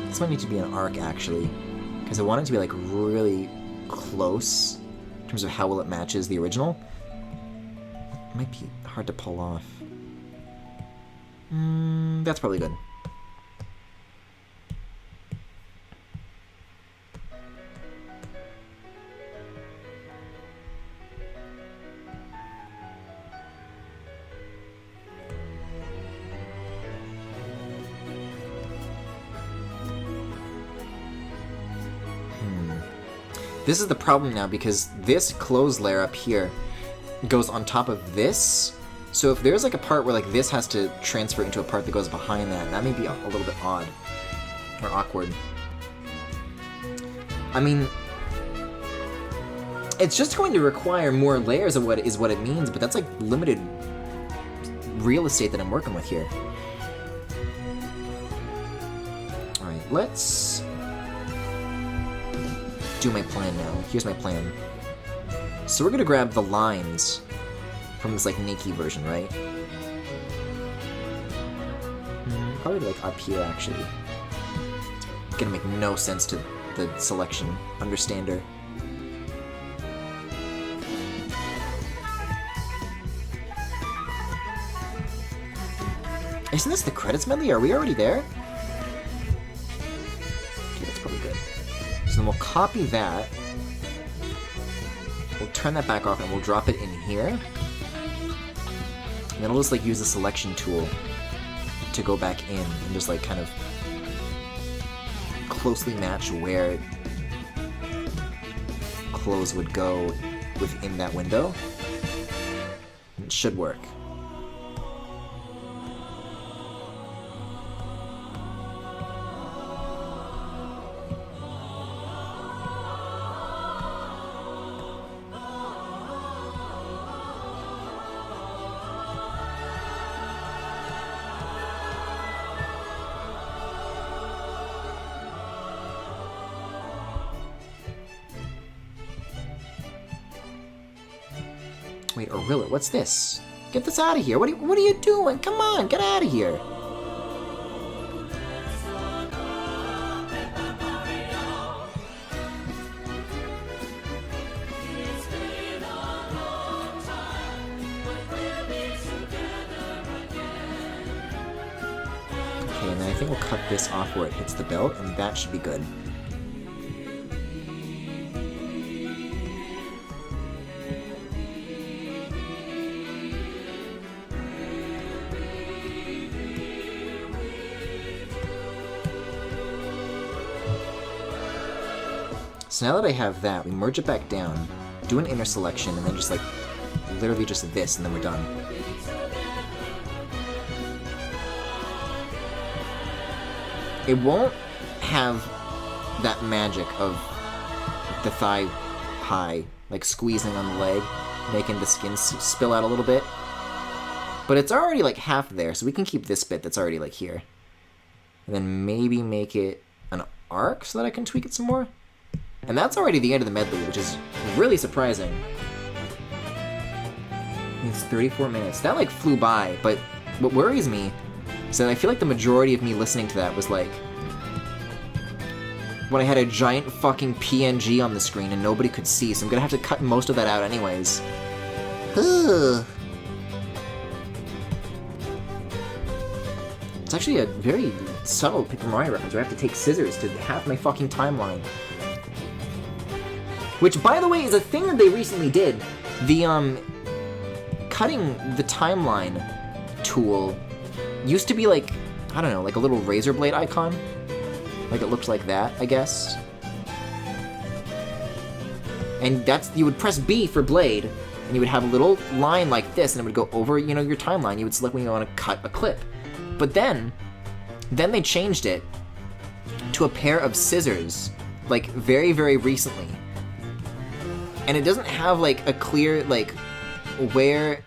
S2: This might need to be an arc actually. Because I want it to be like really close in terms of how well it matches the original. It might be hard to pull off. That's probably good. This is the problem now, because this closed layer up here goes on top of this. So if there's like a part where like this has to transfer into a part that goes behind that, that may be a little bit odd. Or awkward. I mean, it's just going to require more layers of what it means, but that's like limited real estate that I'm working with here. Alright, let's do my plan now. Here's my plan. So we're gonna grab the lines from this like Nikki version, right? Probably like up here actually. It's gonna make no sense to the selection. Understander. Isn't this the credits medley? Are we already there? Okay, that's probably good. So then we'll copy that. We'll turn that back off and we'll drop it in here. And then we'll just like use the selection tool to go back in and just like kind of closely match where clothes would go within that window. It should work. Wait, Orilla, what's this? Get this out of here. What are you doing? Come on, get out of here. think we'll cut this off where it hits the belt, and that should be good. So now that I have that, we merge it back down, do an inner selection, and then just like, literally just this, and then we're done. It won't have that magic of the thigh high, like squeezing on the leg, making the skin spill out a little bit. But it's already like half there, so we can keep this bit that's already like here. And then maybe make it an arc so that I can tweak it some more. And that's already the end of the medley, which is really surprising. It's 34 minutes. That like flew by, but what worries me is that I feel like the majority of me listening to that was like when I had a giant fucking PNG on the screen and nobody could see, so I'm gonna have to cut most of that out anyways. Ugh. It's actually a very subtle Paper Mario reference where I have to take scissors to half my fucking timeline. Which, by the way, is a thing that they recently did. The, cutting the timeline tool used to be like, I don't know, like a little razor blade icon. Like it looked like that, I guess. And that's, you would press B for blade, and you would have a little line like this, and it would go over, you know, your timeline. You would select when you want to cut a clip. But then they changed it to a pair of scissors, like very, very recently. And it doesn't have like a clear, like, where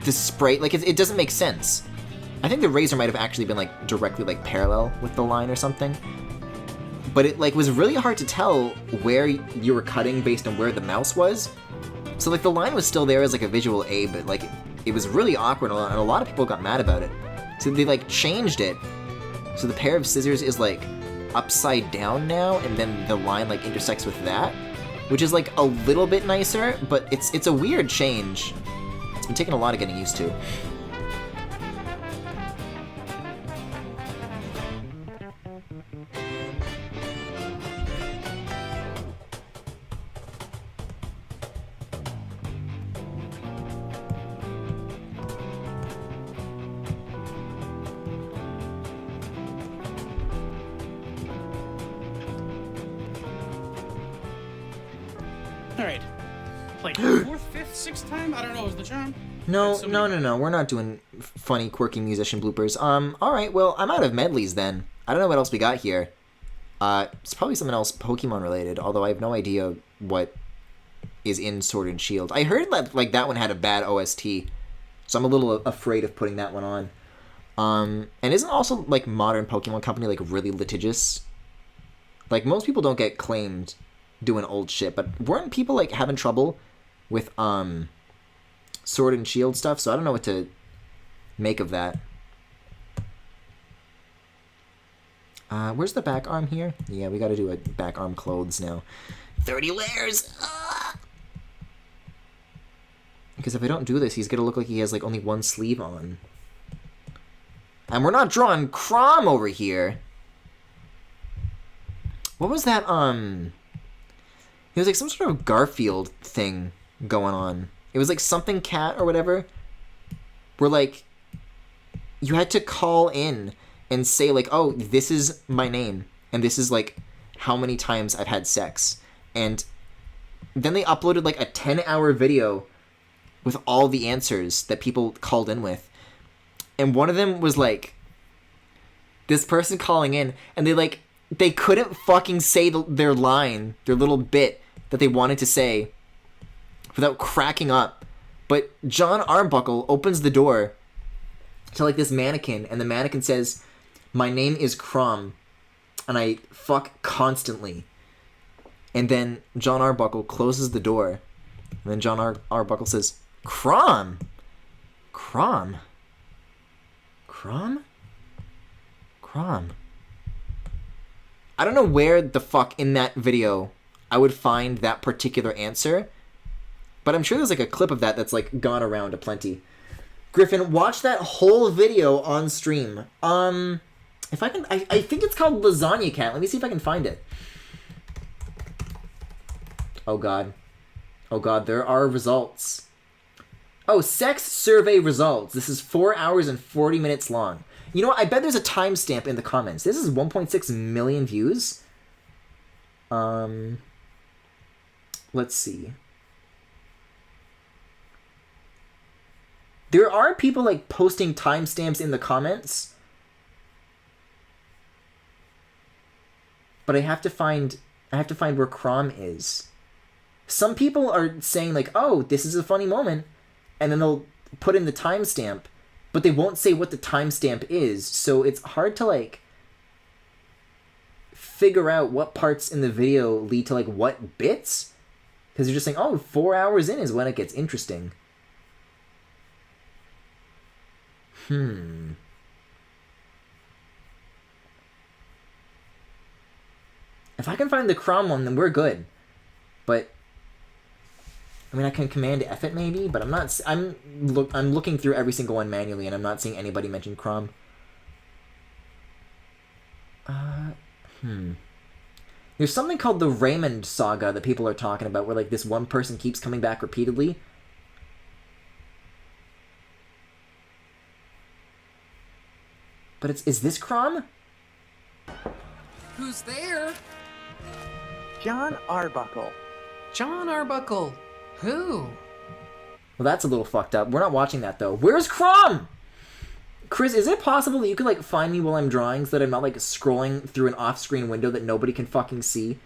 S2: the sprite, like it doesn't make sense. I think the razor might have actually been like directly like parallel with the line or something. But it like was really hard to tell where you were cutting based on where the mouse was. So like the line was still there as like a visual aid, but like it was really awkward and a lot of people got mad about it. So they like changed it. So the pair of scissors is like upside down now, and then the line like intersects with that. Which is like a little bit nicer, but it's a weird change. It's been taking a lot of getting used to.
S7: Alright. Like, 4th, 5th, 6th time? I don't know, is the charm?
S2: No, we're not doing funny, quirky musician bloopers. Alright, well, I'm out of medleys then. I don't know what else we got here. It's probably something else Pokemon related, although I have no idea what is in Sword and Shield. I heard that, like, that one had a bad OST, so I'm a little afraid of putting that one on. And isn't also, like, Modern Pokemon Company, like, really litigious? Like, most people don't get claimed doing old shit, but weren't people like having trouble with Sword and Shield stuff? So I don't know what to make of that. Where's the back arm here? Yeah, we gotta do a back arm clothes now. 30 layers! Because if I don't do this, he's gonna look like he has like only one sleeve on. And we're not drawing Crom over here. What was that, It was like some sort of Garfield thing going on. It was like something cat or whatever. Where like, you had to call in and say like, oh, this is my name. And this is like how many times I've had sex. And then they uploaded like a 10-hour video with all the answers that people called in with. And one of them was like, this person calling in, and they couldn't fucking say their line, their little bit that they wanted to say without cracking up. But John Arbuckle opens the door to like this mannequin, and the mannequin says, "My name is Crom, and I fuck constantly." And then John Arbuckle closes the door, and then John Arbuckle says, "Crom? Crom? Crom? Crom?" I don't know where the fuck in that video I would find that particular answer, but I'm sure there's like a clip of that that's like gone around aplenty. Griffin, watch that whole video on stream. If I can, I think it's called Lasagna Cat. Let me see if I can find it. Oh god. Oh god, there are results. Oh, sex survey results. This is 4 hours and 40 minutes long. You know what? I bet there's a timestamp in the comments. This is 1.6 million views. Let's see. There are people, like, posting timestamps in the comments. But I have to find where Crom is. Some people are saying, like, oh, this is a funny moment. And then they'll put in the timestamp. But they won't say what the timestamp is. So it's hard to, like, figure out what parts in the video lead to, like, what bits. Because you're just saying, oh, 4 hours in is when it gets interesting. If I can find the Crom one, then we're good. But I mean, I can command F it maybe, but I'm looking through every single one manually, and I'm not seeing anybody mention Crom. There's something called the Raymond Saga that people are talking about, where like this one person keeps coming back repeatedly. But is this Crom?
S8: Who's there?
S9: John Arbuckle.
S8: John Arbuckle. Who?
S2: Well, that's a little fucked up. We're not watching that, though. Where's Crom? Chris, is it possible that you could, like, find me while I'm drawing so that I'm not, like, scrolling through an off-screen window that nobody can fucking see?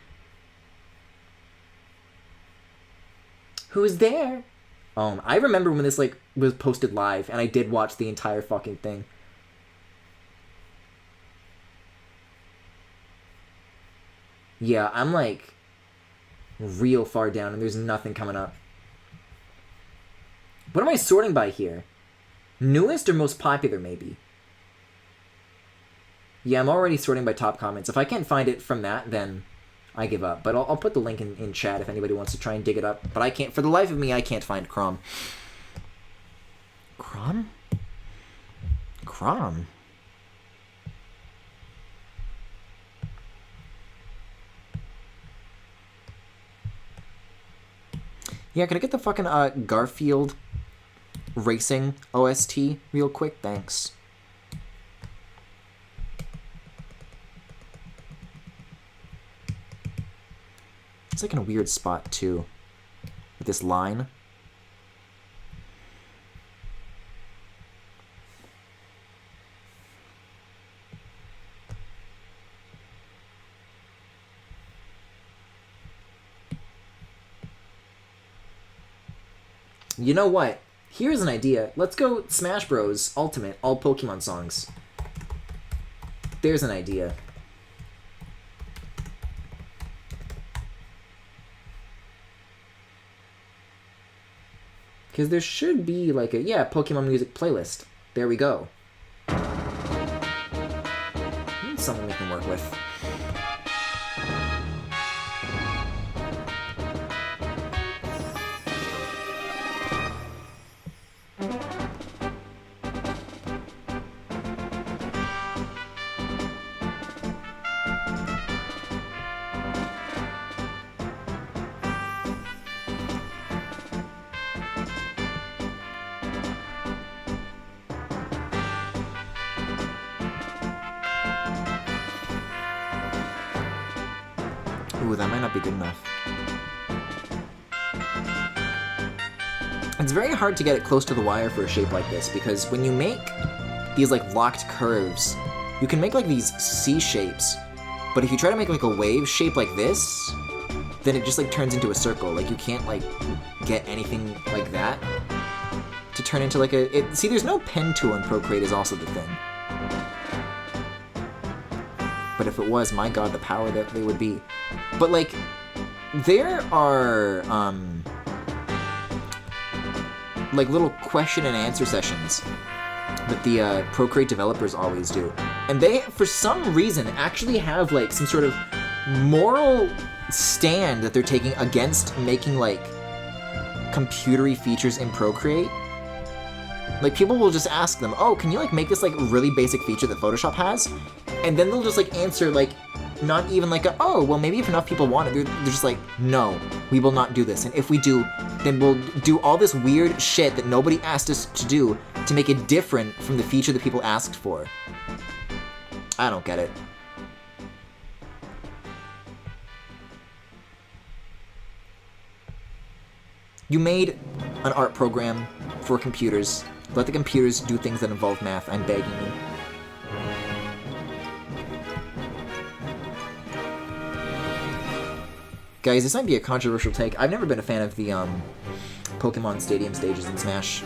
S2: Who's there? I remember when this, like, was posted live, and I did watch the entire fucking thing. Yeah, I'm, like, real far down, and there's nothing coming up. What am I sorting by here? Newest or most popular, maybe? Yeah, I'm already sorting by top comments. If I can't find it from that, then I give up. But I'll put the link in chat if anybody wants to try and dig it up. But I can't, for the life of me, I can't find Crom. Crom? Crom? Yeah, can I get the fucking Garfield Racing OST real quick? Thanks. It's like in a weird spot too, with this line. You know what? Here's an idea. Let's go Smash Bros. Ultimate, all Pokemon songs. There's an idea. Because there should be like a, yeah, Pokemon music playlist. There we go. Something we can work with. Ooh, that might not be good enough. It's very hard to get it close to the wire for a shape like this, because when you make these like locked curves, you can make like these C shapes, but if you try to make like a wave shape like this, then it just like turns into a circle. Like you can't like get anything like that to turn into like a... See, there's no pen tool in Procreate is also the thing. But if it was, my god, the power that they would be. But, like, there are, like, little question and answer sessions that the Procreate developers always do. And they, for some reason, actually have, like, some sort of moral stand that they're taking against making, like, computery features in Procreate. Like, people will just ask them, oh, can you, like, make this, like, really basic feature that Photoshop has? And then they'll just, like, answer, like, not even like a, oh, well, maybe if enough people want it. They're just like, no, we will not do this. And if we do, then we'll do all this weird shit that nobody asked us to do to make it different from the feature that people asked for. I don't get it. You made an art program for computers. Let the computers do things that involve math. I'm begging you. Guys, this might be a controversial take. I've never been a fan of the Pokemon Stadium stages in Smash.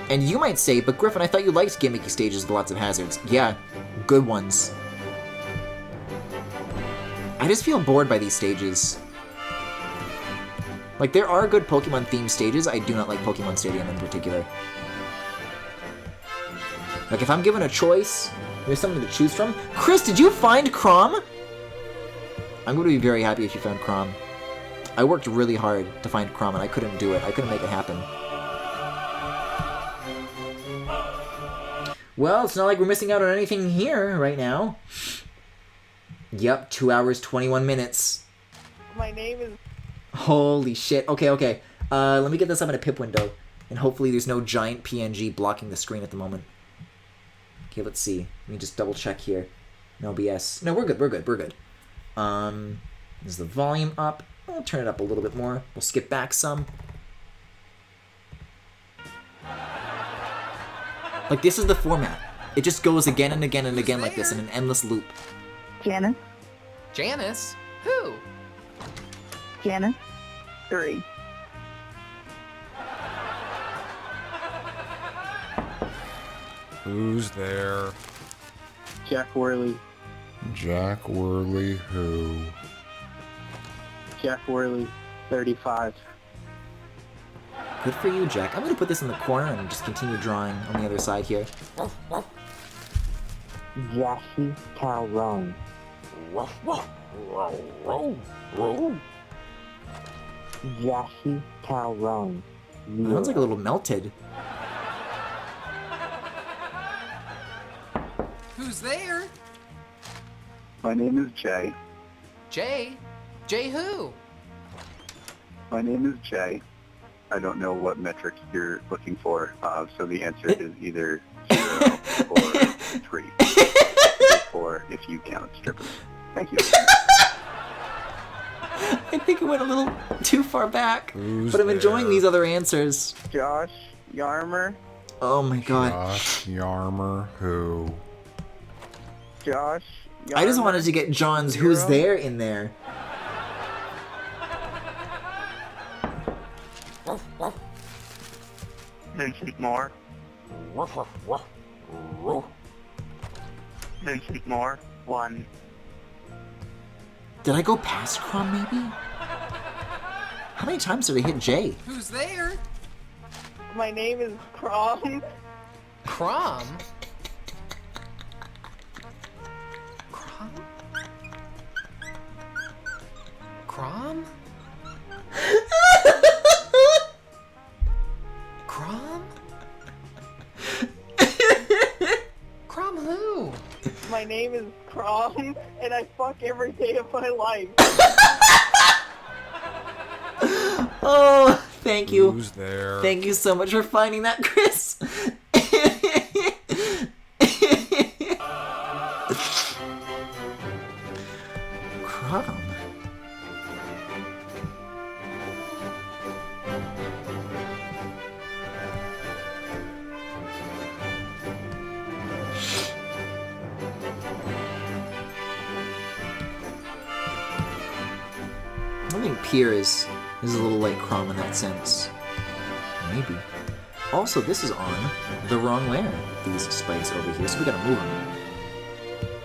S2: And you might say, but Griffin, I thought you liked gimmicky stages with lots of hazards. Yeah, good ones. I just feel bored by these stages. Like, there are good Pokemon-themed stages. I do not like Pokemon Stadium in particular. Like, if I'm given a choice, there's something to choose from. Chris, did you find Chrom? I'm going to be very happy if you found Chrom. I worked really hard to find Chrom, and I couldn't do it. I couldn't make it happen. Well, it's not like we're missing out on anything here right now. Yep, 2 hours, 21 minutes.
S9: My name is...
S2: Holy shit. Okay, okay. Let me get this up in a pip window. And hopefully there's no giant PNG blocking the screen at the moment. Okay, let's see. Let me just double check here. No BS. No, we're good, we're good, we're good. Is the volume up? I'll turn it up a little bit more. We'll skip back some. Like, this is the format. It just goes again and again and again like this in an endless loop.
S9: Janice.
S8: Janice? Who?
S9: Janice. 3.
S10: Who's there?
S9: Jack Worley.
S10: Jack Worley who?
S9: Jack Worley. 35.
S2: Good for you, Jack. I'm gonna put this in the corner and just continue drawing on the other side here.
S9: Jashi Calron. Jashi Calron.
S2: Sounds like a little melted.
S8: Who's there?
S9: My name is Jay.
S8: Jay? Jay who?
S9: My name is Jay. I don't know what metrics you're looking for, so the answer is either 0 or 3. 4 if you count strippers. Thank you.
S2: I think it went a little too far back.
S10: Who's
S2: but I'm enjoying
S10: there?
S2: these other answers.
S9: Josh Yarmer.
S2: Oh my god.
S10: Josh Yarmer who?
S9: Josh Yarmer.
S2: I just wanted to get John's Who's There in there.
S9: Vincent Moore. Vincent Moore. 1.
S2: Did I go past Chrom, maybe? How many times did I hit J?
S8: Who's there?
S9: My name is Crom.
S8: Crom? Crom? Crom? Crom? Crom who?
S9: My name is Crom, and I fuck every day of my life.
S2: Oh, thank you.
S10: Who's there?
S2: Thank you so much for finding that, Chris. Crom. I think Pier is a little like Chrom in that sense. Maybe. Also, this is on the wrong layer, these spikes over here, so we gotta move them.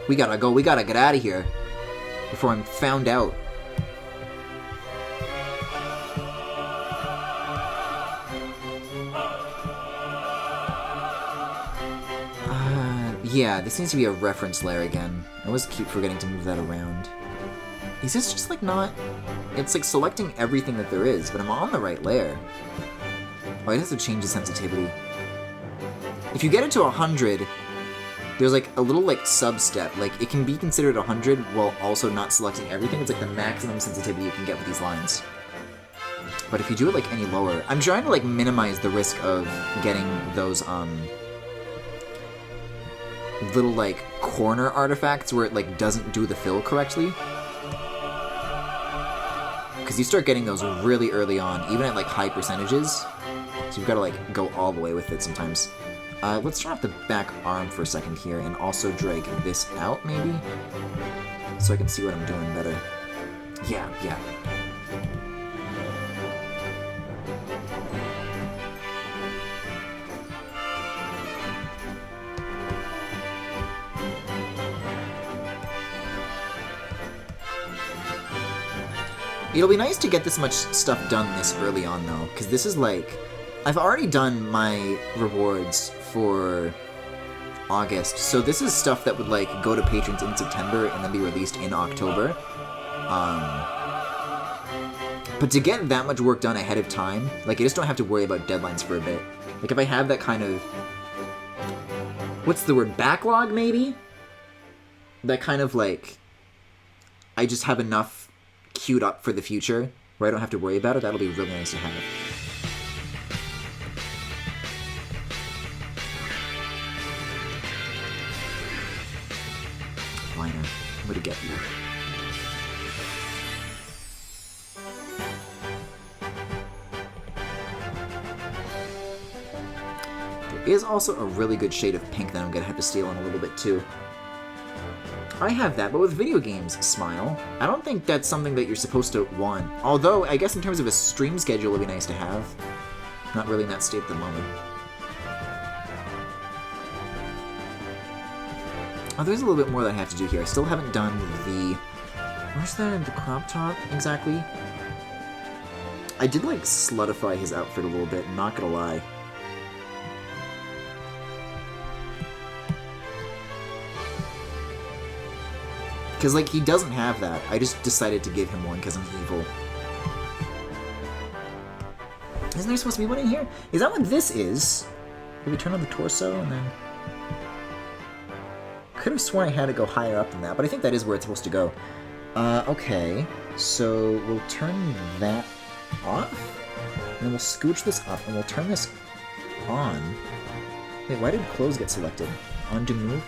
S2: We gotta go, we gotta get out of here before I'm found out. Yeah, this needs to be a reference layer again. I always keep forgetting to move that around. Is this just like not... It's like selecting everything that there is, but I'm on the right layer. Oh, it has to change the sensitivity. If you get it to 100, there's like a little like sub-step. Like it can be considered 100 while also not selecting everything. It's like the maximum sensitivity you can get with these lines. But if you do it like any lower, I'm trying to like minimize the risk of getting those little like corner artifacts where it like doesn't do the fill correctly. Because you start getting those really early on, even at like high percentages. So you've got to like go all the way with it sometimes. Let's turn off the back arm for a second here and also drag this out maybe, so I can see what I'm doing better. Yeah. It'll be nice to get this much stuff done this early on though, because this is like, I've already done my rewards for August, so this is stuff that would like go to patrons in September and then be released in October. But to get that much work done ahead of time, like I just don't have to worry about deadlines for a bit. Like if I have that kind of, what's the word, backlog maybe? That kind of like, I just have enough queued up for the future where I don't have to worry about it, that'll be really nice to have. Liner, I'm gonna get you. There is also a really good shade of pink that I'm gonna have to steal in a little bit too. I have that, but with video games, Smile, I don't think that's something that you're supposed to want. Although, I guess in terms of a stream schedule, it'd be nice to have. Not really in that state at the moment. Oh, there's a little bit more that I have to do here. I still haven't done the... Where's the crop top, exactly? I did, like, slutify his outfit a little bit, not gonna lie. Because, like, he doesn't have that. I just decided to give him one because I'm evil. Isn't there supposed to be one in here? Is that what this is? Maybe turn on the torso and then... Could have sworn I had to go higher up than that, but I think that is where it's supposed to go. Okay. So, we'll turn that off? And then we'll scooch this up, and we'll turn this on. Wait, why did clothes get selected? Undo move?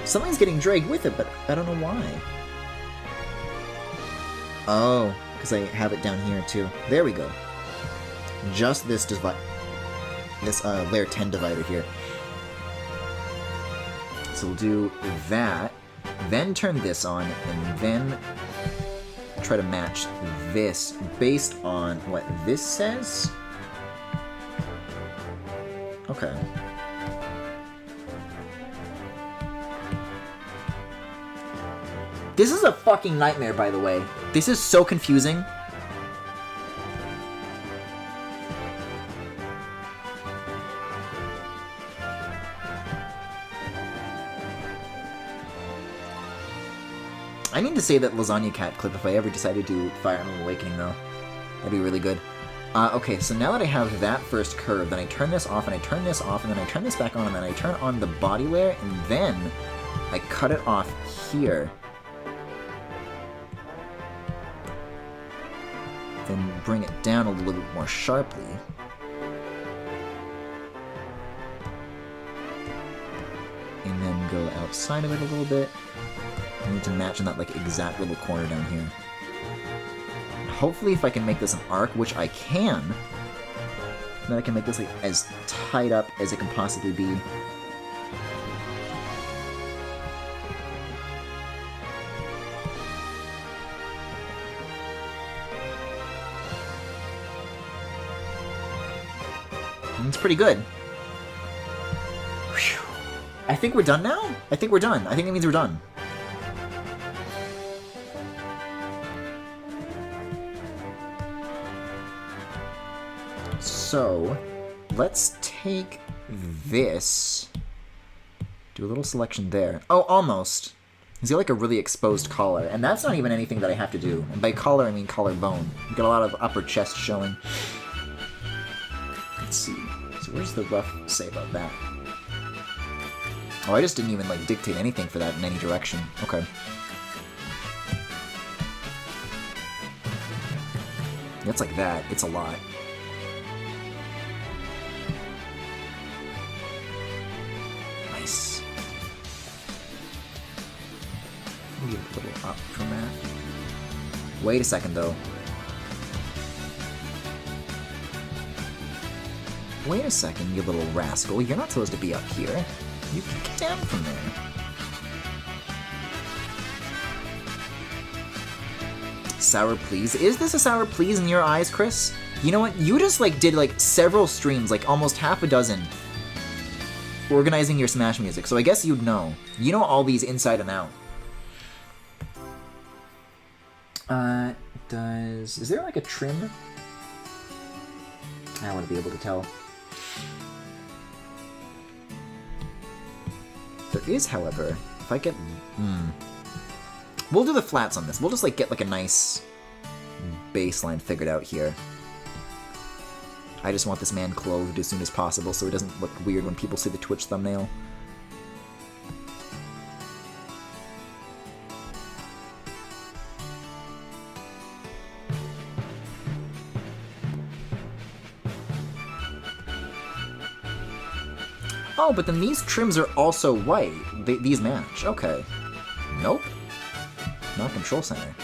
S2: Something's getting dragged with it, but I don't know why. Oh, because I have it down here too. There we go. Just this layer 10 divider here. So we'll do that, then turn this on, and then try to match this based on what this says. Okay. This is a fucking nightmare, by the way. This is so confusing. I need to say that Lasagna Cat clip if I ever decide to do Fire Emblem Awakening, though. That'd be really good. Okay, so now that I have that first curve, then I turn this off, and I turn this off, and then I turn this back on, and then I turn on the body layer, and then I cut it off here. Then bring it down a little bit more sharply. And then go outside of it a little bit. I need to match in that like exact little corner down here. Hopefully if I can make this an arc, which I can, then I can make this like as tied up as it can possibly be. It's pretty good. Whew. I think we're done now? I think we're done. I think that means we're done. So, let's take this. Do a little selection there. Oh, almost. He's got like a really exposed collar, and that's not even anything that I have to do. And by collar, I mean collarbone. You got a lot of upper chest showing. Let's see. So where's the rough say about that? Oh, I just didn't even like dictate anything for that in any direction. Okay. It's like that. It's a lot. Nice. Maybe a little up from that. Wait a second, though. Wait a second, you little rascal. You're not supposed to be up here. You can get down from there. Sour please? Is this a sour please in your eyes, Chris? You know what? You just like did like several streams, like almost half a dozen, organizing your Smash music, so I guess you'd know. You know all these inside and out. Is there like a trim? I want to be able to tell. There is, however, if I get... We'll do the flats on this. We'll just like get like a nice baseline figured out here. I just want this man clothed as soon as possible so it doesn't look weird when people see the Twitch thumbnail. Oh, but then these trims are also white. These match. Okay. Nope. Not Control Center.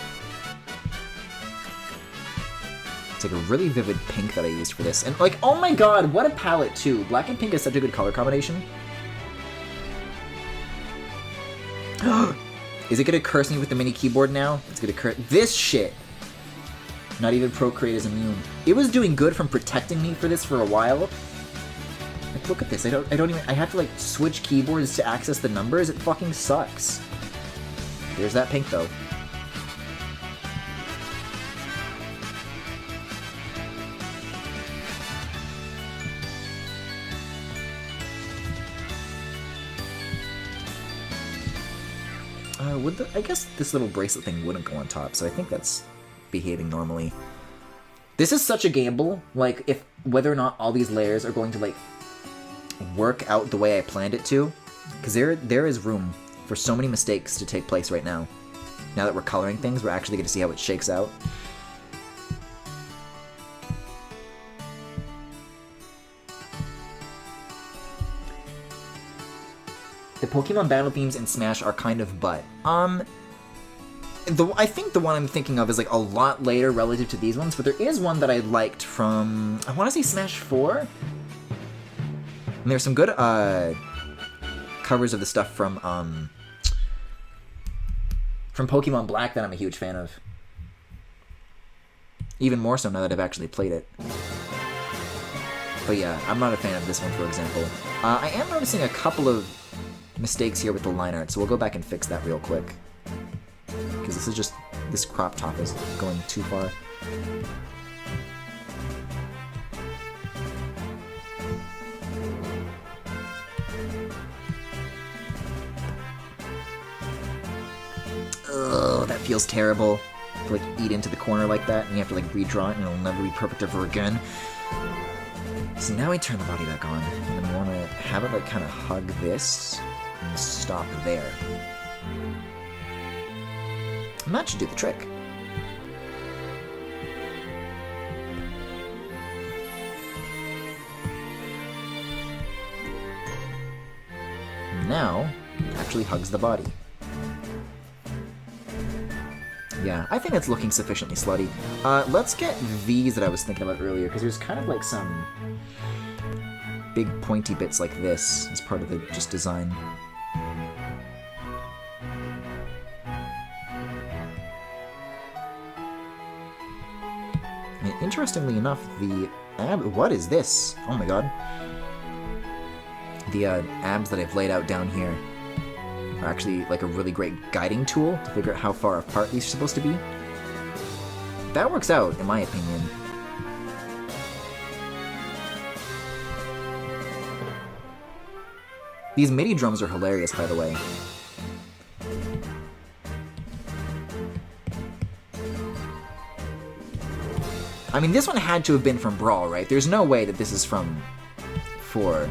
S2: It's like a really vivid pink that I used for this. And like, oh my god, what a palette too. Black and pink is such a good color combination. Is it gonna curse me with the mini keyboard now? It's gonna curse this shit. Not even Procreate is immune. It was doing good from protecting me for this for a while. Like, look at this. I don't even, I have to like switch keyboards to access the numbers. It fucking sucks. There's that pink though. I guess this little bracelet thing wouldn't go on top, so I think that's behaving normally. This is such a gamble, like, if whether or not all these layers are going to, like, work out the way I planned it to, because there is room for so many mistakes to take place right now. Now that we're coloring things, we're actually going to see how it shakes out. The Pokemon battle themes in Smash are kind of butt. I think the one I'm thinking of is like a lot later relative to these ones, but there is one that I liked from, I want to say Smash 4? And there's some good covers of the stuff from Pokemon Black that I'm a huge fan of. Even more so now that I've actually played it. But yeah, I'm not a fan of this one, for example. I am noticing a couple of mistakes here with the line art, so we'll go back and fix that real quick. Because this is just, this crop top is going too far. Ugh, that feels terrible. To like eat into the corner like that, and you have to like redraw it, and it'll never be perfect ever again. So now I turn the body back on, and then I want to have it like kind of hug this, and stop there. And that should do the trick. Now, it actually hugs the body. Yeah, I think it's looking sufficiently slutty. Let's get these that I was thinking about earlier, because there's kind of like some big pointy bits like this as part of the just design. And interestingly enough, the what is this? Oh my god. The abs that I've laid out down here are actually like a really great guiding tool to figure out how far apart these are supposed to be. That works out, in my opinion. These MIDI drums are hilarious, by the way. I mean, this one had to have been from Brawl, right? There's no way that this is from 4.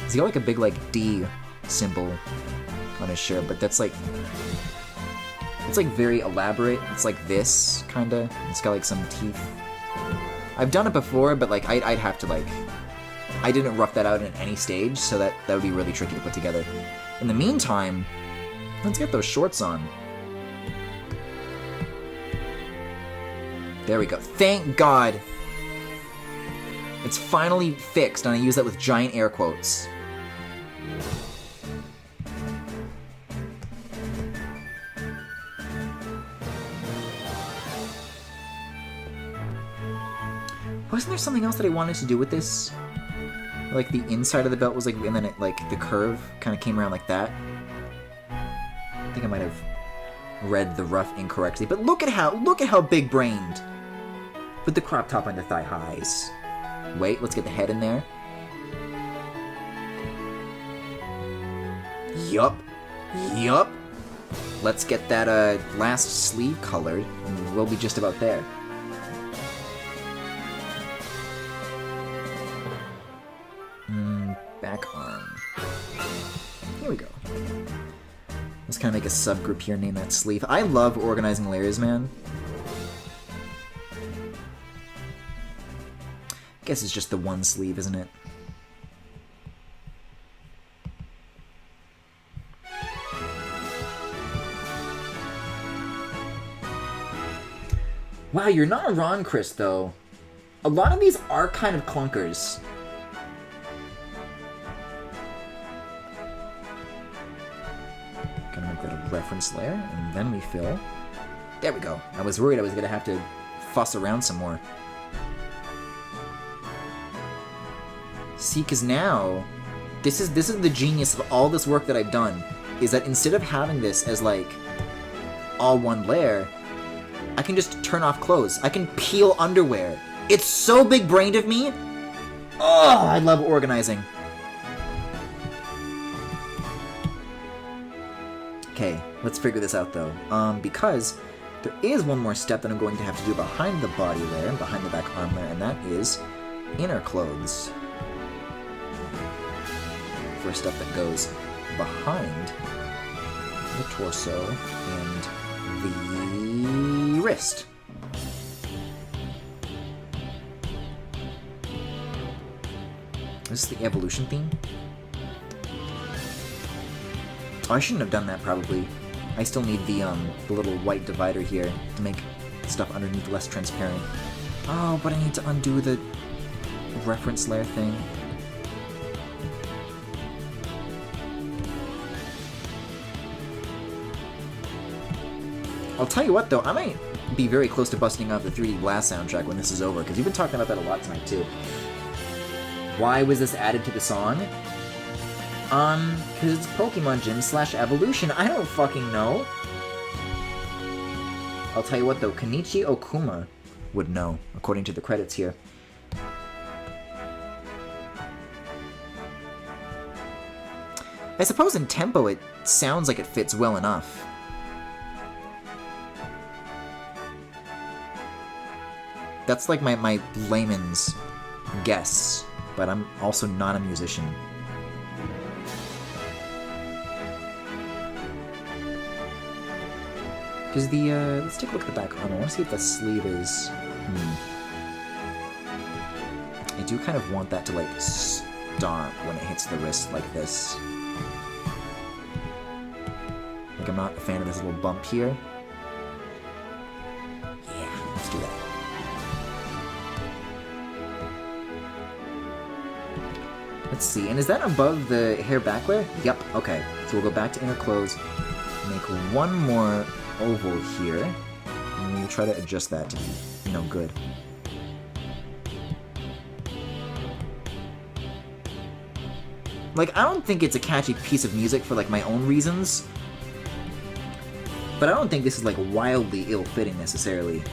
S2: He's got like a big like D symbol on his shirt, but that's like, it's like very elaborate. It's like this kinda. It's got like some teeth. I've done it before, but like I'd have to like, I didn't rough that out in any stage, so that would be really tricky to put together. In the meantime, let's get those shorts on. There we go. Thank God. It's finally fixed, and I use that with giant air quotes. Wasn't there something else that I wanted to do with this? Like the inside of the belt was like, and then it like the curve kind of came around like that. I think I might have read the rough incorrectly, but look at how big-brained. With the crop top on the thigh highs. Wait, let's get the head in there. Yup. Yup. Let's get that last sleeve colored, and we'll be just about there. Back arm. Here we go. Let's kind of make a subgroup here, name that sleeve. I love organizing layers, man. I guess it's just the one sleeve, isn't it? Wow, you're not wrong, Chris, though. A lot of these are kind of clunkers. Gonna make that a reference layer, and then we fill. There we go. I was worried I was gonna have to fuss around some more. See, because now, this is the genius of all this work that I've done, is that instead of having this as, like, all one layer, I can just turn off clothes. I can peel underwear. It's so big-brained of me! Oh, I love organizing. Okay, let's figure this out, though. Because there is one more step that I'm going to have to do behind the body layer, behind the back arm layer, and that is inner clothes. For stuff that goes behind the torso and the wrist. This is the evolution theme. Oh, I shouldn't have done that, probably. I still need the little white divider here to make stuff underneath less transparent. Oh, but I need to undo the reference layer thing. I'll tell you what, though, I might be very close to busting out the 3D Blast soundtrack when this is over, because you've been talking about that a lot tonight, too. Why was this added to the song? Because it's Pokemon Gym / Evolution. I don't fucking know. I'll tell you what, though, Kenichi Okuma would know, according to the credits here. I suppose in tempo it sounds like it fits well enough. That's like my layman's guess, but I'm also not a musician. Because the, let's take a look at the back arm. I want to see if the sleeve is... I do kind of want that to, like, stop when it hits the wrist like this. Like, I'm not a fan of this little bump here. Yeah, let's do that. Let's see, and is that above the hair back layer? Yep, okay. So we'll go back to inner clothes, make one more oval here, and we'll try to adjust that to be, you know, good. Like, I don't think it's a catchy piece of music for, like, my own reasons, but I don't think this is, like, wildly ill-fitting, necessarily.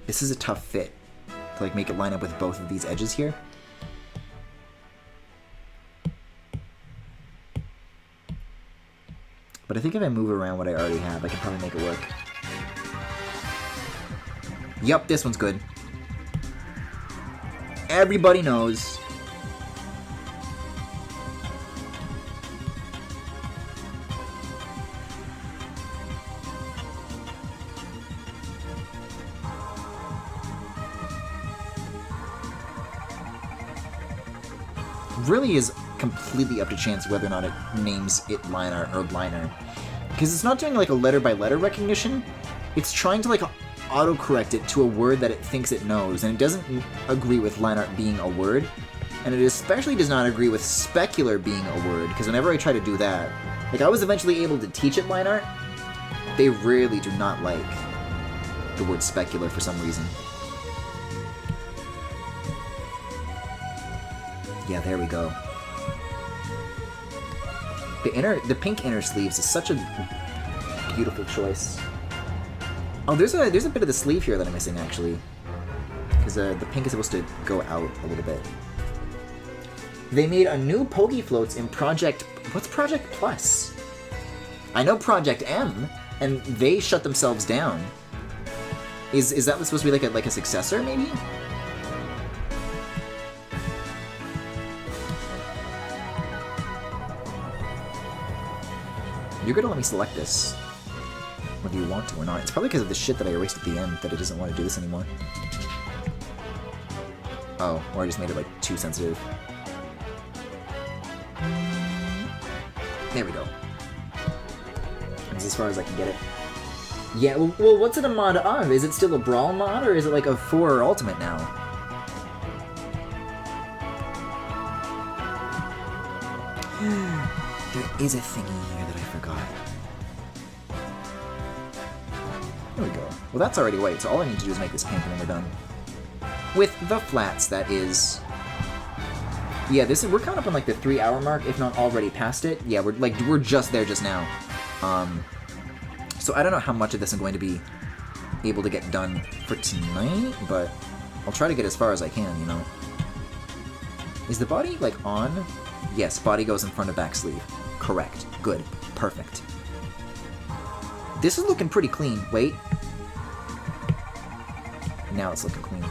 S2: This is a tough fit to like make it line up with both of these edges here. But I think if I move around what I already have, I can probably make it work. Yup, this one's good. Everybody knows. Really is completely up to chance whether or not it names it line art or liner. Because it's not doing like a letter by letter recognition, it's trying to like autocorrect it to a word that it thinks it knows, and it doesn't agree with line art being a word, and it especially does not agree with specular being a word, because whenever I try to do that, like I was eventually able to teach it line art, they really do not like the word specular for some reason. Yeah, there we go. The pink inner sleeves is such a beautiful choice. Oh, there's a bit of the sleeve here that I'm missing actually, because the pink is supposed to go out a little bit. They made a new Poke Floats in Project. What's Project Plus? I know Project M, and they shut themselves down. Is that supposed to be like a successor maybe? You're gonna let me select this, whether you want to or not. It's probably because of the shit that I erased at the end that it doesn't want to do this anymore. Oh, or I just made it like too sensitive. There we go. That's as far as I can get it. Yeah, well, what's it a mod of? Is it still a Brawl mod, or is it like a 4 Ultimate now? There is a thingy here that I forgot. There we go. Well, that's already white, so all I need to do is make this pink and then we're done. With the flats, that is... Yeah, we're coming up on like the 3-hour mark, if not already past it. Yeah, we're just there just now. So I don't know how much of this I'm going to be able to get done for tonight, but I'll try to get as far as I can, you know. Is the body like on? Yes, body goes in front of back sleeve. Correct. Good. Perfect. This is looking pretty clean. Wait. Now it's looking clean.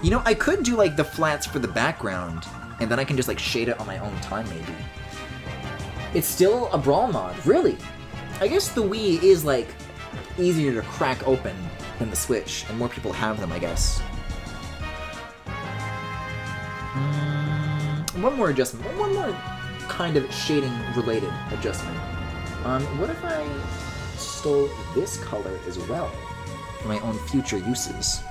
S2: You know, I could do like the flats for the background, and then I can just like shade it on my own time maybe. It's still a Brawl mod, really. I guess the Wii is like easier to crack open than the Switch, and more people have them, I guess. One more adjustment. One more kind of shading-related adjustment. What if I stole this color as well for my own future uses?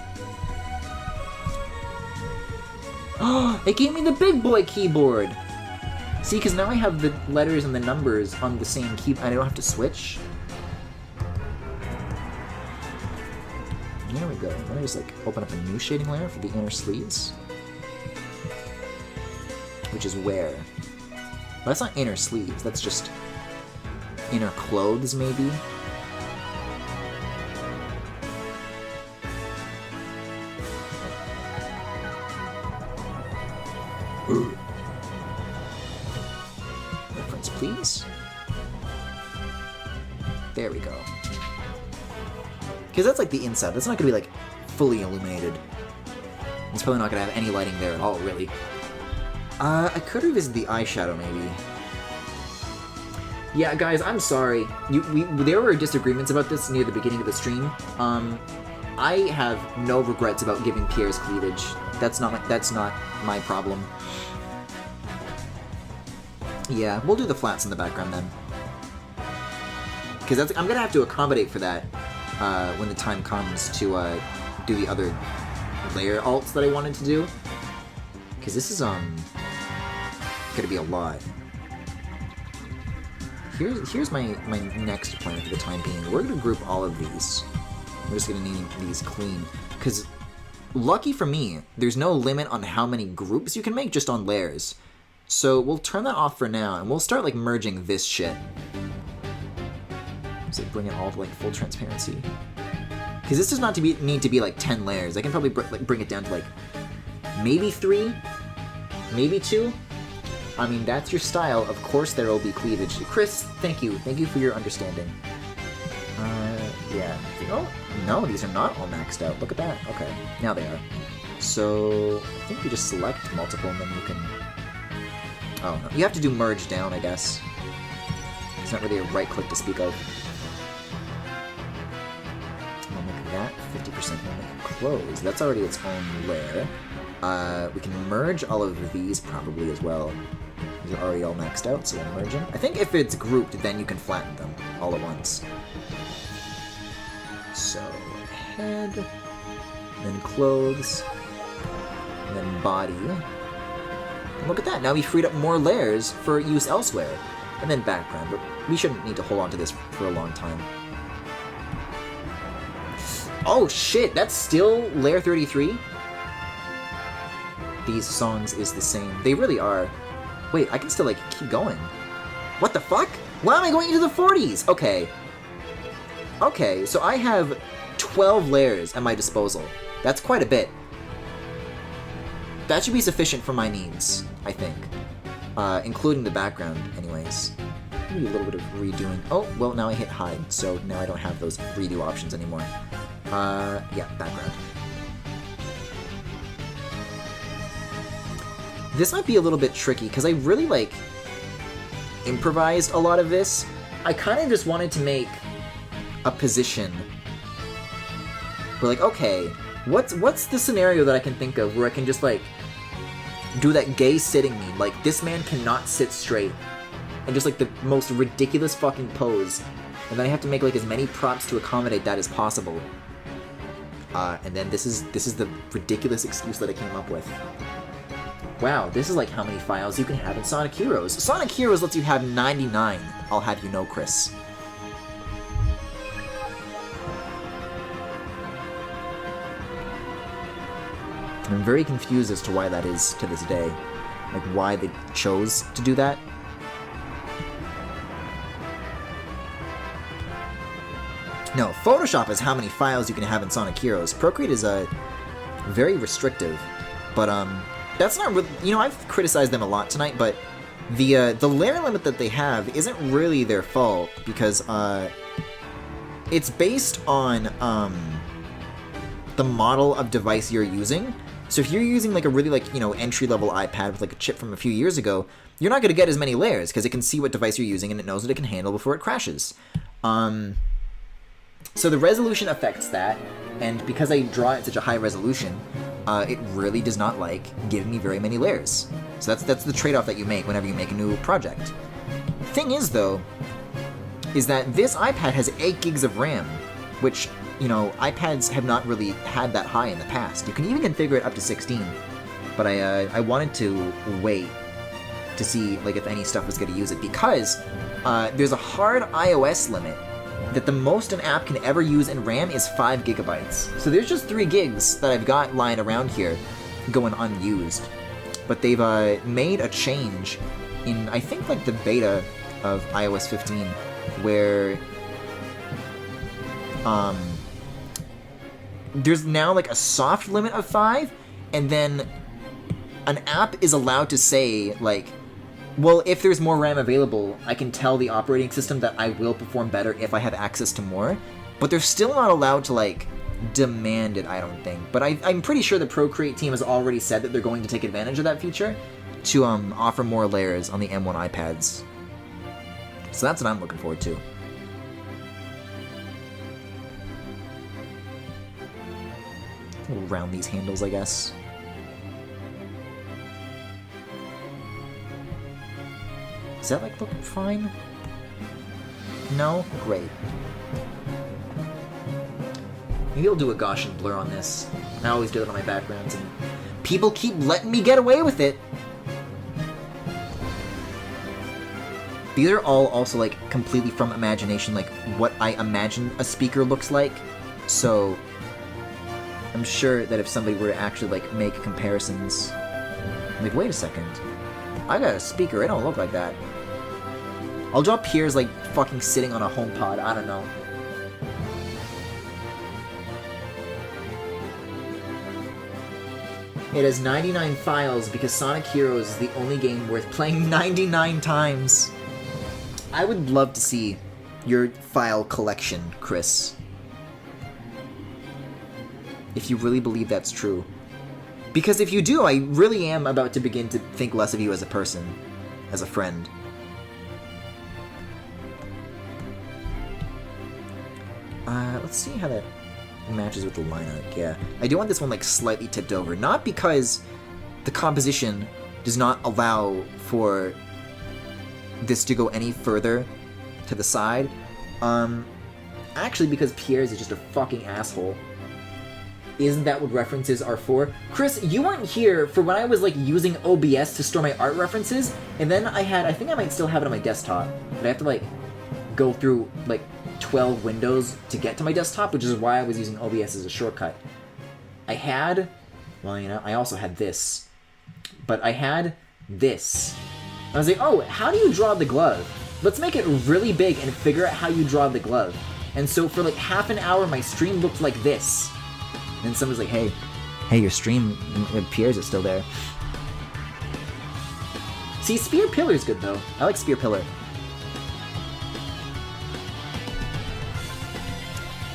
S2: Oh, it gave me the big boy keyboard! See, because now I have the letters and the numbers on the same keyboard. I don't have to switch. There we go. Let me just like open up a new shading layer for the inner sleeves. Which is where? Well, that's not inner sleeves, that's just inner clothes, maybe? Reference, please. There we go. Because that's like the inside, that's not going to be like fully illuminated. It's probably not going to have any lighting there at all, really. I could revisit the eyeshadow, maybe. Yeah, guys, I'm sorry. There were disagreements about this near the beginning of the stream. I have no regrets about giving Pierre's cleavage. That's not my problem. Yeah, we'll do the flats in the background then. Because I'm gonna have to accommodate for that when the time comes to do the other layer alts that I wanted to do. Because this is gonna be a lot. Here's my next plan for the time being. We're gonna group all of these. We're just gonna need these clean. Because, lucky for me, there's no limit on how many groups you can make just on layers. So we'll turn that off for now, and we'll start like merging this shit. So bring it all to like full transparency. Because Because this does not need to be like 10 layers. I can probably bring it down to like maybe 3, maybe 2. I mean, that's your style. Of course there will be cleavage. Chris, thank you. Thank you for your understanding. Yeah. Oh, no, these are not all maxed out. Look at that. Okay, now they are. So, I think you just select multiple and then you can... Oh, no. You have to do merge down, I guess. It's not really a right click to speak of. We'll make that 50% mimic close. That's already its own layer. We can merge all of these probably as well. These are already all maxed out, so we'll merge them. I think if it's grouped, then you can flatten them all at once. So, head, then clothes, and then body. And look at that, now we freed up more layers for use elsewhere. And then background, but we shouldn't need to hold on to this for a long time. Oh shit, that's still layer 33? These songs is the same. They really are. Wait, I can still, like, keep going. What the fuck? Why am I going into the 40s? Okay. Okay, so I have 12 layers at my disposal. That's quite a bit. That should be sufficient for my needs, I think. Including the background, anyways. Maybe a little bit of redoing. Oh, well, now I hit hide, so now I don't have those redo options anymore. Yeah, background. This might be a little bit tricky, because I really, like, improvised a lot of this. I kind of just wanted to make a position. We're like, okay, what's the scenario that I can think of where I can just, like, do that gay sitting meme? Like, this man cannot sit straight. And just, like, the most ridiculous fucking pose. And then I have to make, like, as many props to accommodate that as possible. And then this is the ridiculous excuse that I came up with. Wow, this is like how many files you can have in Sonic Heroes. Sonic Heroes lets you have 99, I'll have you know, Chris. I'm very confused as to why that is to this day. Like, why they chose to do that. No, Photoshop is how many files you can have in Sonic Heroes. Procreate is very restrictive, but that's not really, you know, I've criticized them a lot tonight, but the layer limit that they have isn't really their fault, because it's based on the model of device you're using. So if you're using like a really, like, you know, entry-level iPad with like a chip from a few years ago, you're not going to get as many layers because it can see what device you're using and it knows what it can handle before it crashes. So the resolution affects that, and because I draw at such a high resolution, it really does not like giving me very many layers. So that's the trade-off that you make whenever you make a new project. Thing is, though, is that this iPad has 8 gigs of RAM, which, you know, iPads have not really had that high in the past. You can even configure it up to 16, but I wanted to wait to see, like, if any stuff was going to use it, because there's a hard iOS limit that the most an app can ever use in RAM is 5 gigabytes. So there's just 3 gigs that I've got lying around here going unused. But they've made a change in, I think, like, the beta of iOS 15, where there's now, like, a soft limit of 5, and then an app is allowed to say, like, well, if there's more RAM available, I can tell the operating system that I will perform better if I have access to more. But they're still not allowed to, like, demand it, I don't think. But I'm pretty sure the Procreate team has already said that they're going to take advantage of that feature to offer more layers on the M1 iPads. So that's what I'm looking forward to. We'll round these handles, I guess. Is that, like, looking fine? No? Great. Maybe I'll do a Gaussian blur on this. I always do that on my backgrounds, and people keep letting me get away with it! These are all also, like, completely from imagination, like, what I imagine a speaker looks like. So, I'm sure that if somebody were to actually, like, make comparisons... Like, wait a second. I got a speaker, it don't look like that. I'll draw Piers, like, fucking sitting on a HomePod, I don't know. It has 99 files because Sonic Heroes is the only game worth playing 99 times. I would love to see your file collection, Chris. If you really believe that's true. Because if you do, I really am about to begin to think less of you as a person, as a friend. Let's see how that matches with the lineup. Yeah, I do want this one like slightly tipped over, not because the composition does not allow for this to go any further to the side. Actually, because Pierre's is just a fucking asshole. Isn't that what references are for? Chris, you weren't here for when I was like using OBS to store my art references, and then I think I might still have it on my desktop, but I have to like go through like 12 windows to get to my desktop, which is why I was using OBS as a shortcut. I had, well, you know, I also had this, but I had this. I was like, oh, how do you draw the glove? Let's make it really big and figure out how you draw the glove. And so for like half an hour, my stream looked like this. And then somebody's like, hey, your stream appears, it's still there. See, Spear Pillar's good though. I like Spear Pillar.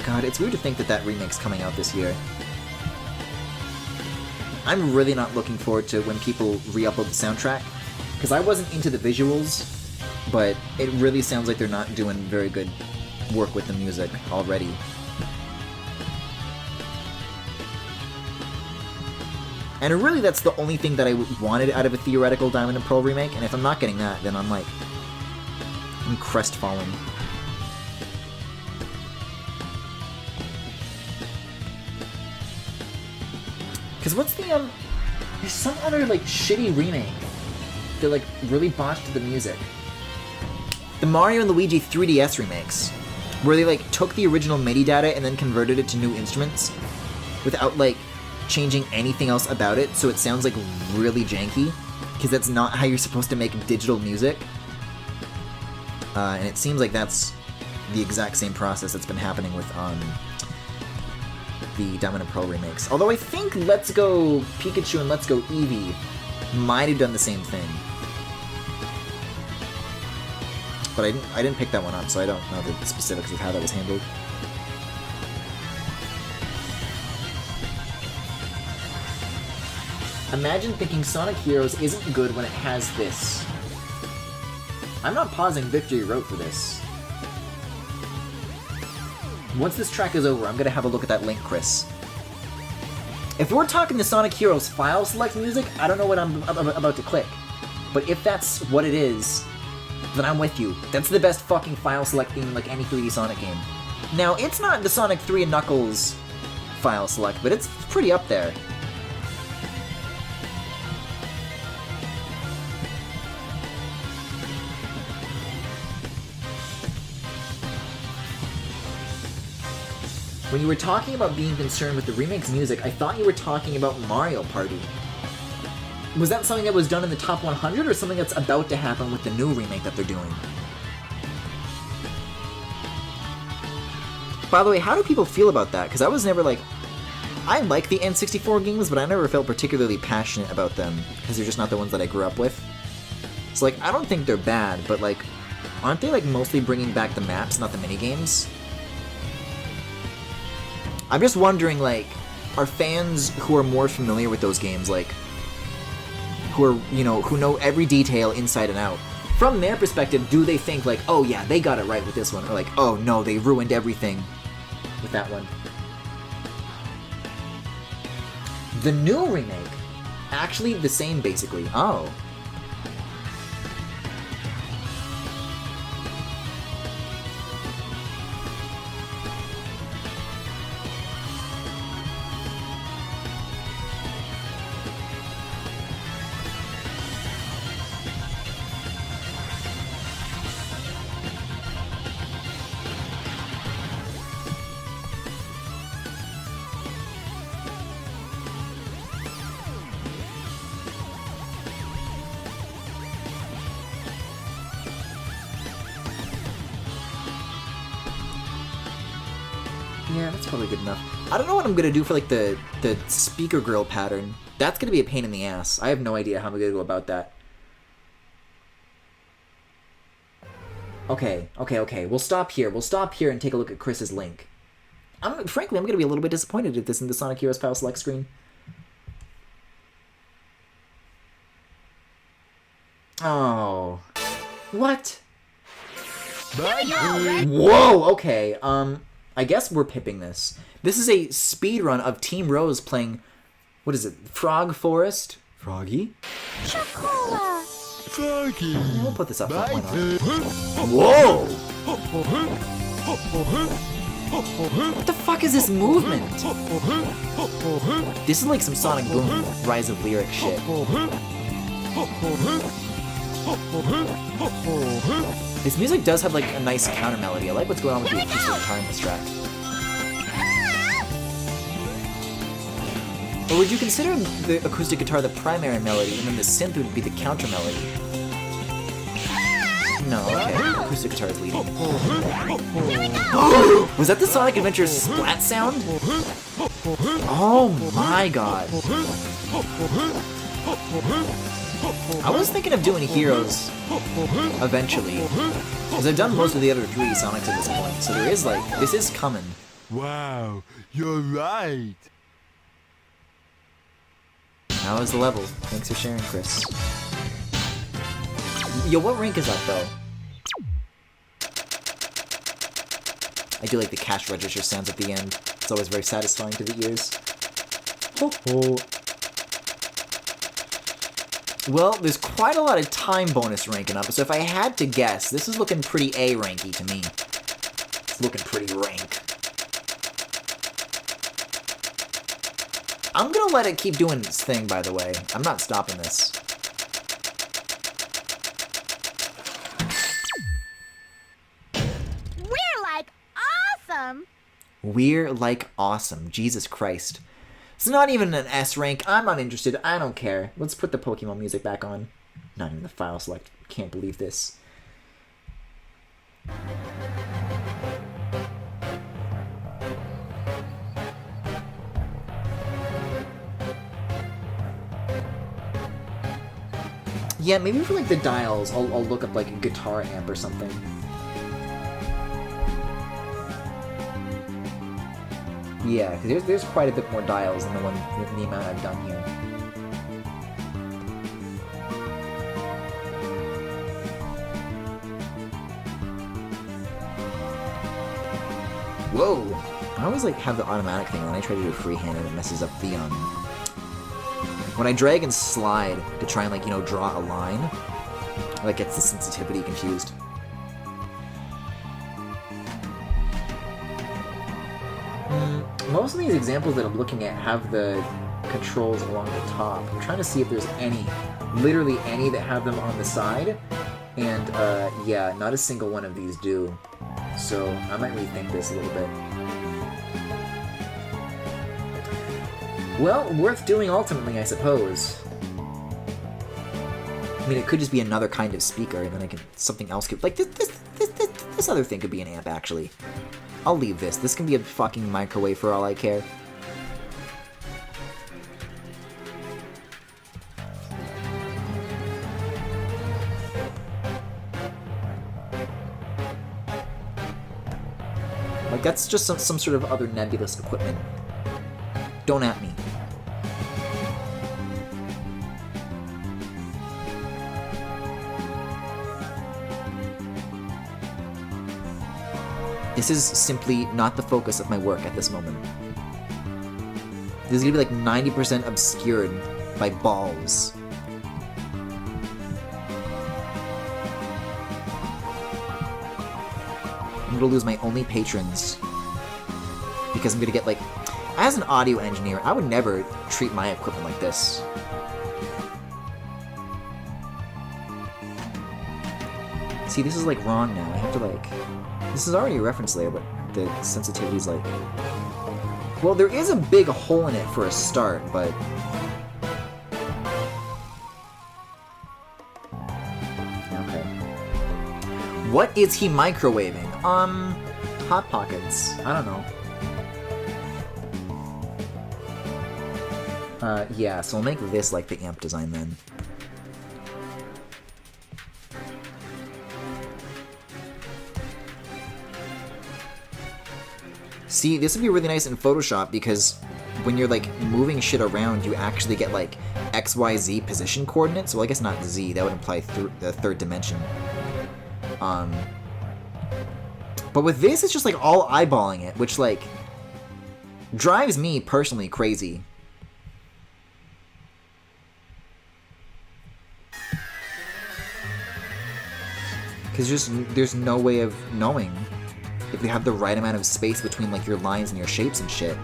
S2: God, it's weird to think that that remake's coming out this year. I'm really not looking forward to when people re-upload the soundtrack, because I wasn't into the visuals, but it really sounds like they're not doing very good work with the music already. And really that's the only thing that I wanted out of a theoretical Diamond and Pearl remake, and if I'm not getting that, then I'm crestfallen. Because what's the, there's some other, like, shitty remake that, like, really botched the music. The Mario and Luigi 3DS remakes, where they, like, took the original MIDI data and then converted it to new instruments without, like, changing anything else about it, so it sounds, like, really janky, because that's not how you're supposed to make digital music. And it seems like that's the exact same process that's been happening with, the Diamond and Pearl remakes. Although I think Let's Go Pikachu and Let's Go Eevee might have done the same thing. But I didn't pick that one up, so I don't know the specifics of how that was handled. Imagine thinking Sonic Heroes isn't good when it has this. I'm not pausing Victory Road for this. Once this track is over, I'm gonna have a look at that link, Chris. If we're talking the Sonic Heroes file select music, I don't know what I'm about to click. But if that's what it is, then I'm with you. That's the best fucking file select theme in like any 3D Sonic game. Now, it's not the Sonic 3 and Knuckles file select, but it's pretty up there. When you were talking about being concerned with the remake's music, I thought you were talking about Mario Party. Was that something that was done in the top 100, or something that's about to happen with the new remake that they're doing? By the way, how do people feel about that? Because I was never like... I like the N64 games, but I never felt particularly passionate about them, because they're just not the ones that I grew up with. So, like, I don't think they're bad, but, like, aren't they, like, mostly bringing back the maps, not the minigames? I'm just wondering, like, are fans who are more familiar with those games, like, who are, you know, who know every detail inside and out, from their perspective, do they think, like, oh yeah, they got it right with this one, or like, oh no, they ruined everything with that one? The new remake, actually the same, basically. Oh. Yeah, that's probably good enough. I don't know what I'm gonna do for, like, the speaker grill pattern. That's gonna be a pain in the ass. I have no idea how I'm gonna go about that. Okay. We'll stop here. We'll stop here and take a look at Chris's link. Frankly, I'm gonna be a little bit disappointed if this isn't the Sonic Heroes file select screen. Oh. What? Whoa, okay. I guess we're pipping this. This is a speedrun of Team Rose playing, what is it, Frog Forest? Froggy?
S5: Chocola.
S3: Froggy.
S2: We'll put this up front, why not? Whoa! What the fuck is this movement? This is like some Sonic Boom Rise of Lyric shit. This music does have like a nice counter melody. I like what's going on with the acoustic guitar in this track. Or would you consider the acoustic guitar the primary melody and then the synth would be the counter melody? No, okay. Acoustic guitar is leading. Was that the Sonic Adventure splat sound? Oh my god. I was thinking of doing Heroes eventually, because I've done most of the other 3 Sonics at this point, so there is like, this is coming.
S3: Wow, you're right.
S2: How is the level? Thanks for sharing, Chris. Yo, what rank is that though? I do like the cash register sounds at the end. It's always very satisfying to the ears. Ho ho. Well, there's quite a lot of time bonus ranking up, so if I had to guess, this is looking pretty A-ranky to me. It's looking pretty rank. I'm gonna let it keep doing its thing, by the way. I'm not stopping this.
S5: We're like awesome.
S2: We're like awesome. Jesus Christ. It's not even an S rank. I'm not interested. I don't care. Let's put the Pokemon music back on. Not even the file select. Can't believe this. Yeah, maybe for like the dials, I'll look up like a guitar amp or something. Yeah, because there's quite a bit more dials than the amount I've done here. Whoa! I always like have the automatic thing when I try to do freehand and it messes up the when I drag and slide to try and like, you know, draw a line, it like gets the sensitivity confused. Most of these examples that I'm looking at have the controls along the top. I'm trying to see if there's any, literally any that have them on the side. And yeah, not a single one of these do. So I might rethink this a little bit. Well, worth doing ultimately, I suppose. I mean, it could just be another kind of speaker, and then I can, something else could, like this other thing could be an amp, actually. I'll leave this. This can be a fucking microwave for all I care. Like, that's just some sort of other nebulous equipment. Don't at me. This is simply not the focus of my work at this moment. This is gonna be like 90% obscured by balls. I'm gonna lose my only patrons because I'm gonna get like, as an audio engineer, I would never treat my equipment like this. See, this is like wrong now. I have to like, this is already a reference layer, but the sensitivity's like, well, there is a big hole in it for a start, but okay. What is he microwaving? Hot Pockets. I don't know. Yeah, so I'll make this like the amp design then. See, this would be really nice in Photoshop because when you're like moving shit around, you actually get like XYZ position coordinates. Well, I guess not Z, that would imply the third dimension. But with this, it's just like all eyeballing it, which like drives me personally crazy. Because just there's no way of knowing if you have the right amount of space between like your lines and your shapes and shit.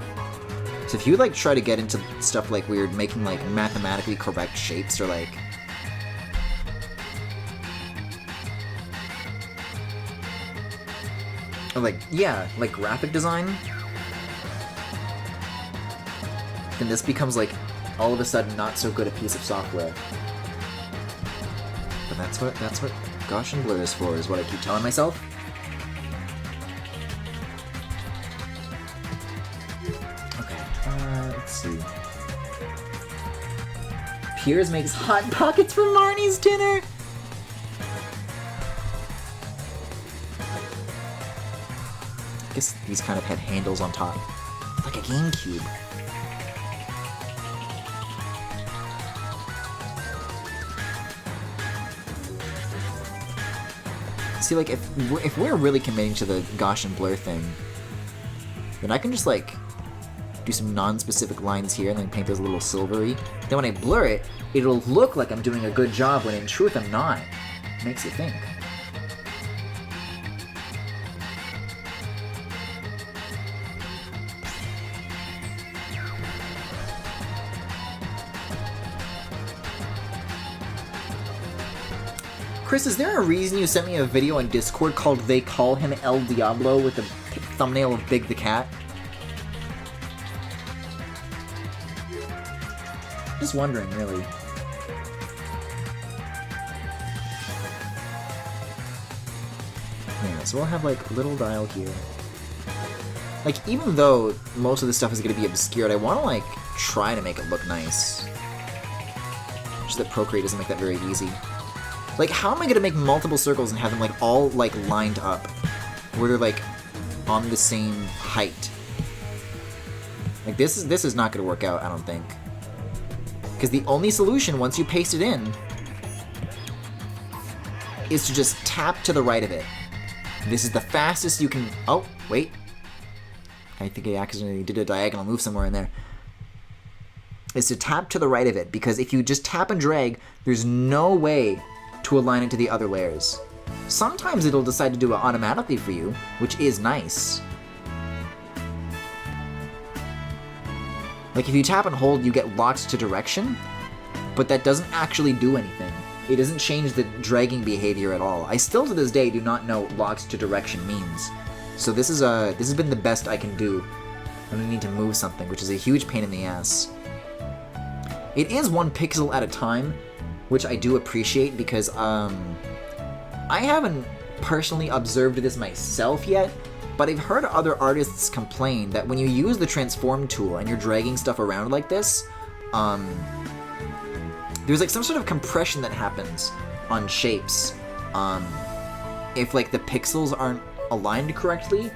S2: So if you like try to get into stuff like where you're making like mathematically correct shapes or like yeah, like graphic design, then this becomes like all of a sudden not so good a piece of software. But that's what Gaussian blur is for, is what I keep telling myself. Okay, let's see. Piers makes hot pockets for Marnie's dinner! I guess these kind of had handles on top. Like a GameCube. See, like, if we're really committing to the Gaussian blur thing, then I can just, like, do some non-specific lines here and then paint those a little silvery. Then when I blur it, it'll look like I'm doing a good job when in truth I'm not. It makes you think. Chris, is there a reason you sent me a video on Discord called They Call Him El Diablo with the thumbnail of Big the Cat? Just wondering, really. Yeah, so we'll have, like, a little dial here. Like, even though most of this stuff is going to be obscured, I want to, like, try to make it look nice. Just that Procreate doesn't make that very easy. Like, how am I gonna make multiple circles and have them, like, all, like, lined up? Where they're, like, on the same height? Like, this is not gonna work out, I don't think. Because the only solution, once you paste it in, is to just tap to the right of it. This is the fastest you can... Oh, wait. I think I accidentally did a diagonal move somewhere in there. Is to tap to the right of it, because if you just tap and drag, there's no way to align it to the other layers. Sometimes it'll decide to do it automatically for you, which is nice. Like if you tap and hold, you get locked to direction, but that doesn't actually do anything. It doesn't change the dragging behavior at all. I still to this day do not know what locked to direction means. So this has been the best I can do when I need to move something, which is a huge pain in the ass. It is 1 pixel at a time, which I do appreciate because I haven't personally observed this myself yet, but I've heard other artists complain that when you use the transform tool and you're dragging stuff around like this, there's like some sort of compression that happens on shapes if like the pixels aren't aligned correctly.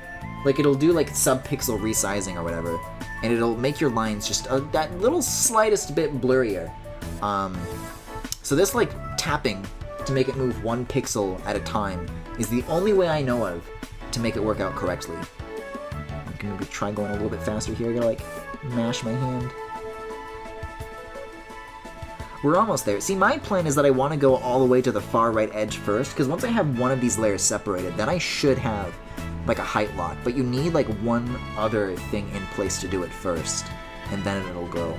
S2: Like it'll do like sub-pixel resizing or whatever, and it'll make your lines just that little slightest bit blurrier. So this, like, tapping to make it move 1 pixel at a time is the only way I know of to make it work out correctly. I'm gonna try going a little bit faster here. I gotta, like, mash my hand. We're almost there. See, my plan is that I want to go all the way to the far right edge first, because once I have one of these layers separated, then I should have, like, a height lock. But you need, like, one other thing in place to do it first, and then it'll go.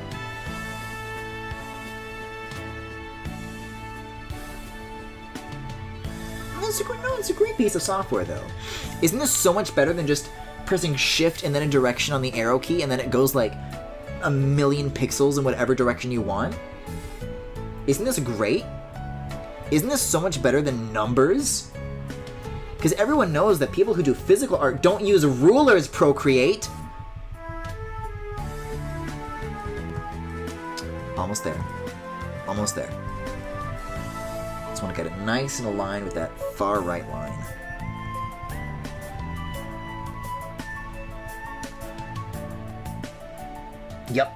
S2: It's a great piece of software, though. Isn't this so much better than just pressing shift and then a direction on the arrow key, and then it goes like a million pixels in whatever direction you want? Isn't this great? Isn't this so much better than numbers? Because everyone knows that people who do physical art don't use rulers, Procreate. Almost there. Almost there. Just want to get it nice and aligned with that far right line. Yep.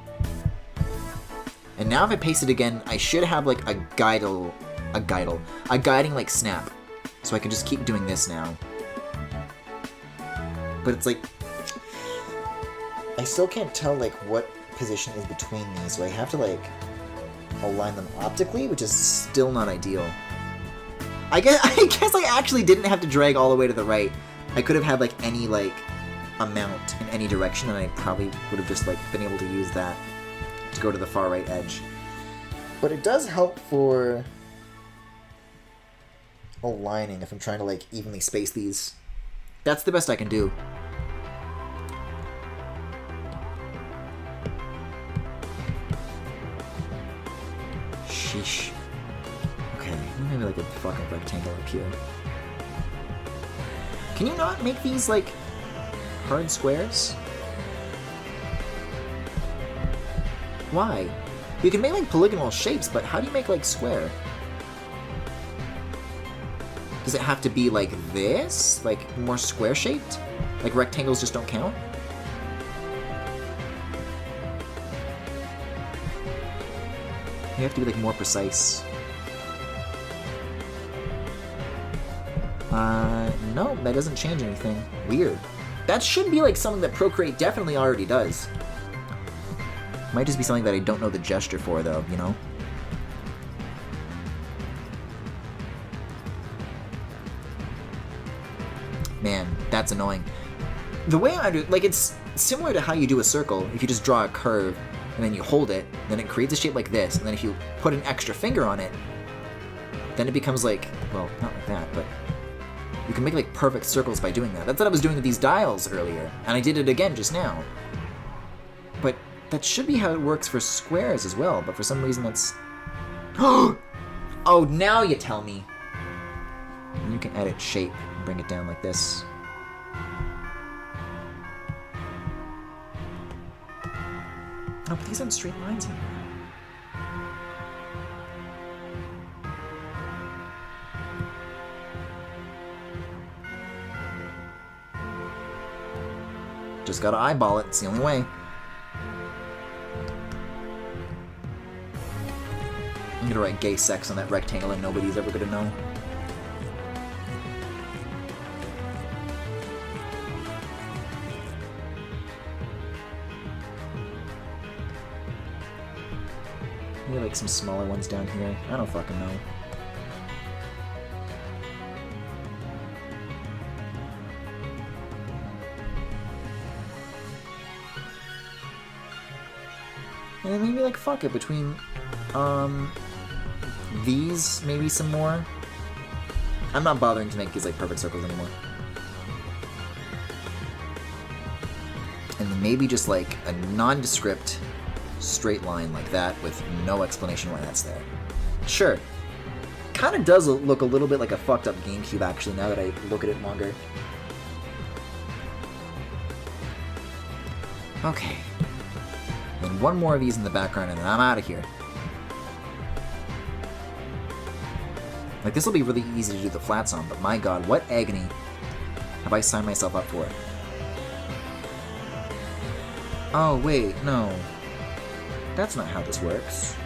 S2: And now if I paste it again, I should have like a guiding like snap. So I can just keep doing this now. But it's like, I still can't tell like what position is between these, so I have to like align them optically, which is still not ideal. I guess I actually didn't have to drag all the way to the right. I could have had like any like amount in any direction, and I probably would have just like been able to use that to go to the far right edge. But it does help for aligning if I'm trying to like evenly space these. That's the best I can do. Sheesh. Okay, maybe like a fucking rectangle up here. Can you not make these like hard squares? Why? You can make like polygonal shapes, but how do you make like square? Does it have to be like this? Like more square shaped? Like rectangles just don't count? You have to be like more precise. No, that doesn't change anything. Weird. That should be like something that Procreate definitely already does. Might just be something that I don't know the gesture for though, you know? Man, that's annoying. The way I do, like, it's similar to how you do a circle. If you just draw a curve and then you hold it, then it creates a shape like this, and then if you put an extra finger on it, then it becomes like, well, not like that, but you can make like perfect circles by doing that. That's what I was doing with these dials earlier, and I did it again just now. But that should be how it works for squares as well, but for some reason that's... Oh, now you tell me! And you can edit shape and bring it down like this. Oh, but these aren't straight lines anymore. Just gotta eyeball it, it's the only way. I'm gonna write gay sex on that rectangle and nobody's ever gonna know. Maybe like some smaller ones down here. I don't fucking know. And then maybe like fuck it between these, maybe some more. I'm not bothering to make these like perfect circles anymore. And then maybe just like a nondescript straight line like that with no explanation why that's there. Sure. Kind of does look a little bit like a fucked up GameCube actually now that I look at it longer. Okay. Then one more of these in the background and then I'm out of here. Like, this will be really easy to do the flats on, but my god, what agony have I signed myself up for? Oh, wait, no. That's not how this works.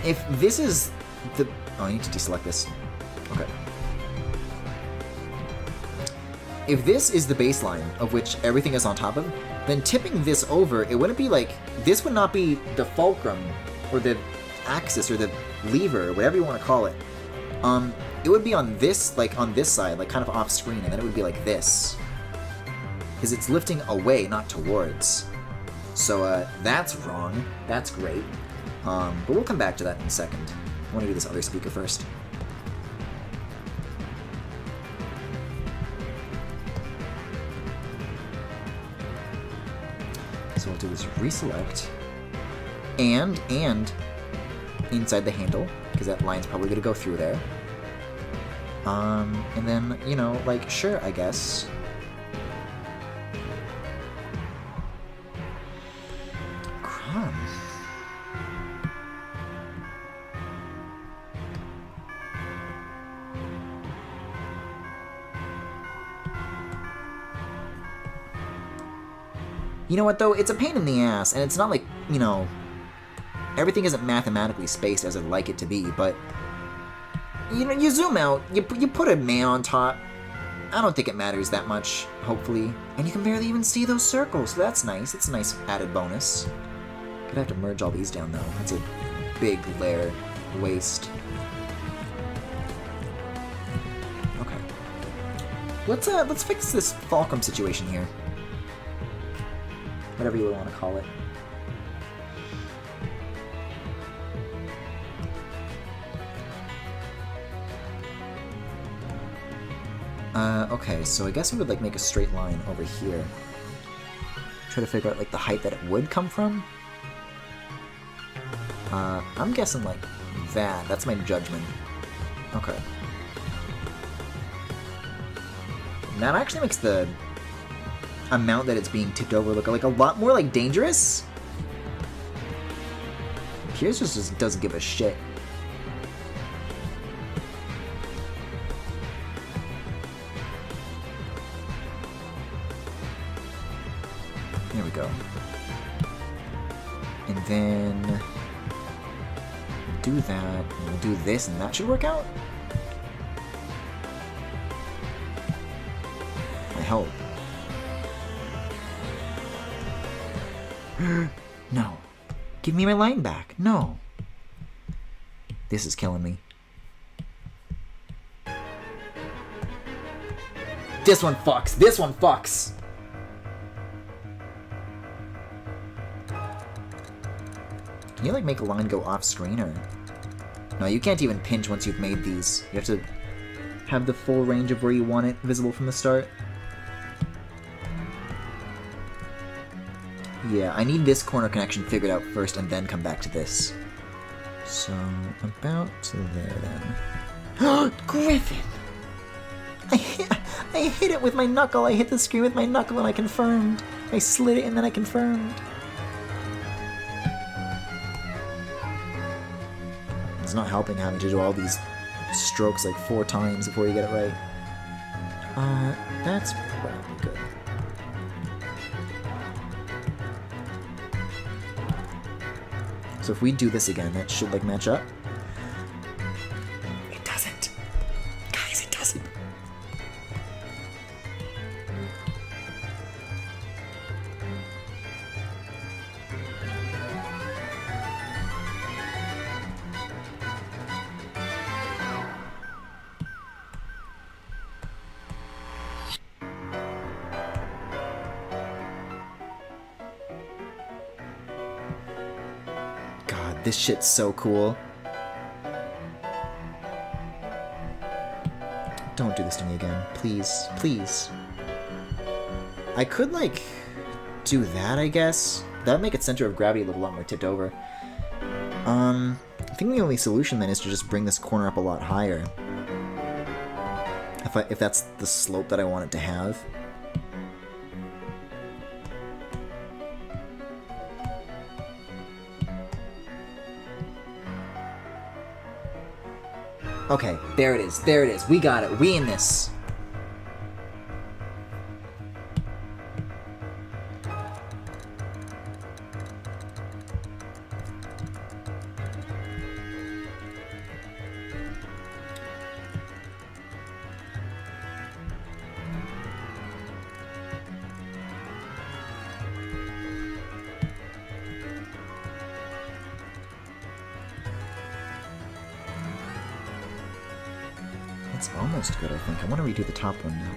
S2: If this is the... Oh, I need to deselect this. Okay. If this is the baseline of which everything is on top of, then tipping this over, it wouldn't be like... This would not be the fulcrum, or the axis, or the lever, or whatever you want to call it. It would be on this, like, on this side, like, kind of off-screen, and then it would be like this. Because it's lifting away, not towards. So, that's wrong. That's great. But we'll come back to that in a second. I want to do this other speaker first. So we'll do this reselect. And inside the handle, because that line's probably going to go through there. And then, you know, like, sure, I You know what, though? It's a pain in the ass, and it's not like, you know, everything isn't mathematically spaced as I'd like it to be, but, you know, you zoom out, you put a man on top. I don't think it matters that much, hopefully. And you can barely even see those circles, so that's nice. It's a nice added bonus. Gonna have to merge all these down, though. That's a big layer waste. Okay. Let's fix this fulcrum situation here. Whatever you want to call it. Okay, so I guess we would, like, make a straight line over here. Try to figure out, like, the height that it would come from. I'm guessing, like, that. That's my judgment. Okay. And that actually makes the amount that it's being tipped over look, like, a lot more, like, dangerous. Piers just doesn't give a shit. There we go. And then do that, and we'll do this, and that should work out? I hope. No. Give me my line back. No. This is killing me. This one fucks. This one fucks. Can you, like, make a line go off screen, or? No, you can't even pinch once you've made these. You have to have the full range of where you want it visible from the start. Yeah, I need this corner connection figured out first and then come back to this. So, about there then. Griffin! I hit it with my knuckle! I hit the screen with my knuckle and I confirmed! I slid it and then I confirmed! It's not helping having to do all these strokes like 4 times before you get it right. That's probably good. So if we do this again, that should, like, match up. It doesn't. Guys, it doesn't. This shit's so cool. Don't do this to me again. Please. Please. I could, like, do that, I guess. That would make its center of gravity look a lot more tipped over. I think the only solution then is to just bring this corner up a lot higher. If that's the slope that I want it to have. Okay, there it is. There it is. We got it. We in this. It's almost good, I think. I want to redo the top one now.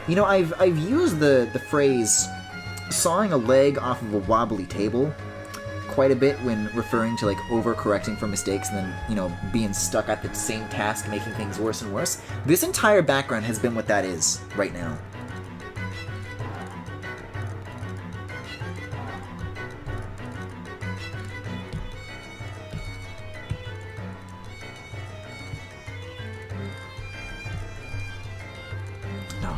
S2: You know, I've used the phrase sawing a leg off of a wobbly table quite a bit when referring to, like, overcorrecting for mistakes and then, you know, being stuck at the same task, making things worse and worse. This entire background has been what that is right now. No.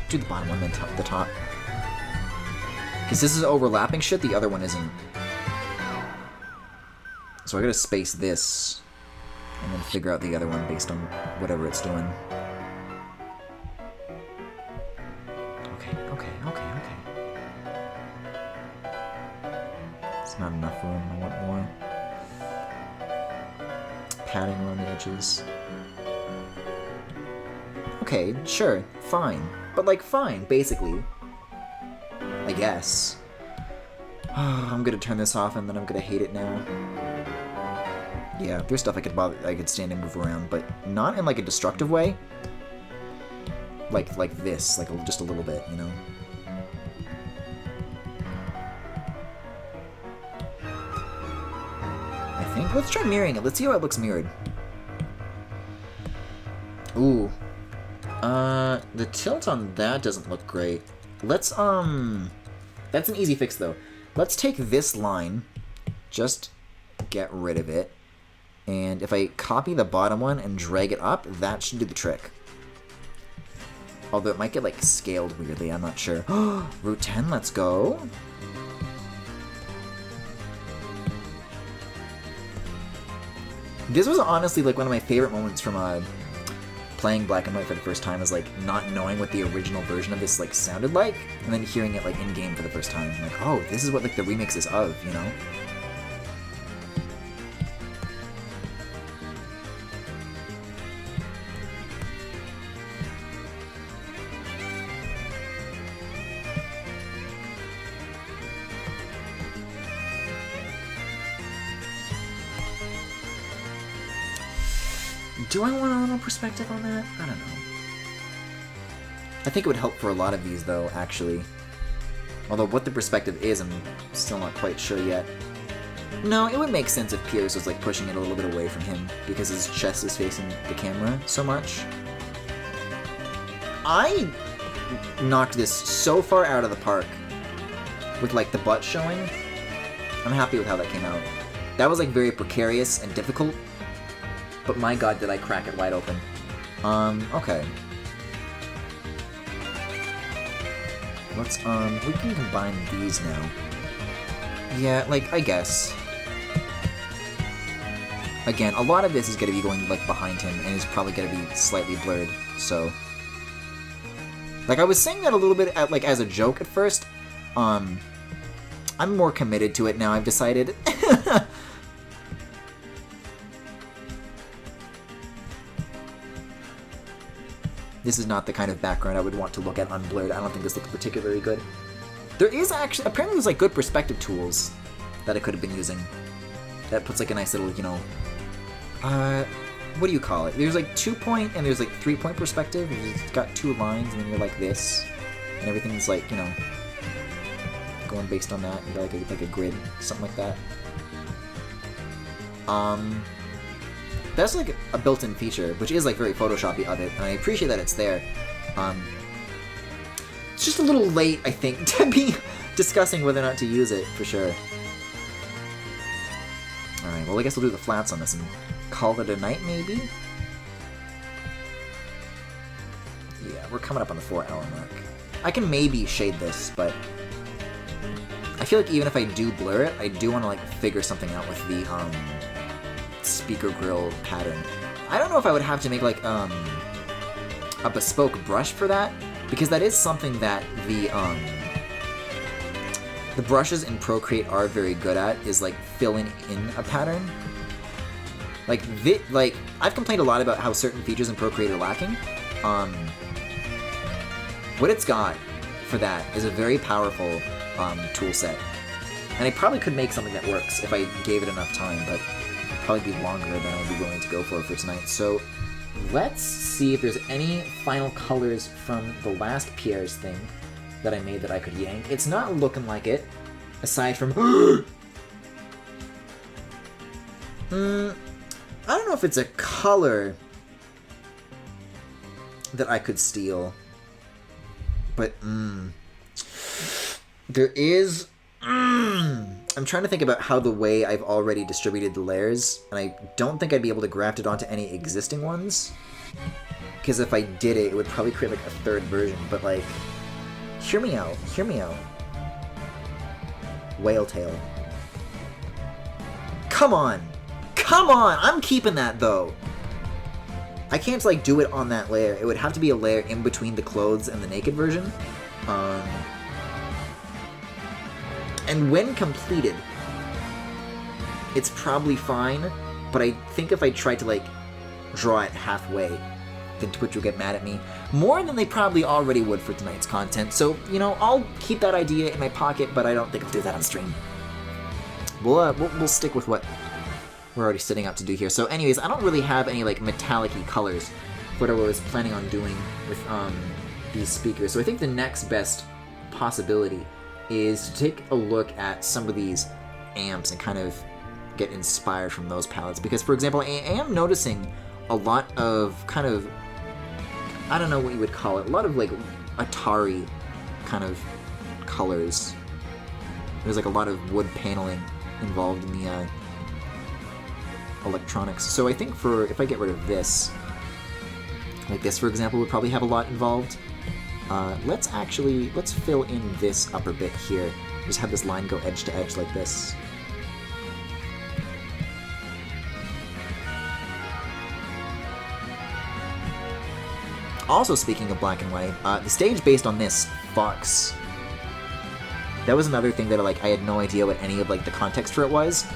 S2: Do the bottom one, then the top. Because this is overlapping shit, the other one isn't. So I gotta space this, and then figure out the other one based on whatever it's doing. not enough room. I want more. Padding around the edges. Okay, sure, fine. But, like, fine, basically. I guess. I'm gonna turn this off and then I'm gonna hate it now. Yeah, there's stuff I could stand and move around, but not in, like, a destructive way. Like this, like, just a little bit, you know? I think. Let's try mirroring it. Let's see how it looks mirrored. Ooh. The tilt on that doesn't look great. Let's, that's an easy fix, though. Let's take this line, just get rid of it, and if I copy the bottom one and drag it up, that should do the trick. Although it might get, like, scaled weirdly, I'm not sure. Route 10, let's go. This was honestly, like, one of my favorite moments from, playing Black and White for the first time, is, like, not knowing what the original version of this, like, sounded like, and then hearing it, like, in-game for the first time. I'm like, oh, this is what, like, the remix is of, you know? Do I want a little perspective on that? I don't know. I think it would help for a lot of these, though, actually. Although what the perspective is, I'm still not quite sure yet. No, it would make sense if Piers was, like, pushing it a little bit away from him, because his chest is facing the camera so much. I knocked this so far out of the park with, like, the butt showing. I'm happy with how that came out. That was, like, very precarious and difficult. But my god, did I crack it wide open. Okay. Let's, we can combine these now. Yeah, like, I guess. Again, a lot of this is gonna be going, like, behind him, and is probably gonna be slightly blurred, so... Like, I was saying that a little bit, like, as a joke at first. I'm more committed to it now, I've decided. This is not the kind of background I would want to look at unblurred. I don't think this looks particularly good. There is actually... Apparently there's, like, good perspective tools that I could have been using. That puts, like, a nice little, you know... what do you call it? There's, like, 2-point and there's, like, 3-point perspective. It's got 2 lines and then you're like this. And everything's, like, you know... going based on that. You got, like a grid. Something like that. That's, like, a built-in feature, which is, like, very Photoshop-y of it, and I appreciate that it's there. It's just a little late, I think, to be discussing whether or not to use it, for sure. Alright, well, I guess we'll do the flats on this and call it a night, maybe? Yeah, we're coming up on the 4-hour mark. I can maybe shade this, but... I feel like even if I do blur it, I do want to, like, figure something out with the, speaker grill pattern. I don't know if I would have to make, like, a bespoke brush for that, because that is something that the brushes in Procreate are very good at, is, like, filling in a pattern. Like, I've complained a lot about how certain features in Procreate are lacking. What it's got for that is a very powerful, tool set. And I probably could make something that works if I gave it enough time, but probably be longer than I'd be willing to go for tonight. So let's see if there's any final colors from the last Pierre's thing that I made that I could yank. It's not looking like it, aside from... I don't know if it's a color that I could steal, but there is... I'm trying to think about how the way I've already distributed the layers, and I don't think I'd be able to graft it onto any existing ones. Because if I did it, it would probably create, like, a third version, but, like... Hear me out. Hear me out. Whale tail. Come on! Come on! I'm keeping that, though! I can't, like, do it on that layer. It would have to be a layer in between the clothes and the naked version. And when completed, it's probably fine, but I think if I tried to, like, draw it halfway, then Twitch will get mad at me. More than they probably already would for tonight's content. So, you know, I'll keep that idea in my pocket, but I don't think I'll do that on stream. We'll stick with what we're already setting out to do here. So anyways, I don't really have any, like, metallic-y colors for what I was planning on doing with, these speakers. So I think the next best possibility is to take a look at some of these amps and kind of get inspired from those palettes. Because, for example, I am noticing a lot of kind of, I don't know what you would call it, a lot of, like, Atari kind of colors. There's, like, a lot of wood paneling involved in the electronics. So I think if I get rid of this, like this, for example, would probably have a lot involved. Let's fill in this upper bit here. Just have this line go edge to edge like this. Also, speaking of black and white, the stage based on this, Fox. That was another thing that, like, I had no idea what any of, like, the context for it was,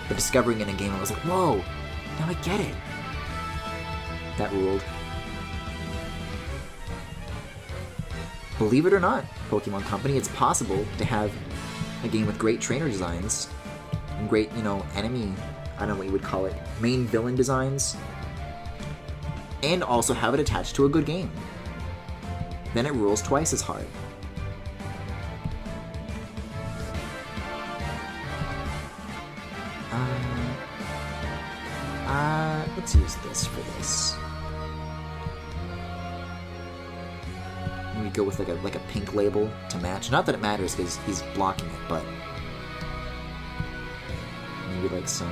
S2: but discovering it in a game, I was like, whoa, now I get it. That ruled. Believe it or not, Pokemon Company, it's possible to have a game with great trainer designs and great, you know, enemy, I don't know what you would call it, main villain designs, and also have it attached to a good game. Then it rules twice as hard. Let's use this for this. We go with like a pink label to match. Not that it matters because he's blocking it, but maybe like some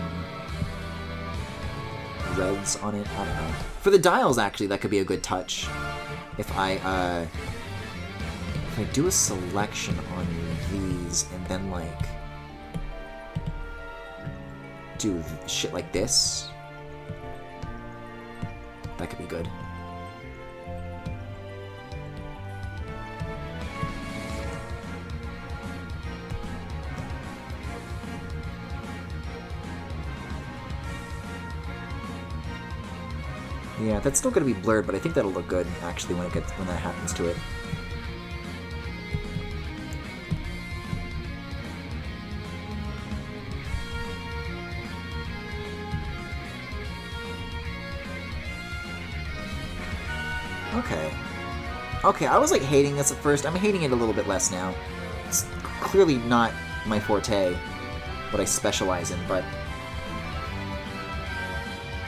S2: reds on it. I don't know. For the dials, actually, that could be a good touch. If I do a selection on these and then like do shit like this, that could be good. Yeah, that's still gonna be blurred, but I think that'll look good actually when that happens to it. Okay, I was like hating this at first. I'm hating it a little bit less now. It's clearly not my forte, what I specialize in, but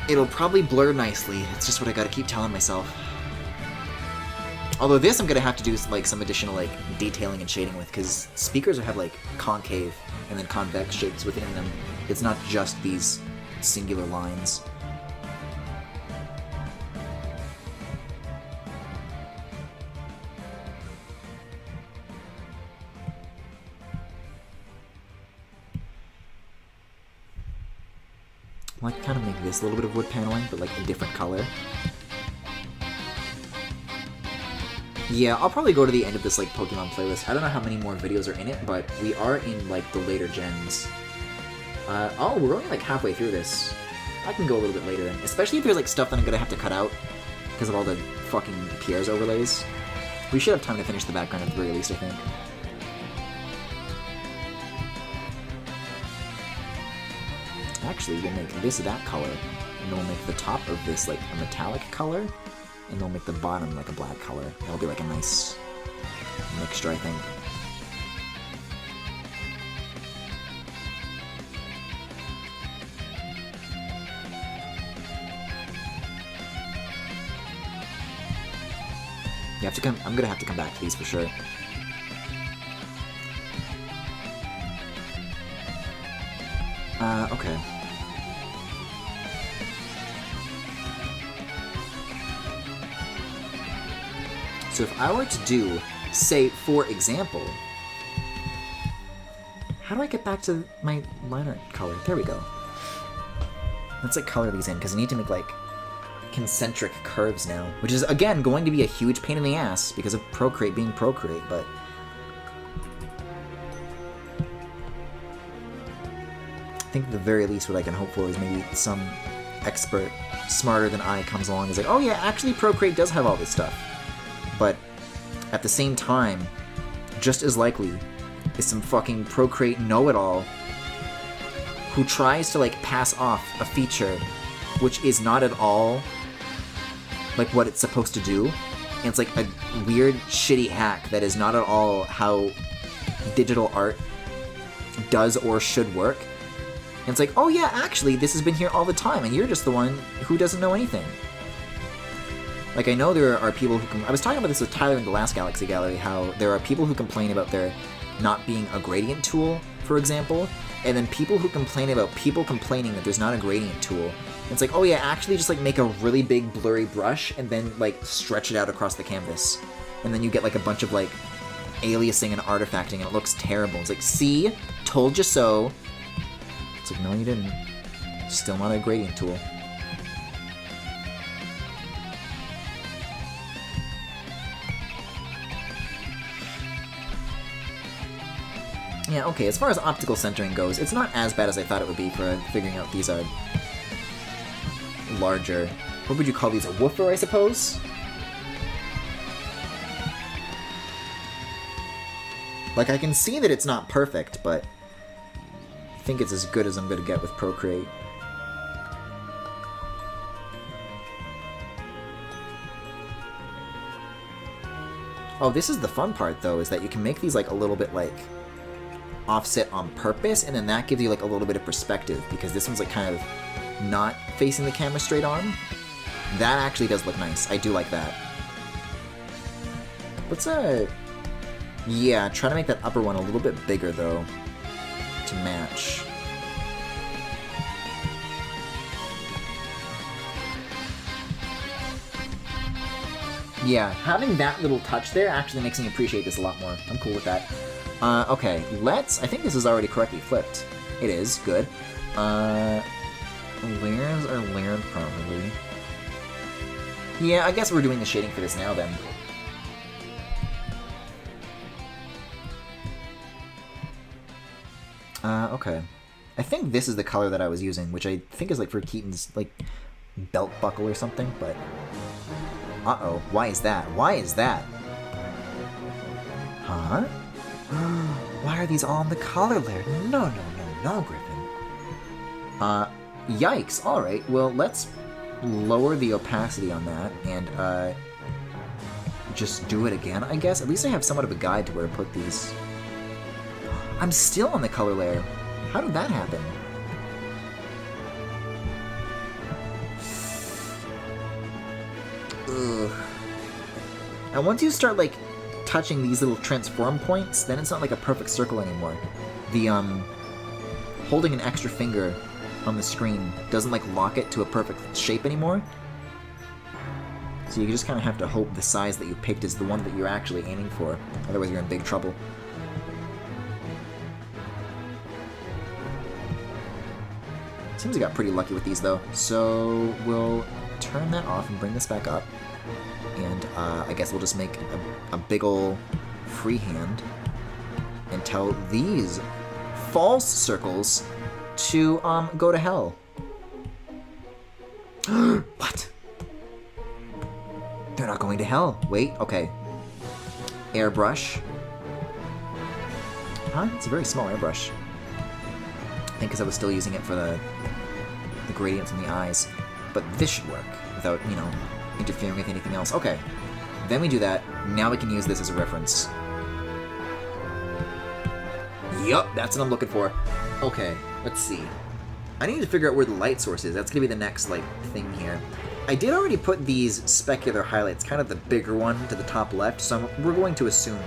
S2: it'll probably blur nicely. It's just what I gotta keep telling myself. Although this I'm gonna have to do like some additional like detailing and shading with, because speakers have like concave and then convex shapes within them. It's not just these singular lines. I like kind of make this a little bit of wood paneling, but like a different color. Yeah, I'll probably go to the end of this like Pokemon playlist. I don't know how many more videos are in it, but we are in like the later gens. Oh, we're only like halfway through this. I can go a little bit later then, especially if there's like stuff that I'm gonna have to cut out because of all the fucking Pierre's overlays. We should have time to finish the background at the very least, I think. Actually, we'll make this that color, and then we'll make the top of this like a metallic color, and then we'll make the bottom like a black color. That'll be like a nice mixture, I think. You have to come. I'm gonna have to come back to these for sure. Okay. So if I were to do, say, for example, how do I get back to my liner color? There we go. Let's like color these in, because I need to make like concentric curves now, which is again going to be a huge pain in the ass because of Procreate being Procreate, but think at the very least what I can hope for is maybe some expert smarter than I comes along and is like, oh yeah, actually Procreate does have all this stuff. But at the same time, just as likely is some fucking Procreate know-it-all who tries to like pass off a feature which is not at all like what it's supposed to do. And it's like a weird, shitty hack that is not at all how digital art does or should work. And it's like, oh yeah, actually, this has been here all the time, and you're just the one who doesn't know anything. Like, I know there are people who... I was talking about this with Tyler in the last Galaxy Gallery, how there are people who complain about there not being a gradient tool, for example, and then people who complain about people complaining that there's not a gradient tool. And it's like, oh yeah, actually just, like, make a really big blurry brush, and then, like, stretch it out across the canvas. And then you get, like, a bunch of, like, aliasing and artifacting, and it looks terrible. It's like, see? Told you so. It's like, no, you didn't. Still not a gradient tool. Yeah, okay, as far as optical centering goes, it's not as bad as I thought it would be for figuring out these larger... What would you call these? A woofer, I suppose? Like, I can see that it's not perfect, but I think it's as good as I'm going to get with Procreate. Oh, this is the fun part, though, is that you can make these, like, a little bit, like, offset on purpose, and then that gives you, like, a little bit of perspective, because this one's, like, kind of not facing the camera straight on. That actually does look nice. I do like that. Let's, yeah, try to make that upper one a little bit bigger, though, to match. Yeah, having that little touch there actually makes me appreciate this a lot more. I'm cool with that. Okay, I think this is already correctly flipped. It is, good. Layers are layered properly. Yeah, I guess we're doing the shading for this now, then. Okay. I think this is the color that I was using, which I think is, like, for Keaton's, like, belt buckle or something, but... Uh-oh, why is that? Why is that? Huh? Why are these all in the color layer? No, Griffin. Yikes. Alright, well, let's lower the opacity on that, and, just do it again, I guess? At least I have somewhat of a guide to where to put these. I'm still on the color layer. How did that happen? Ugh. And once you start, like, touching these little transform points, then it's not like a perfect circle anymore. The, holding an extra finger on the screen doesn't, like, lock it to a perfect shape anymore. So you just kind of have to hope the size that you picked is the one that you're actually aiming for. Otherwise you're in big trouble. Seems I got pretty lucky with these, though. So we'll turn that off and bring this back up. And I guess we'll just make a big ol' freehand and tell these false circles to go to hell. What? They're not going to hell. Wait, okay. Airbrush. Huh? It's a very small airbrush. I think because I was still using it for the gradients in the eyes. But this should work without, you know, interfering with anything else. Okay. Then we do that. Now we can use this as a reference. Yup, that's what I'm looking for. Okay, let's see. I need to figure out where the light source is. That's gonna be the next, like, thing here. I did already put these specular highlights, kind of the bigger one to the top left, so we're going to assume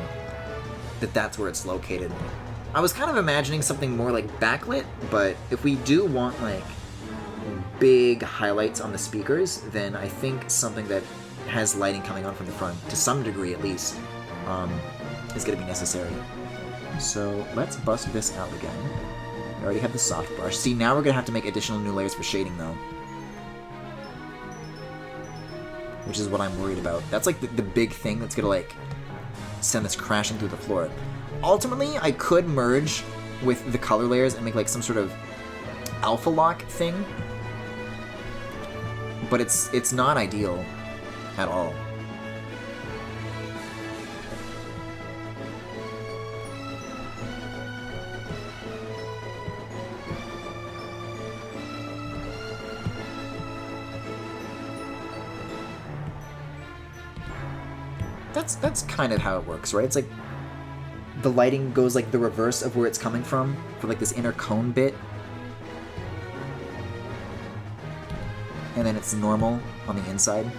S2: that that's where it's located. I was kind of imagining something more like backlit, but if we do want, like, big highlights on the speakers, then I think something that has lighting coming on from the front, to some degree at least, is going to be necessary. So let's bust this out again. We already have the soft brush. See, now we're going to have to make additional new layers for shading, though. Which is what I'm worried about. That's like the big thing that's going to, like, send this crashing through the floor. Ultimately, I could merge with the color layers and make, like, some sort of alpha lock thing, but it's not ideal at all. That's kind of how it works, right? It's like the lighting goes like the reverse of where it's coming from for like this inner cone bit. And then it's normal on the inside.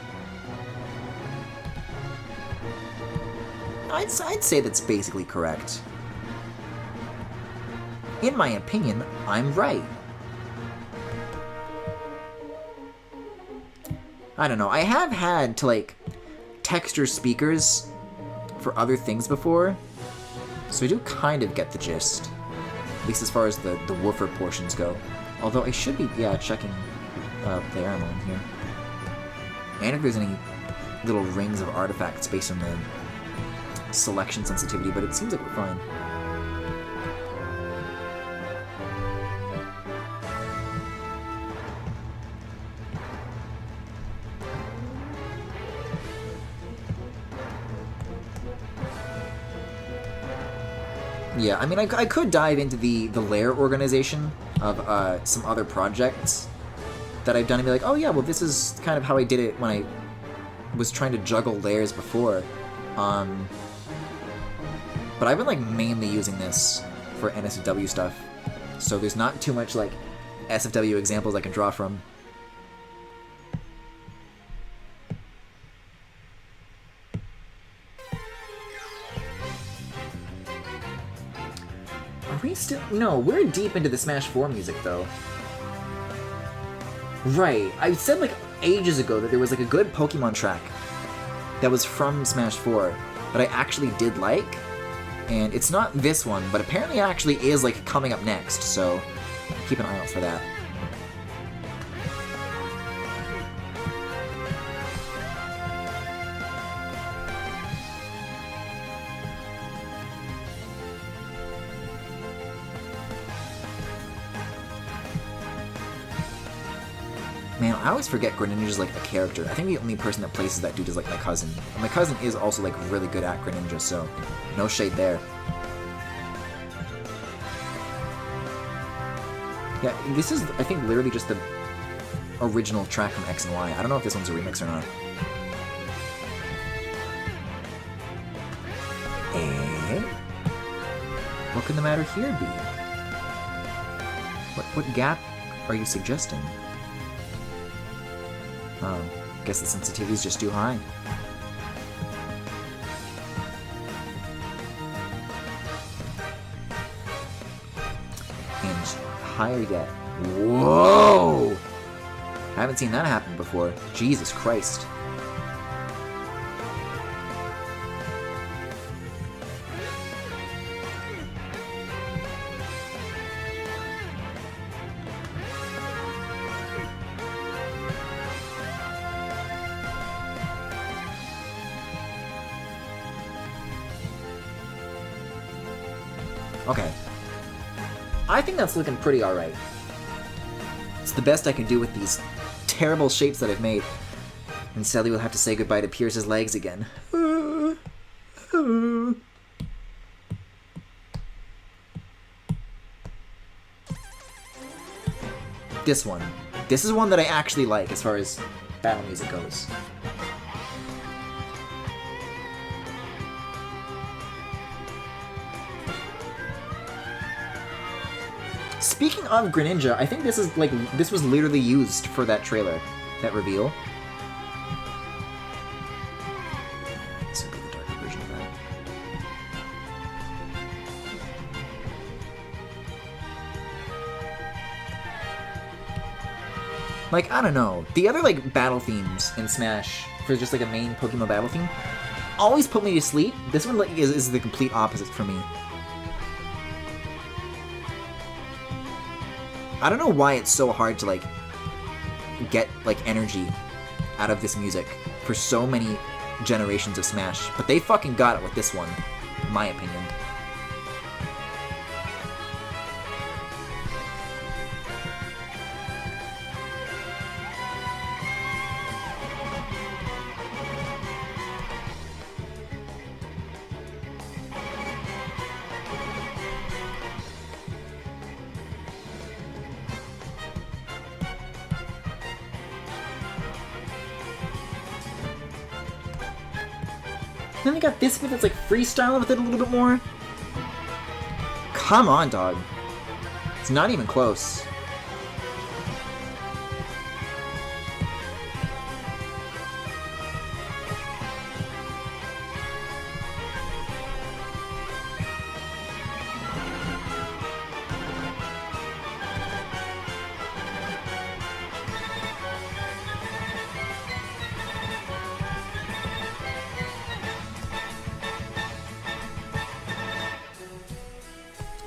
S2: I'd say that's basically correct. In my opinion, I'm right. I don't know, I have had to like texture speakers for other things before, so I do kind of get the gist, at least as far as the woofer portions go. Although I should be, yeah, checking the ammo in here. And if there's any little rings of artifacts based on the selection sensitivity, but it seems like we're fine. Yeah, I mean, I could dive into the layer organization of some other projects that I've done and be like, oh yeah, well this is kind of how I did it when I was trying to juggle layers before. But I've been like mainly using this for NSFW stuff, so there's not too much like SFW examples I can draw from. Are we still? No, we're deep into the Smash 4 music though. Right, I said like ages ago that there was like a good Pokemon track that was from Smash 4 that I actually did like, and it's not this one, but apparently it actually is like coming up next, so keep an eye out for that. Man, I always forget Greninja's like a character. I think the only person that places that dude is like my cousin. And my cousin is also like really good at Greninja, so no shade there. Yeah, this is, I think, literally just the original track from X and Y. I don't know if this one's a remix or not. Eh? What could the matter here be? What gap are you suggesting? Oh, guess the sensitivity's just too high. And higher yet. Whoa! I haven't seen that happen before. Jesus Christ. Okay. I think that's looking pretty alright. It's the best I can do with these terrible shapes that I've made. And sadly we'll have to say goodbye to Pierce's legs again. This one. This is one that I actually like as far as battle music goes. Speaking of Greninja, I think this is like, this was literally used for that trailer, that reveal. This would be the darker version of that. Like, I don't know, the other like battle themes in Smash for just like a main Pokemon battle theme always put me to sleep. This one like is the complete opposite for me. I don't know why it's so hard to like get like energy out of this music for so many generations of Smash, but they fucking got it with this one, in my opinion. Then they got this bit that's like freestyle with it a little bit more. Come on, dog. It's not even close.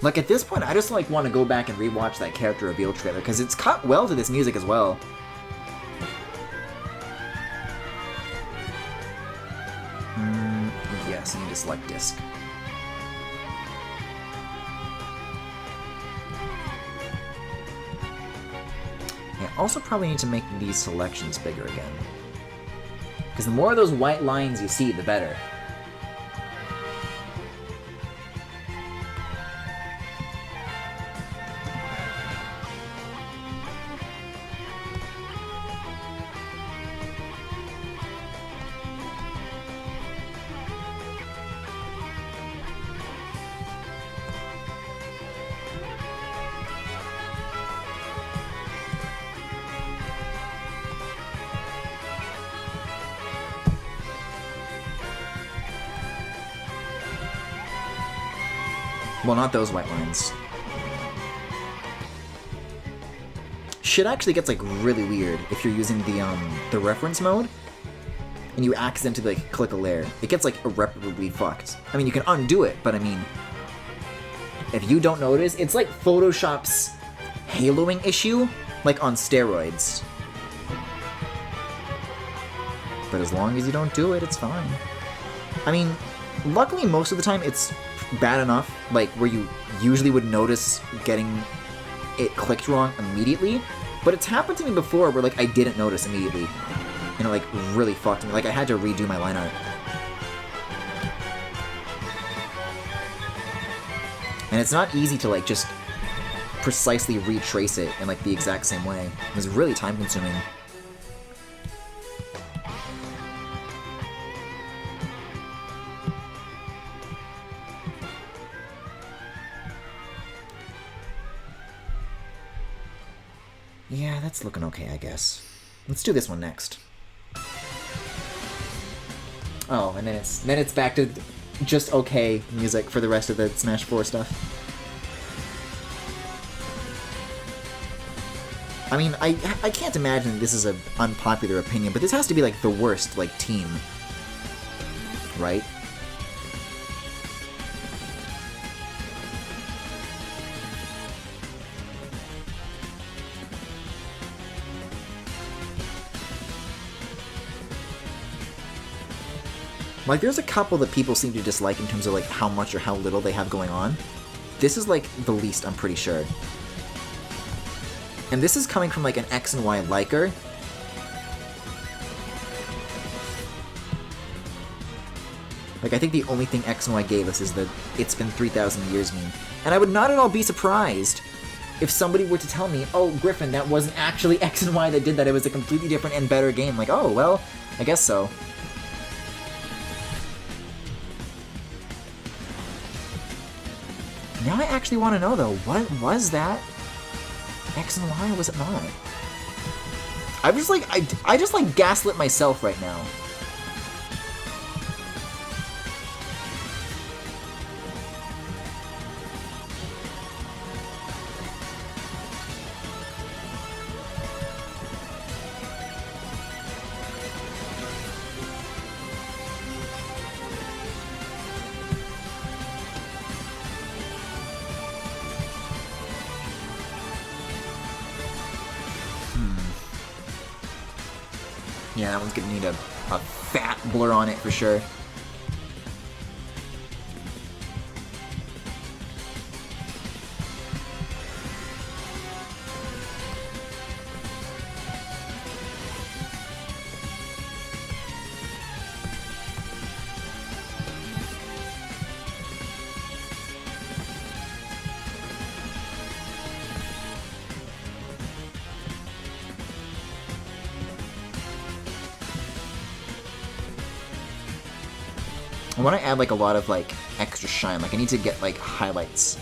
S2: Like, at this point, I just, like, want to go back and rewatch that character reveal trailer, because it's cut well to this music as well. Yes, you need to select disc. Yeah, also probably need to make these selections bigger again. Because the more of those white lines you see, the better. Well, not those white lines. Shit actually gets, like, really weird if you're using the reference mode and you accidentally, like, click a layer. It gets, like, irreparably fucked. I mean, you can undo it, but I mean, if you don't notice, it's like Photoshop's haloing issue, like, on steroids. But as long as you don't do it, it's fine. I mean, luckily most of the time it's bad enough, like, where you usually would notice getting it clicked wrong immediately, but it's happened to me before where, like, I didn't notice immediately, and it, like, really fucked me. Like, I had to redo my line art. And it's not easy to, like, just precisely retrace it in, like, the exact same way. It was really time-consuming. Yeah, that's looking okay, I guess. Let's do this one next. Oh, and then it's back to just okay music for the rest of the Smash 4 stuff. I mean, I can't imagine this is an unpopular opinion, but this has to be, like, the worst, like, team. Right? Like, there's a couple that people seem to dislike in terms of, like, how much or how little they have going on. This is, like, the least, I'm pretty sure. And this is coming from, like, an X and Y liker. Like, I think the only thing X and Y gave us is the "it's been 3,000 years" meme. And I would not at all be surprised if somebody were to tell me, oh, Griffin, that wasn't actually X and Y that did that, it was a completely different and better game. Like, oh, well, I guess so. Now I actually want to know, though, what was that? X and Y, or was it not? I just, like, I just, like, gaslit myself right now. Yeah, that one's gonna need a fat blur on it for sure. I want to add like a lot of like extra shine. Like I need to get like highlights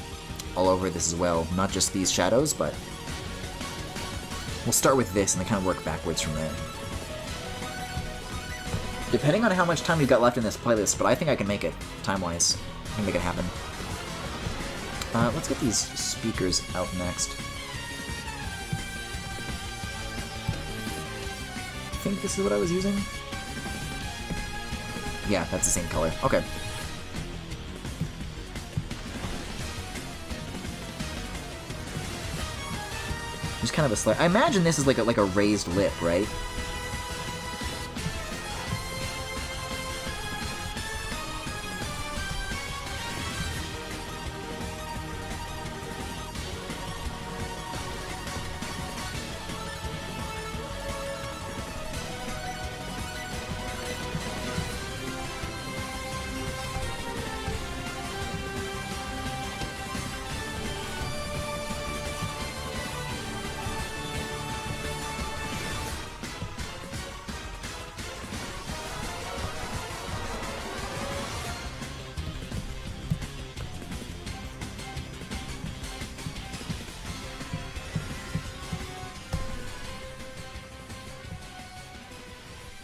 S2: all over this as well, not just these shadows, but we'll start with this and then kind of work backwards from there. Depending on how much time we've got left in this playlist, but I think I can make it time-wise. I can make it happen. Let's get these speakers out next. I think this is what I was using. Yeah, that's the same color. Okay. Just kind of a slight. I imagine this is like a raised lip, right?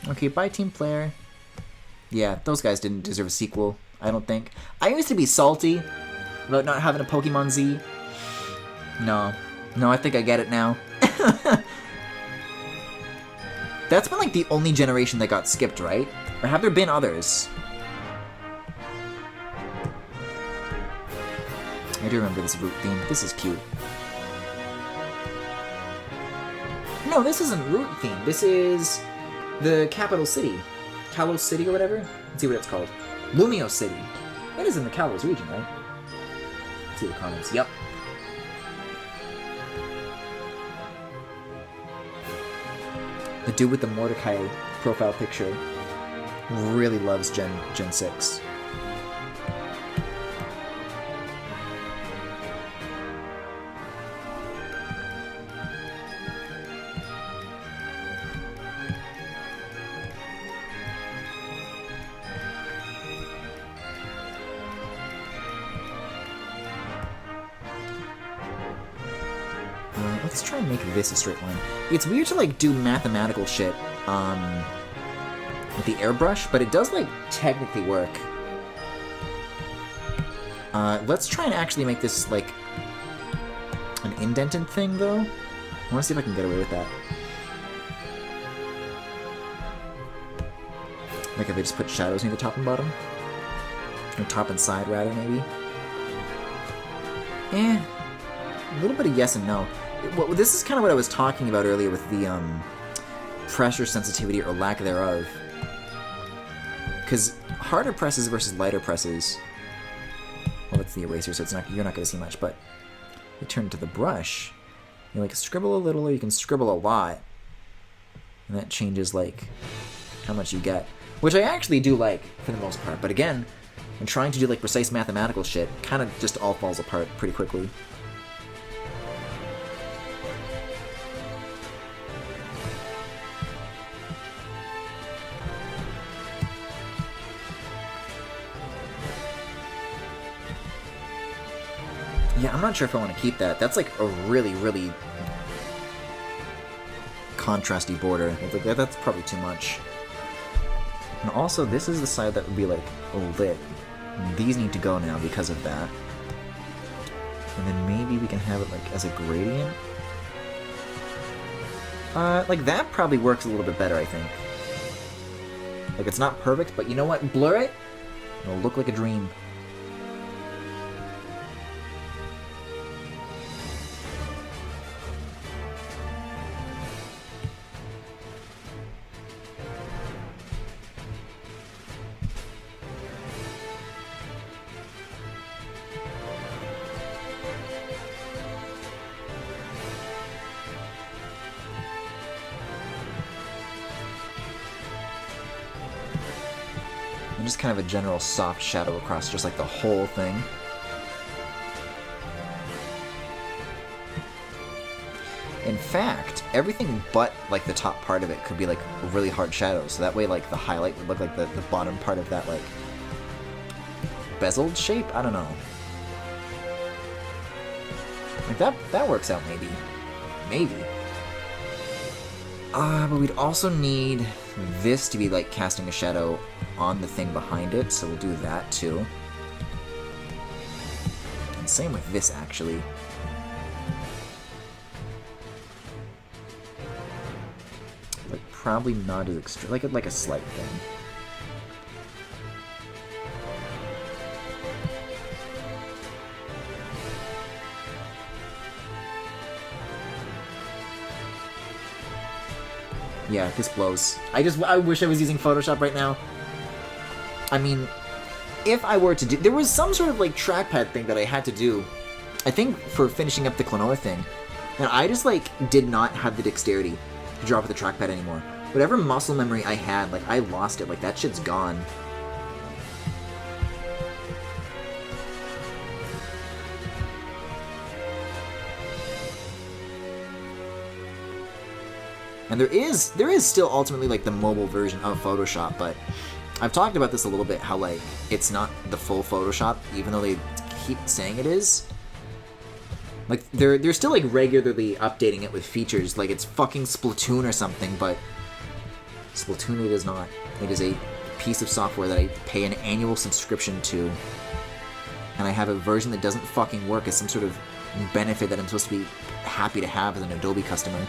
S2: Okay, bye Team Player. Yeah, those guys didn't deserve a sequel, I don't think. I used to be salty about not having a Pokemon Z. No, I think I get it now. That's been like the only generation that got skipped, right? Or have there been others? I do remember this route theme. This is cute. No, this isn't route theme. This is the capital city. Kalos City or whatever? Let's see what it's called. Lumio City. That is in the Kalos region, right? Let's see the comments. Yep. The dude with the Mordecai profile picture really loves Gen 6. Let's try and make this a straight line. It's weird to like do mathematical shit with the airbrush, but it does like technically work. Let's try and actually make this like an indented thing though. I want to see if I can get away with that. Like if I just put shadows near the top and bottom. Or top and side rather, maybe. A little bit of yes and no. Well, this is kind of what I was talking about earlier with the pressure sensitivity or lack thereof. Because harder presses versus lighter presses. Well, that's the eraser, so it's not, you're not going to see much. But you turn to the brush, you like scribble a little, or you can scribble a lot, and that changes like how much you get, which I actually do like for the most part. But again, when trying to do like precise mathematical shit, kind of just all falls apart pretty quickly. Yeah, I'm not sure if I want to keep that. That's like a really, really contrasty border. That's probably too much. And also, this is the side that would be like lit. And these need to go now because of that. And then maybe we can have it like as a gradient. Like that probably works a little bit better, I think. Like it's not perfect, but you know what? Blur it. It'll look like a dream. And just kind of a general soft shadow across just like the whole thing. In fact, everything but like the top part of it could be like a really hard shadow, so that way like the highlight would look like the bottom part of that like bezeled shape? I don't know. Like that works out maybe. Maybe. But we'd also need this to be like casting a shadow on the thing behind it, so we'll do that too. And same with this actually. Like probably not as extreme, like a slight thing. Yeah, this blows. I wish I was using Photoshop right now. I mean, if I were to do... There was some sort of, like, trackpad thing that I had to do, I think, for finishing up the Klonoa thing. And I just, like, did not have the dexterity to draw with the trackpad anymore. Whatever muscle memory I had, like, I lost it. Like, that shit's gone. And there is still ultimately like the mobile version of Photoshop, but I've talked about this a little bit, how like it's not the full Photoshop, even though they keep saying it is. Like they're still like regularly updating it with features, like it's fucking Splatoon or something, but Splatoon it is not. It is a piece of software that I pay an annual subscription to, and I have a version that doesn't fucking work as some sort of benefit that I'm supposed to be happy to have as an Adobe customer.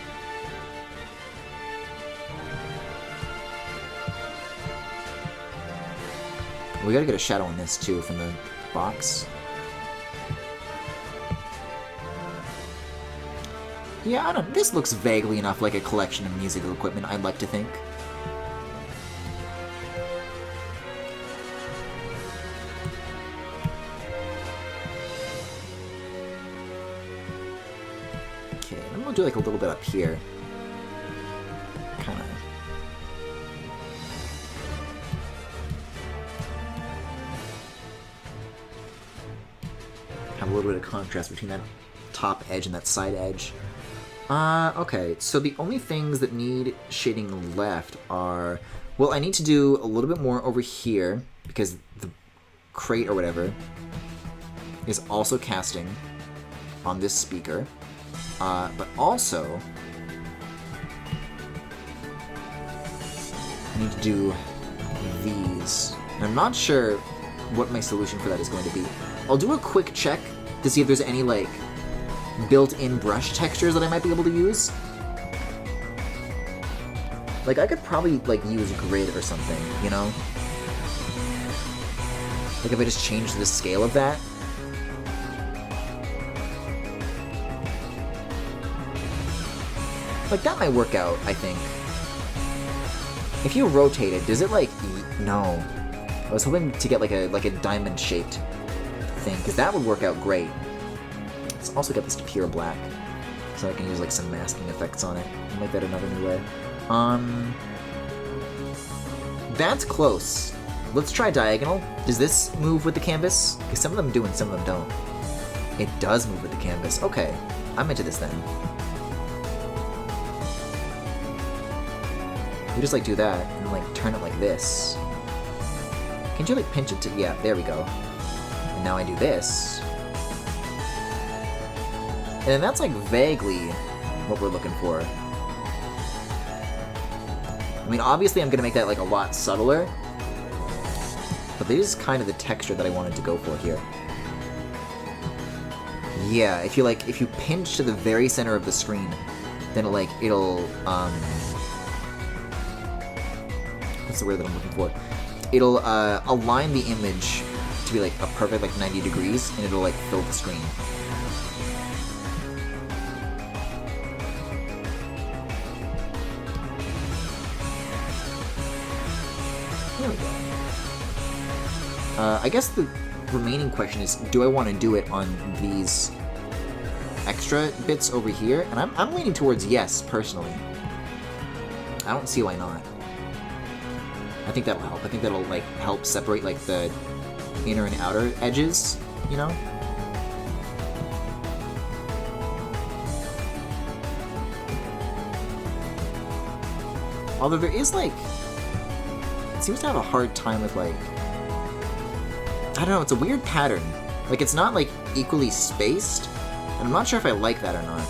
S2: We gotta get a shadow on this too from the box. Yeah, I don't. This looks vaguely enough like a collection of musical equipment, I'd like to think. Okay, I'm gonna do like a little bit up here. Kind of. Have a little bit of contrast between that top edge and that side edge. Okay, so the only things that need shading left are... Well, I need to do a little bit more over here, because the crate or whatever is also casting on this speaker. But also... I need to do these. And I'm not sure what my solution for that is going to be. I'll do a quick check to see if there's any, like, built-in brush textures that I might be able to use. Like, I could probably, like, use grid or something, you know? Like, if I just change the scale of that. Like, that might work out, I think. If you rotate it, does it, like, no. I was hoping to get, like a diamond-shaped thing, because that would work out great. Let's also get this to pure black, so I can use like some masking effects on it and make that another new way. That's close. Let's try diagonal. Does this move with the canvas? Because some of them do and some of them don't. It does move with the canvas. Okay, I'm into this then. You just like do that and like turn it like this. Can you like pinch it to? Yeah, there we go. And now I do this. And that's like vaguely what we're looking for. I mean, obviously I'm gonna make that like a lot subtler, but this is kind of the texture that I wanted to go for here. Yeah, if you pinch to the very center of the screen, then it'll what's the word that I'm looking for? It'll align the image to be like a perfect like 90 degrees, and it'll like fill the screen. There we go. I guess the remaining question is, do I want to do it on these extra bits over here? And I'm leaning towards yes, personally. I don't see why not. I think that'll help. I think that'll like help separate like the inner and outer edges, you know? Although there is like... It seems to have a hard time with like... I don't know, it's a weird pattern. Like, it's not, like, equally spaced, and I'm not sure if I like that or not.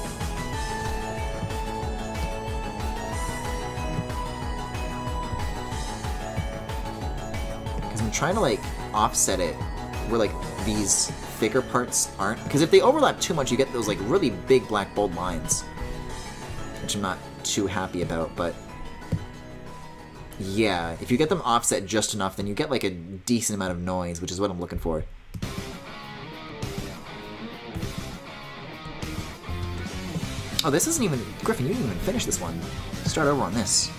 S2: Because I'm trying to, like, offset it where, like, these thicker parts aren't. Because if they overlap too much, you get those, like, really big black bold lines. Which I'm not too happy about, but... yeah, if you get them offset just enough, then you get, like, a decent amount of noise, which is what I'm looking for. Oh, this isn't even... Griffin, you didn't even finish this one. Start over on this.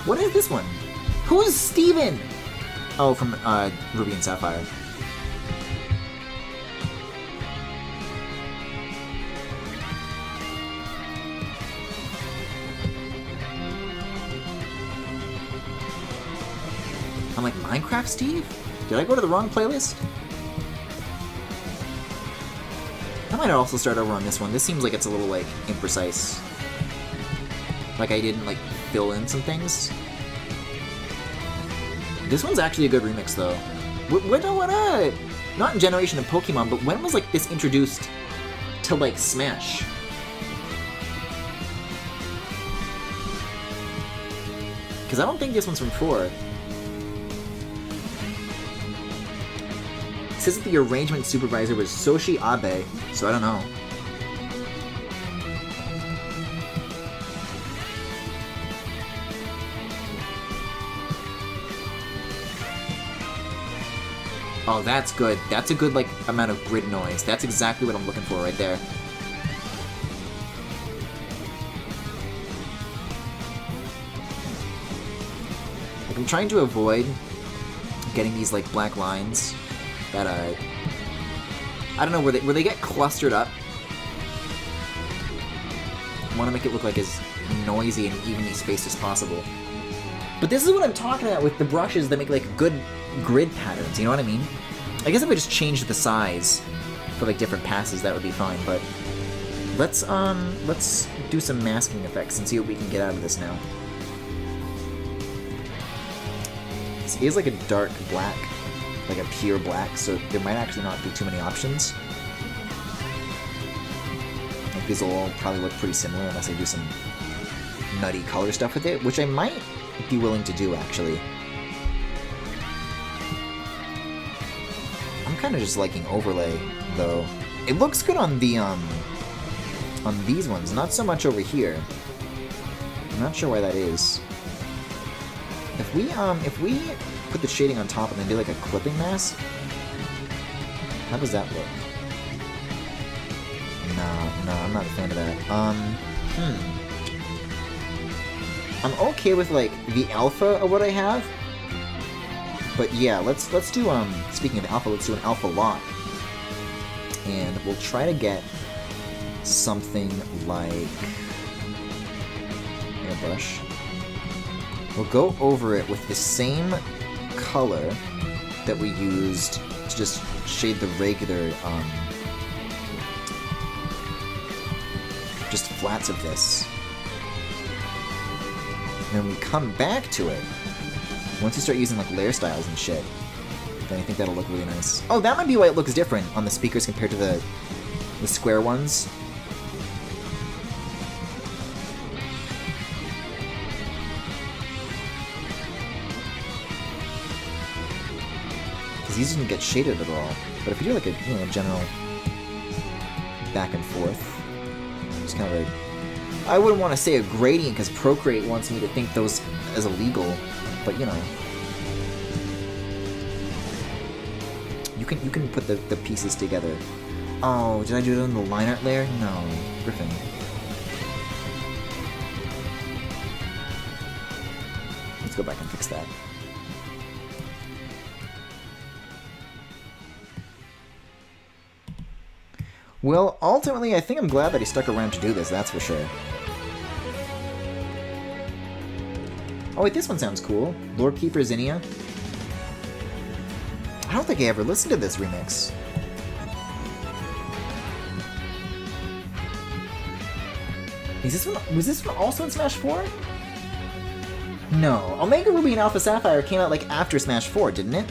S2: What is this one? Who is Steven? Oh, from Ruby and Sapphire. I'm like, Minecraft Steve? Did I go to the wrong playlist? I might also start over on this one. This seems like it's a little, like, imprecise. Like I didn't, like, fill in some things. This one's actually a good remix, though. Not in Generation of Pokemon, but when was, like, this introduced to, like, Smash? Because I don't think this one's from 4. It says that the arrangement supervisor was Soshi Abe, so I don't know. Oh, that's good. That's a good, like, amount of grid noise. That's exactly what I'm looking for right there. Like, I'm trying to avoid getting these, like, black lines that, I don't know, where they get clustered up. I want to make it look like as noisy and evenly spaced as possible. But this is what I'm talking about with the brushes that make, like, good grid patterns, you know what I mean? I guess if I just changed the size for, like, different passes, that would be fine, but let's do some masking effects and see what we can get out of this now. This is, like, a dark black, like a pure black, so there might actually not be too many options. Like, these will all probably look pretty similar unless I do some nutty color stuff with it, which I might be willing to do, actually. I'm kind of just liking overlay, though. It looks good on the, on these ones, not so much over here. I'm not sure why that is. If we put the shading on top and then do, like, a clipping mask, how does that look? No, I'm not a fan of that. I'm okay with, like, the alpha of what I have. But yeah, let's do, speaking of alpha, let's do an alpha lock. And we'll try to get something like airbrush. We'll go over it with the same color that we used to just shade the regular, just flats of this. And then we come back to it. Once you start using, like, layer styles and shit, then I think that'll look really nice. Oh, that might be why it looks different on the speakers compared to the square ones. Because these didn't get shaded at all. But if you do, like, a, you know, general back and forth, it's kind of a... I wouldn't want to say a gradient because Procreate wants me to think those as illegal, but you know, you can put the pieces together. Oh, did I do it on the line art layer? No, Griffin. Let's go back and fix that. Well, ultimately, I think I'm glad that he stuck around to do this, that's for sure. Oh wait, this one sounds cool. Lord Keeper Zinnia. I don't think I ever listened to this remix. Was this one also in Smash 4? No, Omega Ruby and Alpha Sapphire came out like after Smash 4, didn't it?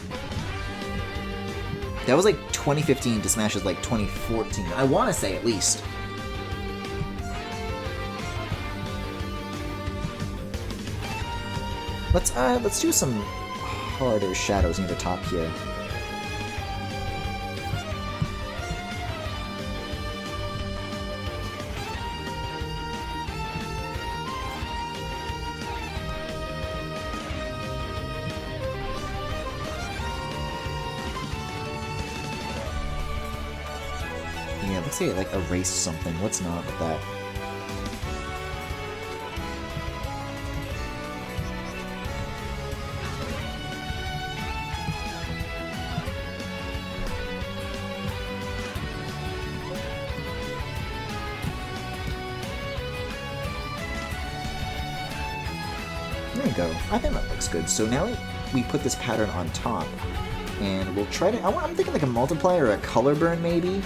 S2: That was like 2015 to Smash's like 2014. I want to say at least. Let's do some harder shadows near the top here. Yeah, let's say it like erased something. Let's not with that. There we go. I think that looks good. So now we put this pattern on top, and we'll try to... I'm thinking like a multiplier or a color burn, maybe?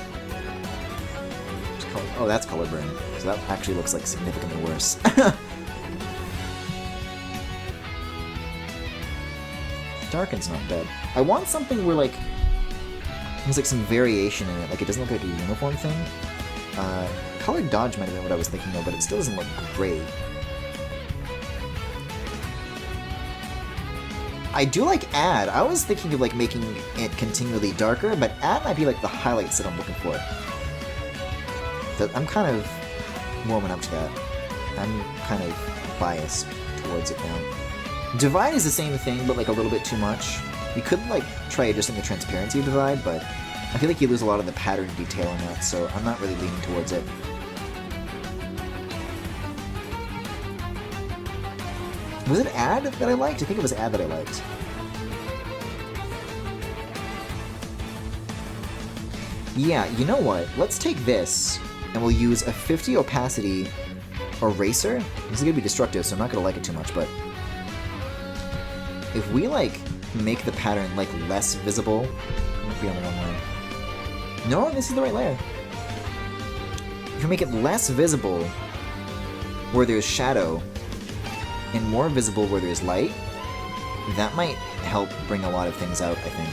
S2: Oh, that's color burn. So that actually looks like significantly worse. Darken's not bad. I want something where, like, there's like some variation in it. Like, it doesn't look like a uniform thing. Colored dodge might have been what I was thinking of, but it still doesn't look great. I do like add. I was thinking of like making it continually darker, but add might be like the highlights that I'm looking for. So I'm kind of warming up to that. I'm kind of biased towards it now. Divide is the same thing, but like a little bit too much. You could like try adjusting the transparency of Divide, but I feel like you lose a lot of the pattern detail in that, so I'm not really leaning towards it. Was it Add that I liked? I think it was Add that I liked. Yeah, you know what? Let's take this, and we'll use a 50 opacity eraser. This is going to be destructive, so I'm not going to like it too much, but if we, like, make the pattern, like, less visible... I might be on the wrong layer. No, this is the right layer. If we make it less visible where there's shadow, and more visible where there's light, that might help bring a lot of things out, I think.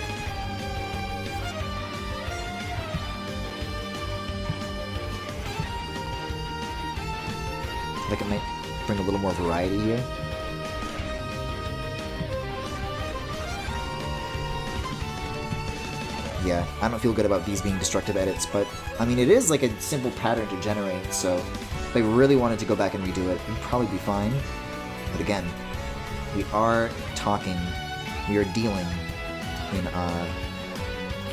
S2: Like it might bring a little more variety here. Yeah, I don't feel good about these being destructive edits, but I mean, it is like a simple pattern to generate, so if I really wanted to go back and redo it, it'd probably be fine. But again, we are dealing in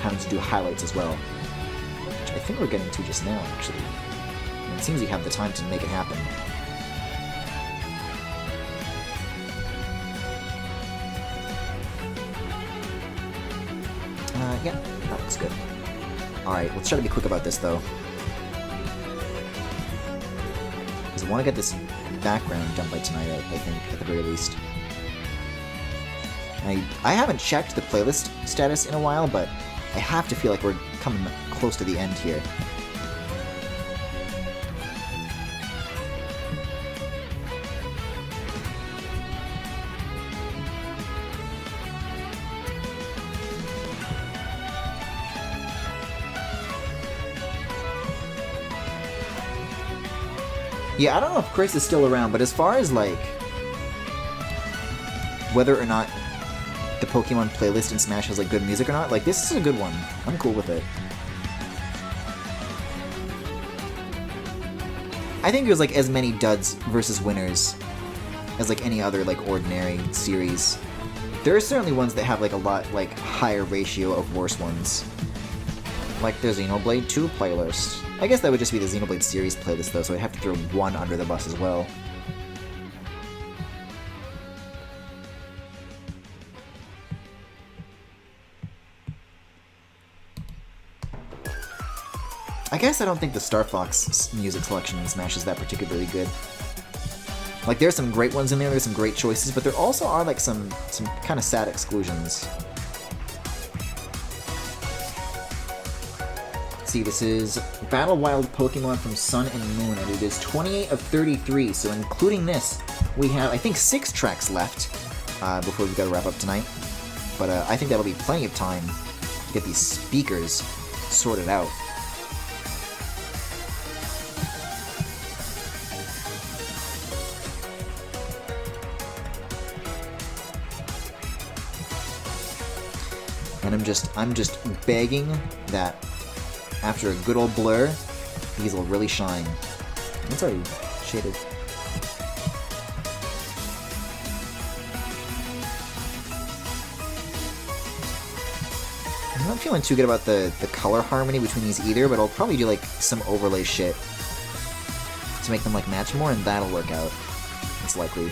S2: having to do highlights as well, which I think we're getting to just now, actually. And it seems we have the time to make it happen. Yeah, that looks good. Alright, let's try to be quick about this, though. Because I want to get this background done by tonight, I think, at the very least. I haven't checked the playlist status in a while, but I have to feel like we're coming close to the end here. Yeah, I don't know if Chris is still around, but as far as, like, whether or not the Pokemon playlist in Smash has, like, good music or not, like, this is a good one. I'm cool with it. I think there's, like, as many duds versus winners as, like, any other, like, ordinary series. There are certainly ones that have, like, a lot, like, higher ratio of worse ones. Like the Xenoblade 2 playlist. I guess that would just be the Xenoblade series playlist, though, so I'd have to throw one under the bus as well. I guess I don't think the Star Fox music selection in Smash is that particularly good. Like, there's some great ones in there, there's some great choices, but there also are, like, some kind of sad exclusions. Let's see, this is Battle Wild Pokemon from Sun and Moon, and it is 28 of 33, so including this, we have, I think, 6 tracks left before we've got to wrap up tonight. But I think that'll be plenty of time to get these speakers sorted out. And I'm just begging that after a good old blur, these will really shine. It's already shaded. I'm not feeling too good about the color harmony between these either, but I'll probably do like some overlay shit to make them like match more, and that'll work out. It's likely.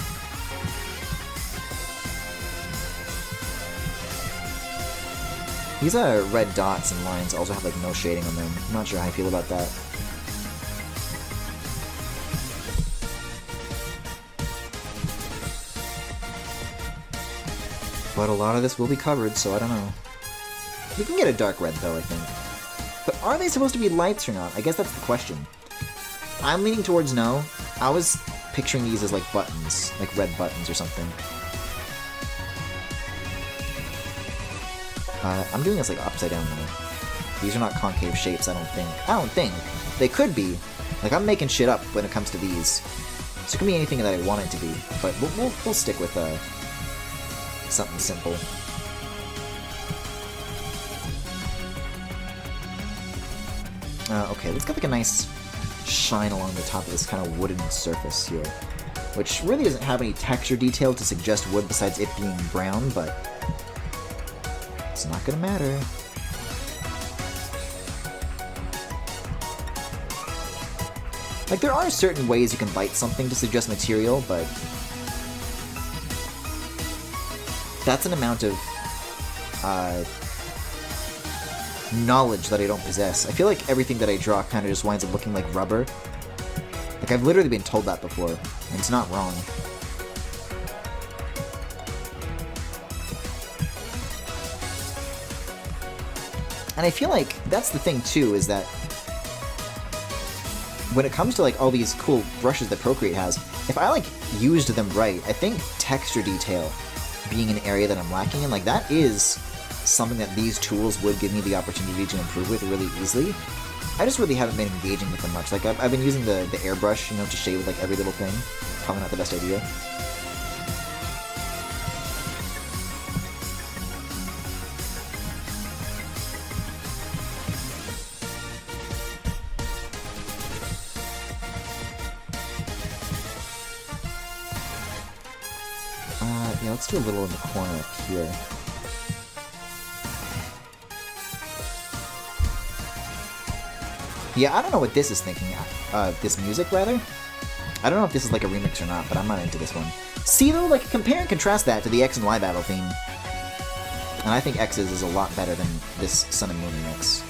S2: These red dots and lines also have like no shading on them. I'm not sure how I feel about that. But a lot of this will be covered, so I don't know. We can get a dark red though, I think. But are they supposed to be lights or not? I guess that's the question. I'm leaning towards no. I was picturing these as like buttons, like red buttons or something. I'm doing this like upside down though. These are not concave shapes, I don't think. They could be. Like, I'm making shit up when it comes to these. So it can be anything that I want it to be. But we'll stick with something simple. Okay, let's get like a nice shine along the top of this kind of wooden surface here. Which really doesn't have any texture detail to suggest wood besides it being brown, but it's not gonna matter. Like, there are certain ways you can light something to suggest material, but that's an amount of knowledge that I don't possess. I feel like everything that I draw kind of just winds up looking like rubber. Like, I've literally been told that before, and it's not wrong. And I feel like that's the thing too, is that when it comes to like all these cool brushes that Procreate has, if I like used them right, I think texture detail being an area that I'm lacking in, like that is something that these tools would give me the opportunity to improve with really easily. I just really haven't been engaging with them much. Like I've been using the airbrush, you know, to shade with like every little thing. Probably not the best idea. Yeah, let's do a little in the corner up here. Yeah, I don't know what this is thinking. This music, rather? I don't know if this is like a remix or not, but I'm not into this one. See, though, like, compare and contrast that to the X and Y battle theme. And I think X's is a lot better than this Sun and Moon remix.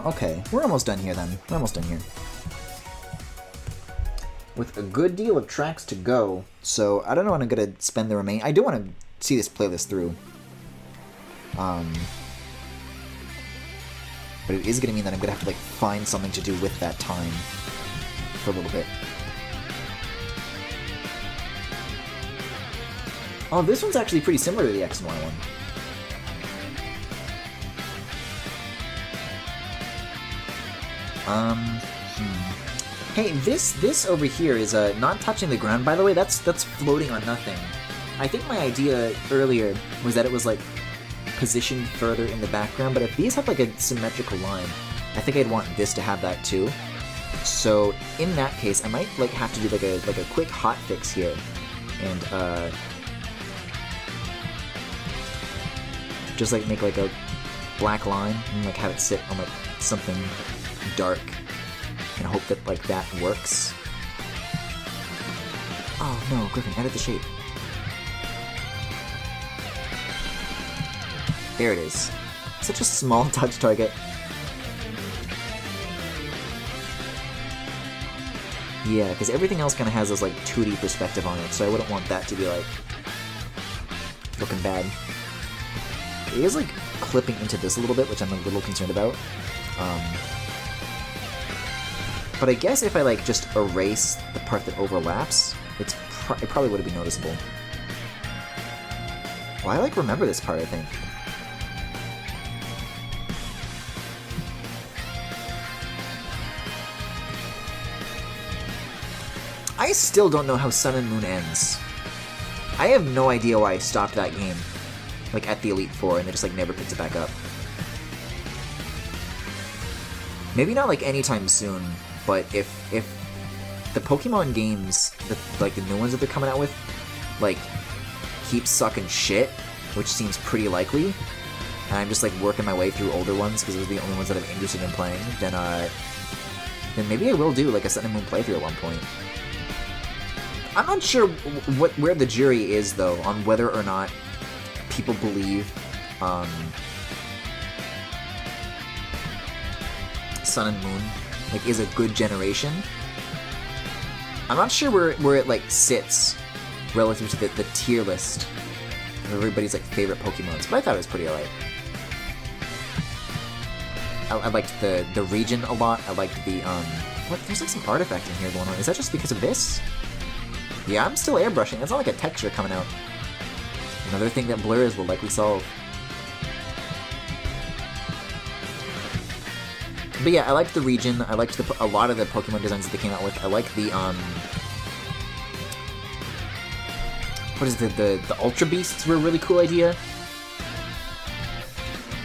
S2: Okay, we're almost done here then. We're almost done here. With a good deal of tracks to go, so I don't know when I'm gonna spend the remaining. I do want to see this playlist through. But it is gonna mean that I'm gonna have to like find something to do with that time for a little bit. Oh, this one's actually pretty similar to the X and Y one. Hey, this over here is not touching the ground, by the way. That's floating on nothing. I think my idea earlier was that it was like positioned further in the background, but if these have like a symmetrical line, I think I'd want this to have that too. So in that case, I might like have to do like a quick hot fix here, and just like make like a black line and like have it sit on like something dark and hope that like that works. Oh no, Griffin, edit the shape. There it is. Such a small touch target. Yeah, because everything else kind of has this like 2D perspective on it, so I wouldn't want that to be like looking bad. It is like clipping into this a little bit, which I'm a little concerned about. But I guess if I like just erase the part that overlaps, it probably wouldn't be noticeable. Well, I like remember this part, I think. I still don't know how Sun and Moon ends. I have no idea why I stopped that game, like at the Elite Four, and they just like never picked it back up. Maybe not like anytime soon, but if the Pokemon games, like the new ones that they're coming out with, like keep sucking shit, which seems pretty likely, and I'm just like working my way through older ones because those are the only ones that I'm interested in playing, then maybe I will do like a Sun and Moon playthrough at one point. I'm not sure where the jury is, though, on whether or not people believe Sun and Moon like is a good generation. I'm not sure where it like sits relative to the tier list of everybody's like favorite Pokemons, but I thought it was pretty alright. I liked the region a lot. I liked the what? There's like some artifact in here going on. Is that just because of this? Yeah, I'm still airbrushing. It's not like a texture coming out. Another thing that blurs will likely solve. But yeah, I liked the region. I liked a lot of the Pokemon designs that they came out with. I like the what is it? The Ultra Beasts were a really cool idea.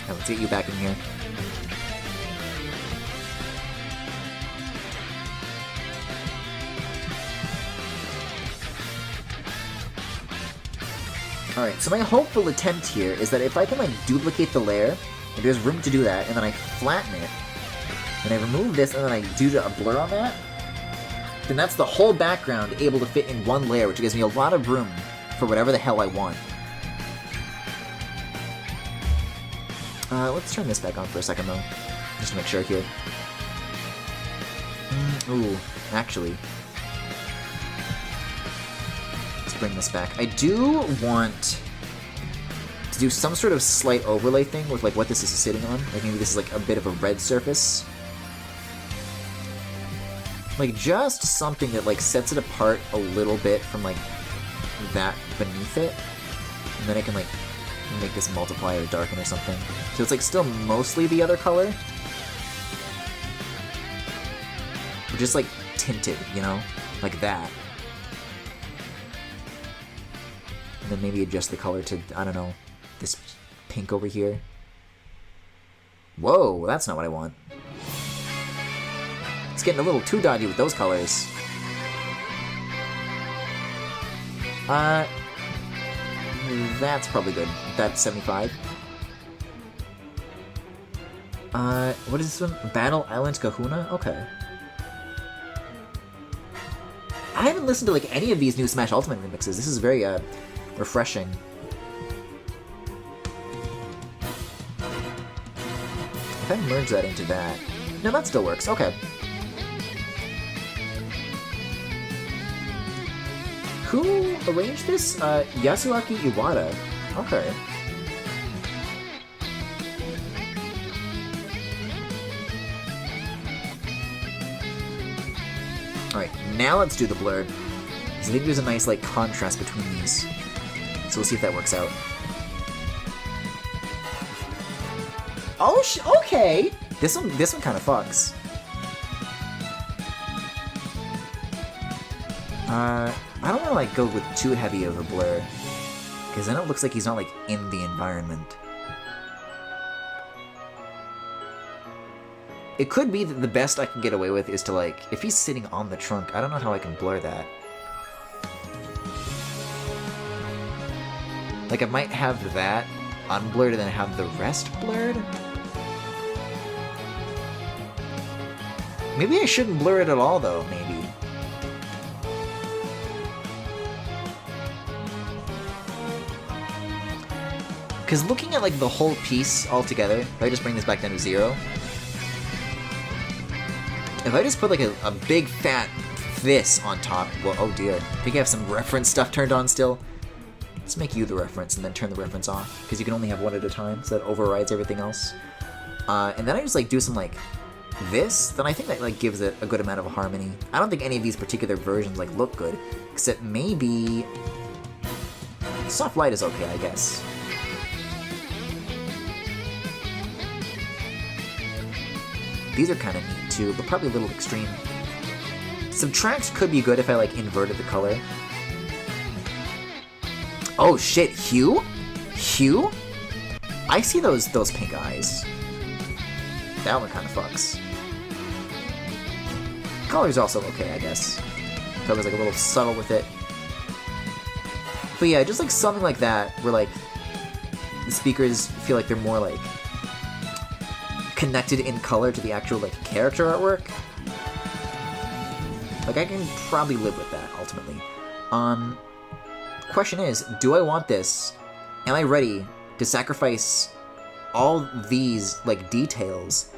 S2: Right, let's get you back in here. Alright, so my hopeful attempt here is that if I can like duplicate the layer, if there's room to do that, and then I flatten it, and I remove this, and then I do a blur on that, then that's the whole background able to fit in one layer, which gives me a lot of room for whatever the hell I want. Let's turn this back on for a second though, just to make sure here. Ooh, actually. Bring this back. I do want to do some sort of slight overlay thing with like what this is sitting on. Like maybe this is like a bit of a red surface. Like just something that like sets it apart a little bit from like that beneath it. And then I can like make this multiply or darken or something. So it's like still mostly the other color. But just like tinted, you know? Like that. And then maybe adjust the color to, I don't know, this pink over here. Whoa, that's not what I want. It's getting a little too dodgy with those colors. That's probably good. That's 75. What is this one? Battle Island Kahuna? Okay. I haven't listened to like any of these new Smash Ultimate remixes. This is very, refreshing. If I merge that into that... No, that still works. Okay. Who arranged this? Yasuaki Iwata. Okay. Alright, now let's do the blur. Because I think there's a nice, like, contrast between these. So we'll see if that works out. Oh, okay! This one kind of fucks. I don't want to, like, go with too heavy of a blur. Because then it looks like he's not, like, in the environment. It could be that the best I can get away with is to, like, if he's sitting on the trunk, I don't know how I can blur that. Like, I might have that unblurred and then have the rest blurred? Maybe I shouldn't blur it at all, though, maybe. Because looking at, like, the whole piece altogether, if I just bring this back down to 0, if I just put, like, a big, fat, this on top. Well, oh dear. I think I have some reference stuff turned on still. Let's make you the reference and then turn the reference off, because you can only have one at a time, so that overrides everything else. And then I just like do some like this, then I think that like gives it a good amount of harmony. I don't think any of these particular versions like look good, except maybe soft light is okay, I guess. These are kind of neat too, but probably a little extreme. Subtract could be good if I like inverted the color. Oh shit, hue? Hue? I see those pink eyes. That one kind of fucks. Color's also okay, I guess. Color's like a little subtle with it. But yeah, just like something like that, where like the speakers feel like they're more like connected in color to the actual like character artwork. Like I can probably live with that ultimately. Question is, do I want this? Am I ready to sacrifice all these like details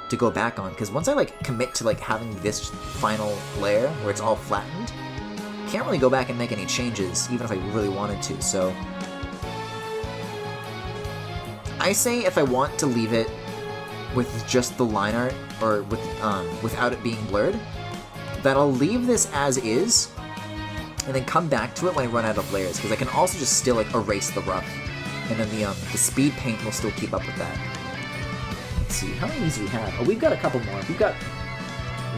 S2: to go back on? Because once I like commit to like having this final layer where it's all flattened, can't really go back and make any changes even if I really wanted to. So I say if I want to leave it with just the line art or with without it being blurred, that I'll leave this as is and then come back to it when I run out of layers, because I can also just still like erase the rough, and then the speed paint will still keep up with that. Let's see, how many of these do we have? Oh, we've got a couple more. We've got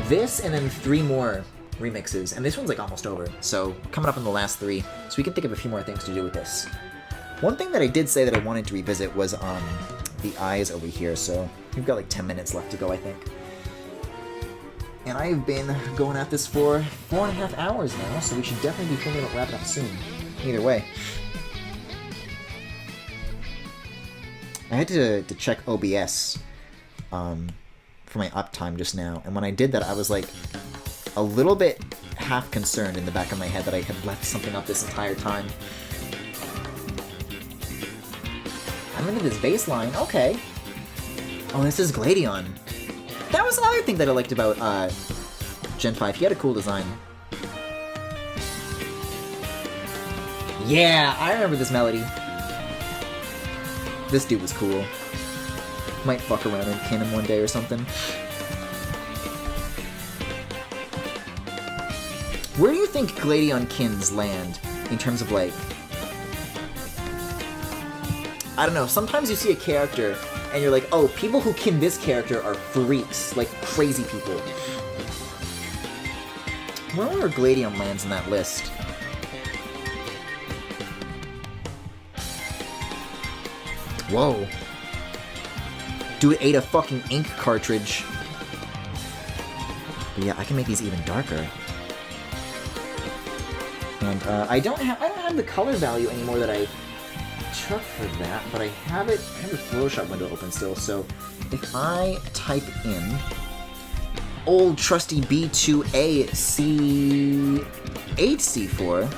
S2: this and then 3 more remixes, and this one's like almost over, so coming up on the last 3, so we can think of a few more things to do with this. One thing that I did say that I wanted to revisit was the eyes over here, so we've got like 10 minutes left to go, I think. And I've been going at this for 4.5 hours now, so we should definitely be thinking about wrapping up soon. Either way. I had to check OBS for my uptime just now, and when I did that, I was like a little bit half concerned in the back of my head that I had left something up this entire time. I'm into this baseline, okay. Oh, this is Gladion. That was another thing that I liked about Gen 5. He had a cool design. Yeah, I remember this melody. This dude was cool. Might fuck around and kin him one day or something. Where do you think Gladion kins land in terms of like... I don't know, sometimes you see a character and you're like, oh, people who kin this character are freaks, like crazy people. I wonder where Gladion lands in that list. Whoa. Dude ate a fucking ink cartridge. But yeah, I can make these even darker. And I don't have the color value anymore that I took for that, but I have the Photoshop window open still, so if I type in old trusty B2A C8C4,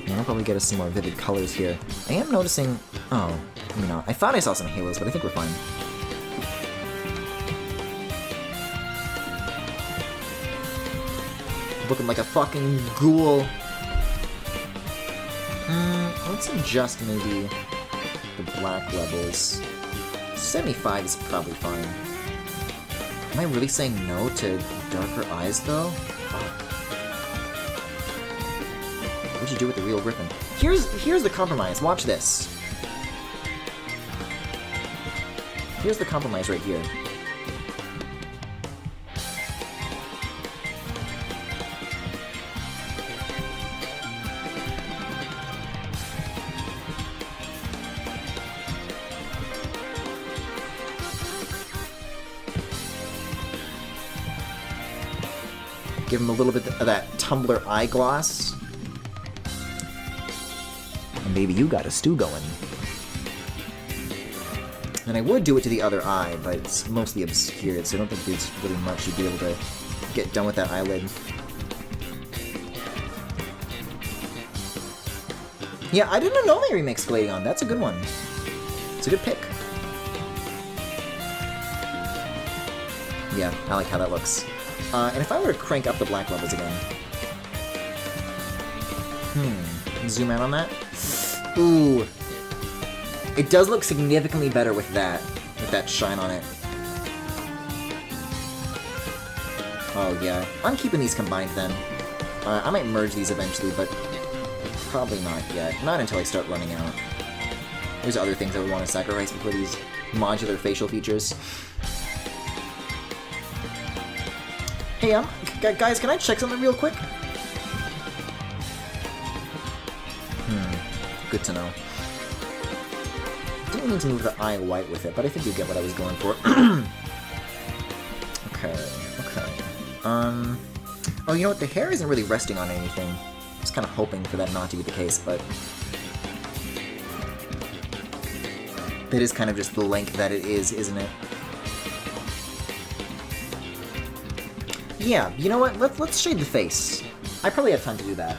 S2: I'll probably get us some more vivid colors here. I am noticing, oh, maybe not. I thought I saw some halos, but I think we're fine. Looking like a fucking ghoul. Let's adjust maybe the black levels. 75 is probably fine. Am I really saying no to darker eyes though? Fuck. What'd you do with the real Griffin? Here's the compromise. Watch this. Here's the compromise right here. Give him a little bit of that Tumblr eye gloss. And maybe you got a stew going. And I would do it to the other eye, but it's mostly obscured, so I don't think there's really much you'd be able to get done with that eyelid. Yeah, I didn't know they remixed Gladion. That's a good one. It's a good pick. Yeah, I like how that looks. And if I were to crank up the black levels again... Zoom out on that? Ooh. It does look significantly better with that shine on it. Oh yeah, I'm keeping these combined then. I might merge these eventually, but probably not yet. Not until I start running out. There's other things I would want to sacrifice before these modular facial features. Hey, guys, can I check something real quick? Good to know. Didn't mean to move the eye white with it, but I think you get what I was going for. Okay. Oh, you know what? The hair isn't really resting on anything. I was kind of hoping for that not to be the case, but... That is kind of just the length that it is, isn't it? Yeah, you know what? Let's shade the face. I probably have time to do that.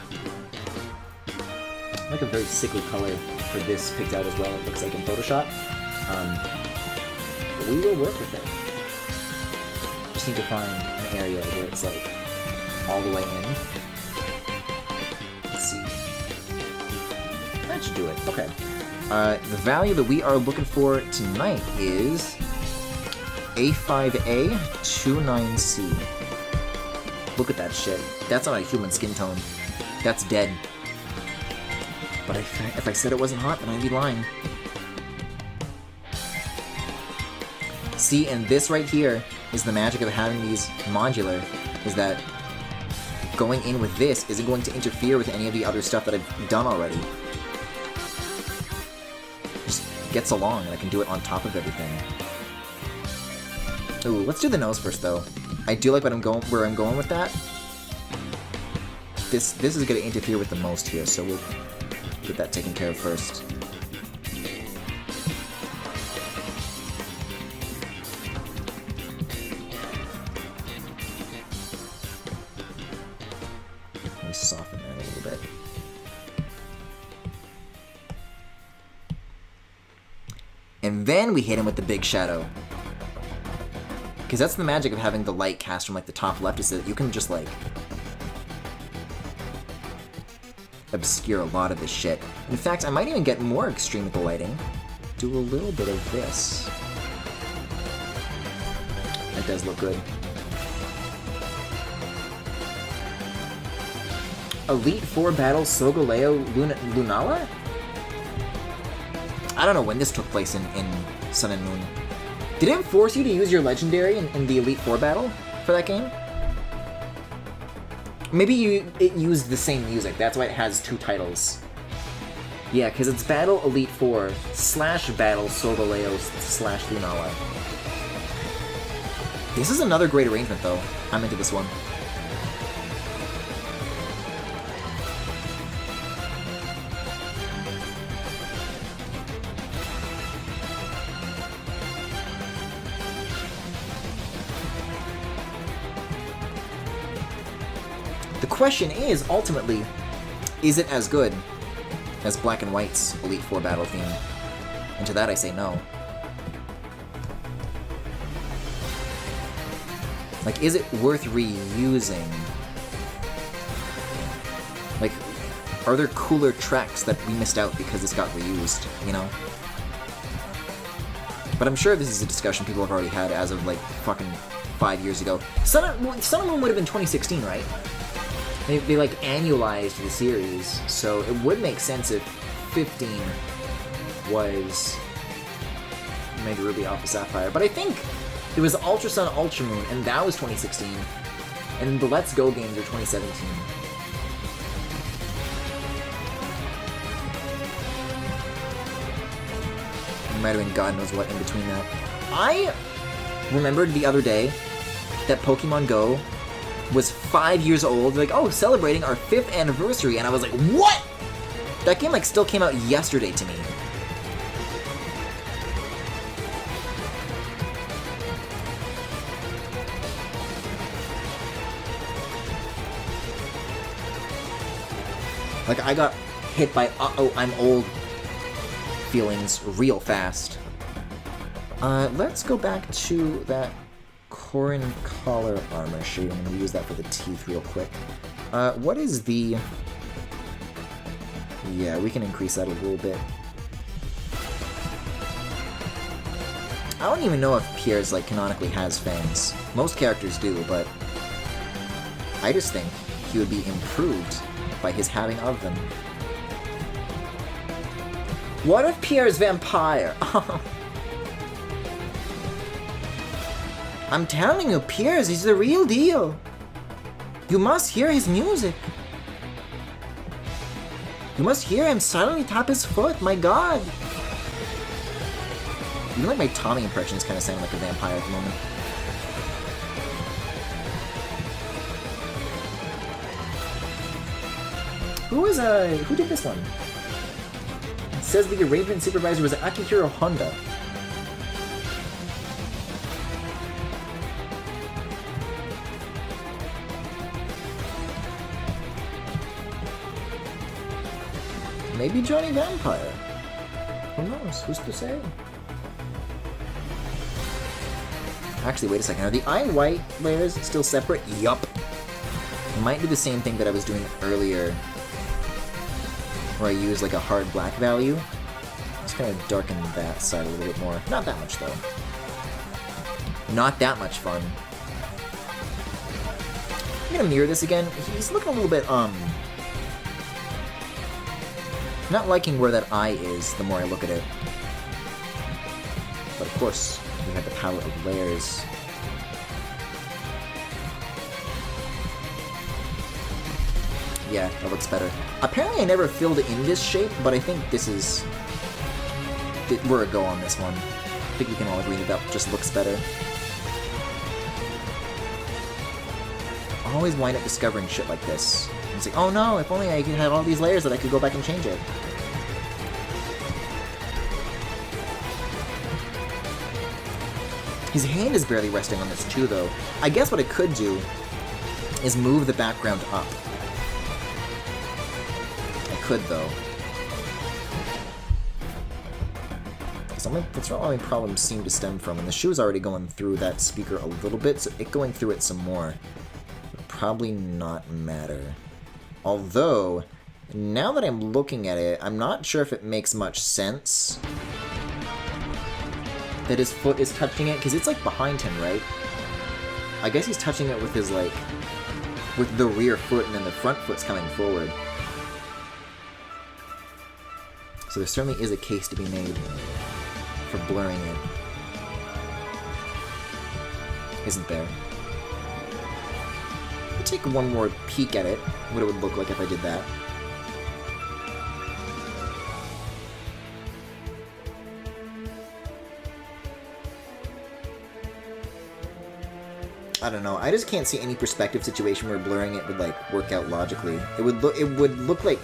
S2: I like a very sickly color for this picked out as well, it looks like in Photoshop. But we will work with it. Just need to find an area where it's like all the way in. Let's see. That should do it. Okay. The value that we are looking for tonight is A5A 29C. Look at that shit. That's not a human skin tone. That's dead. But if I said it wasn't hot, then I'd be lying. See, and this right here is the magic of having these modular, is that going in with this isn't going to interfere with any of the other stuff that I've done already. Just gets along, and I can do it on top of everything. Ooh, let's do the nose first, though. I do like where I'm going with that. This is going to interfere with the most here, so we'll get that taken care of first. Let me soften that a little bit. And then we hit him with the big shadow. Because that's the magic of having the light cast from like the top left, is that you can just like obscure a lot of this shit. In fact, I might even get more extreme with the lighting. Do a little bit of this. That does look good. Elite Four Battle Solgaleo Lunala? I don't know when this took place in Sun and Moon. Did it force you to use your legendary in the Elite Four battle for that game? Maybe it used the same music, that's why it has two titles. Yeah, because it's Battle Elite Four / Battle Solgaleo / Lunala. This is another great arrangement, though. I'm into this one. The question is, ultimately, is it as good as Black and White's Elite Four battle theme? And to that I say no. Like, is it worth reusing? Like, are there cooler tracks that we missed out because this got reused, you know? But I'm sure this is a discussion people have already had as of, like, fucking 5 years ago. Sun and Moon would have been 2016, right? They like annualized the series, so it would make sense if 15 was Mega Ruby Alpha Sapphire. But I think there was Ultra Sun, Ultra Moon, and that was 2016, and the Let's Go games are 2017. There might have been God knows what in between that. I remembered the other day that Pokemon Go was 5 years old, like, oh, celebrating our 5th anniversary, and I was like, what? That game, like, still came out yesterday to me. Like, I got hit by, uh-oh, I'm old feelings real fast. Let's go back to that Corin collar armor shade. I'm gonna use that for the teeth real quick. What is the... Yeah, we can increase that a little bit. I don't even know if Pierre's, like, canonically has fangs. Most characters do, but I just think he would be improved by his having of them. What if Pierre's vampire? I'm telling you, Pierre's is the real deal. You must hear his music. You must hear him silently tap his foot, my god. Even like my Tommy impressions kind of sound like a vampire at the moment. Who did this one? It says the arrangement supervisor was Akihiro Honda. Maybe Johnny Vampire. Who knows? Who's to say? Actually, wait a second. Are the eye white layers still separate? Yup. Might do the same thing that I was doing earlier, where I use like a hard black value. Just kind of darken that side a little bit more. Not that much though. Not that much fun. I'm gonna mirror this again. He's looking a little bit not liking where that eye is the more I look at it. But of course, we have the power of layers. Yeah, that looks better. Apparently I never filled in this shape, but I think this is... we're a go on this one. I think we can all agree that that just looks better. I always wind up discovering shit like this. It's like, oh no, if only I could have all these layers that I could go back and change it. His hand is barely resting on this too, though. I guess what I could do is move the background up. I could, though. That's where all my problems seem to stem from, and the shoe's already going through that speaker a little bit, so it going through it some more would probably not matter. Although, now that I'm looking at it, I'm not sure if it makes much sense that his foot is touching it, because it's like behind him, right? I guess he's touching it with his, like, with the rear foot, and then the front foot's coming forward. So there certainly is a case to be made for blurring it. Isn't there? I'll take one more peek at it, what it would look like if I did that. I don't know. I just can't see any perspective situation where blurring it would like work out logically. It would look like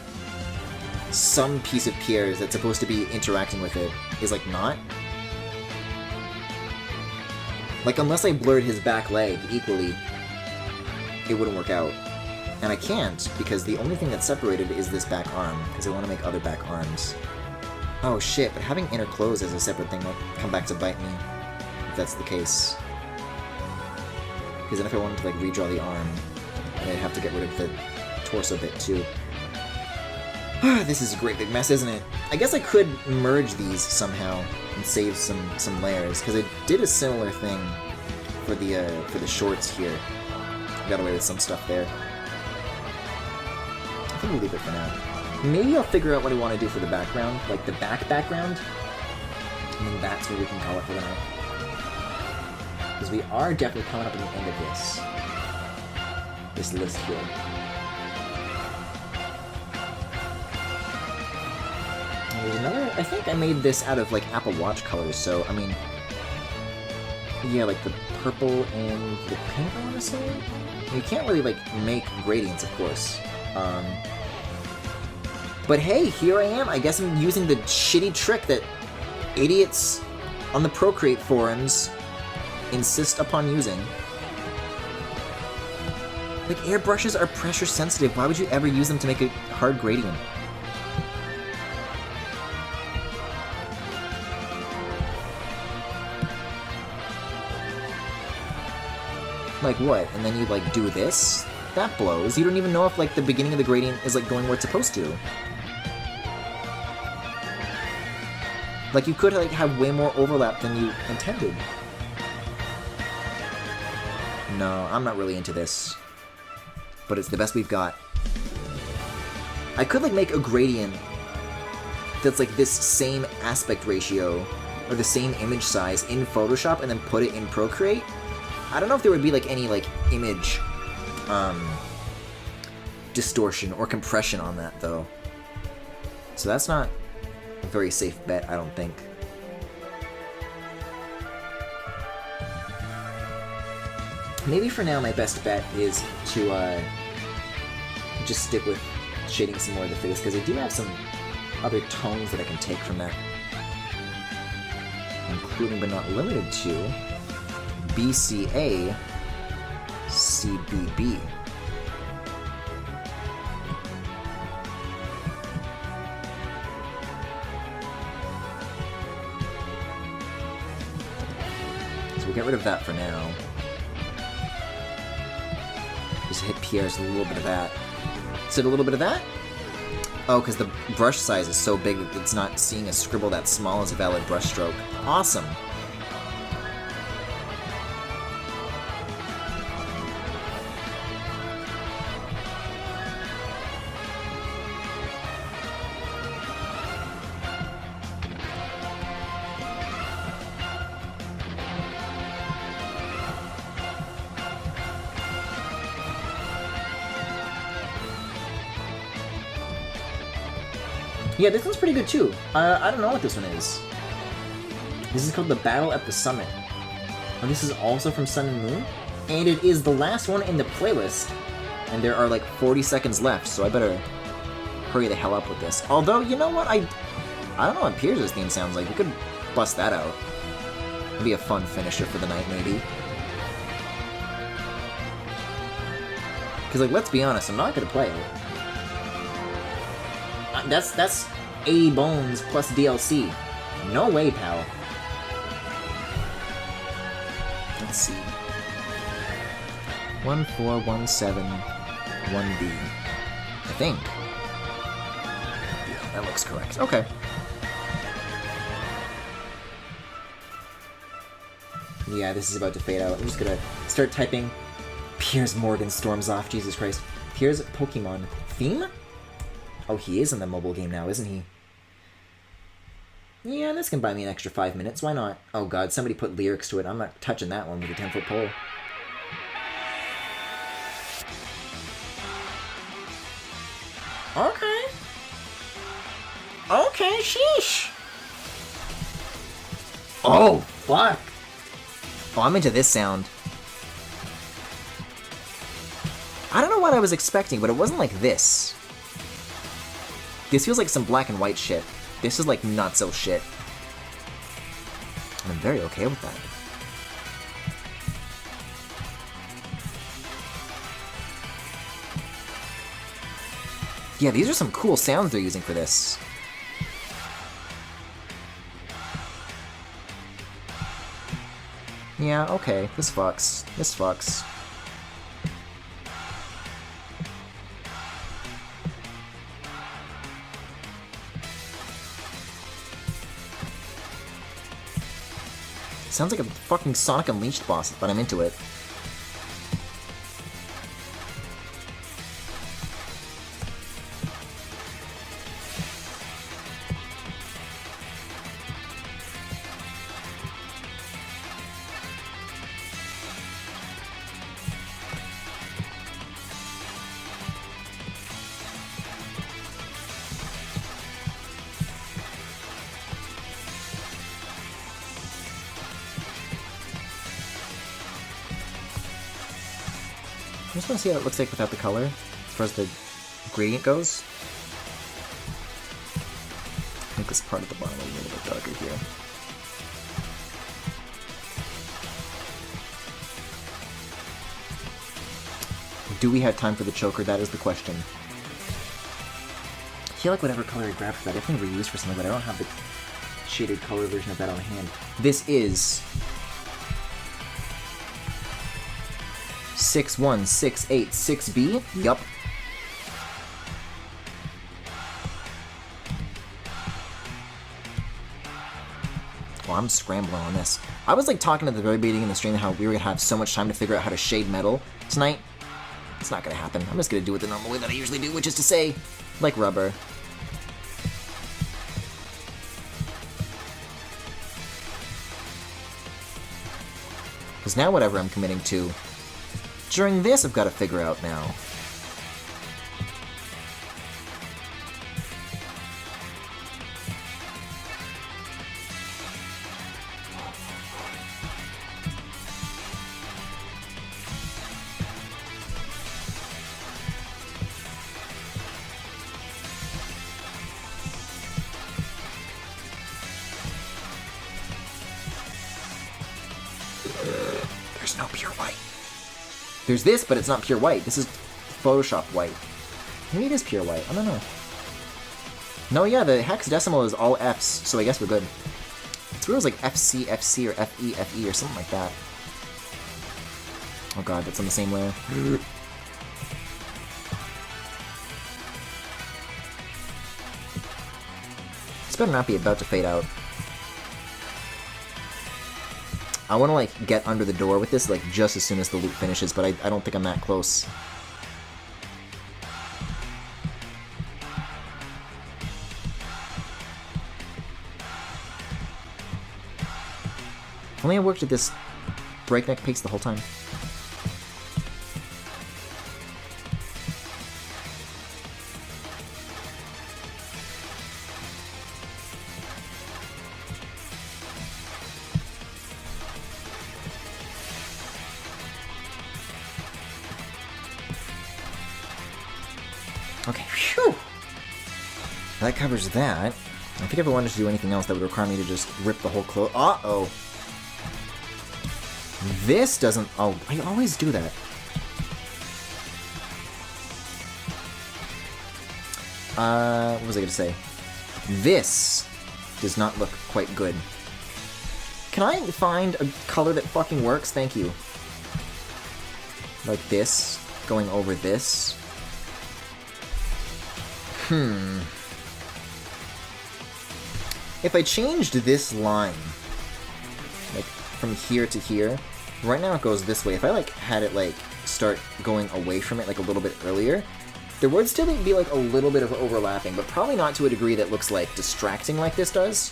S2: some piece of Pierre's that's supposed to be interacting with it is like not. Like unless I blurred his back leg equally, it wouldn't work out. And I can't because the only thing that's separated is this back arm because I want to make other back arms. Oh shit! But having inner clothes as a separate thing might come back to bite me if that's the case. Because then if I wanted to like redraw the arm, I'd have to get rid of the torso bit too. This is a great big mess, isn't it? I guess I could merge these somehow and save some layers, because I did a similar thing for the shorts here. Got away with some stuff there. I think we'll leave it for now. Maybe I'll figure out what I want to do for the background, like the background, and then that's what we can call it for the night. Because we are definitely coming up at the end of this list here. And there's another, I think I made this out of like Apple Watch colors, so I mean, yeah, like the purple and the pink, I want to say? You can't really like make gradients, of course. But hey, here I am. I guess I'm using the shitty trick that idiots on the Procreate forums insist upon using. Like, airbrushes are pressure sensitive. Why would you ever use them to make a hard gradient? Like what? And then you like do this? That blows. You don't even know if like the beginning of the gradient is like going where it's supposed to. Like you could like have way more overlap than you intended. No, I'm not really into this. But it's the best we've got. I could like make a gradient that's like this same aspect ratio or the same image size in Photoshop and then put it in Procreate. I don't know if there would be like any like image distortion or compression on that though. So that's not a very safe bet, I don't think. Maybe for now my best bet is to just stick with shading some more of the face, because I do have some other tones that I can take from that. Including but not limited to BCA CBB. So we'll get rid of that for now. Just hit Pierre's a little bit of that. Is it a little bit of that? Oh, because the brush size is so big that it's not seeing a scribble that small as a valid brush stroke. Awesome! Yeah, this one's pretty good too. I don't know what this one is. This is called The Battle at the Summit. And this is also from Sun and Moon. And it is the last one in the playlist. And there are like 40 seconds left, so I better hurry the hell up with this. Although, you know what? I don't know what Piers' theme sounds like. We could bust that out. It'd be a fun finisher for the night, maybe. Because, like, let's be honest, I'm not gonna play it. That's 80 bones plus DLC. No way, pal. Let's see. 14171B. I think. Yeah, that looks correct. Okay. Yeah, this is about to fade out. I'm just gonna start typing Piers Morgan storms off. Jesus Christ. Piers Pokemon theme? Oh, he is in the mobile game now, isn't he? Yeah, this can buy me an extra 5 minutes. Why not? Oh god, somebody put lyrics to it. I'm not touching that one with a 10-foot pole. Okay. Okay, sheesh. Oh, fuck. Oh, I'm into this sound. I don't know what I was expecting, but it wasn't like this. This feels like some black and white shit. This is like nutso shit. And I'm very okay with that. Yeah, these are some cool sounds they're using for this. Yeah, okay. This fucks. This fucks. Sounds like a fucking Sonic Unleashed boss, but I'm into it. I just want to see how it looks like without the color, as far as the gradient goes. Make this part at the bottom a little bit darker here. Do we have time for the choker? That is the question. I feel like whatever color I grabbed for that, I definitely reused for something, but I don't have the shaded color version of that on hand. This is 61686B. Yup. Well, I'm scrambling on this. I was like talking at the very beginning of the stream how we were gonna have so much time to figure out how to shade metal tonight. It's not gonna happen. I'm just gonna do it the normal way that I usually do, which is to say, like rubber. Because now whatever I'm committing to, during this I've got to figure out now. There's no pure white. There's this, but it's not pure white. This is Photoshop white. Maybe it is pure white. I don't know. No, yeah, the hexadecimal is all Fs, so I guess we're good. It's weird, it was like FC, FC, or FE, FE, or something like that. Oh god, that's on the same layer. This better not be about to fade out. I want to, like, get under the door with this, like, just as soon as the loop finishes, but I don't think I'm that close. Only I worked at this breakneck pace the whole time. Okay, phew! That covers that. I think if I wanted to do anything else, that would require me to just rip the whole clothes. Uh-oh! This doesn't... Oh, I always do that. What was I gonna say? This does not look quite good. Can I find a color that fucking works? Thank you. Like this, going over this. If I changed this line, like, from here to here, right now it goes this way. If I, like, had it, like, start going away from it, like, a little bit earlier, there would still be, like, a little bit of overlapping, but probably not to a degree that looks, like, distracting like this does.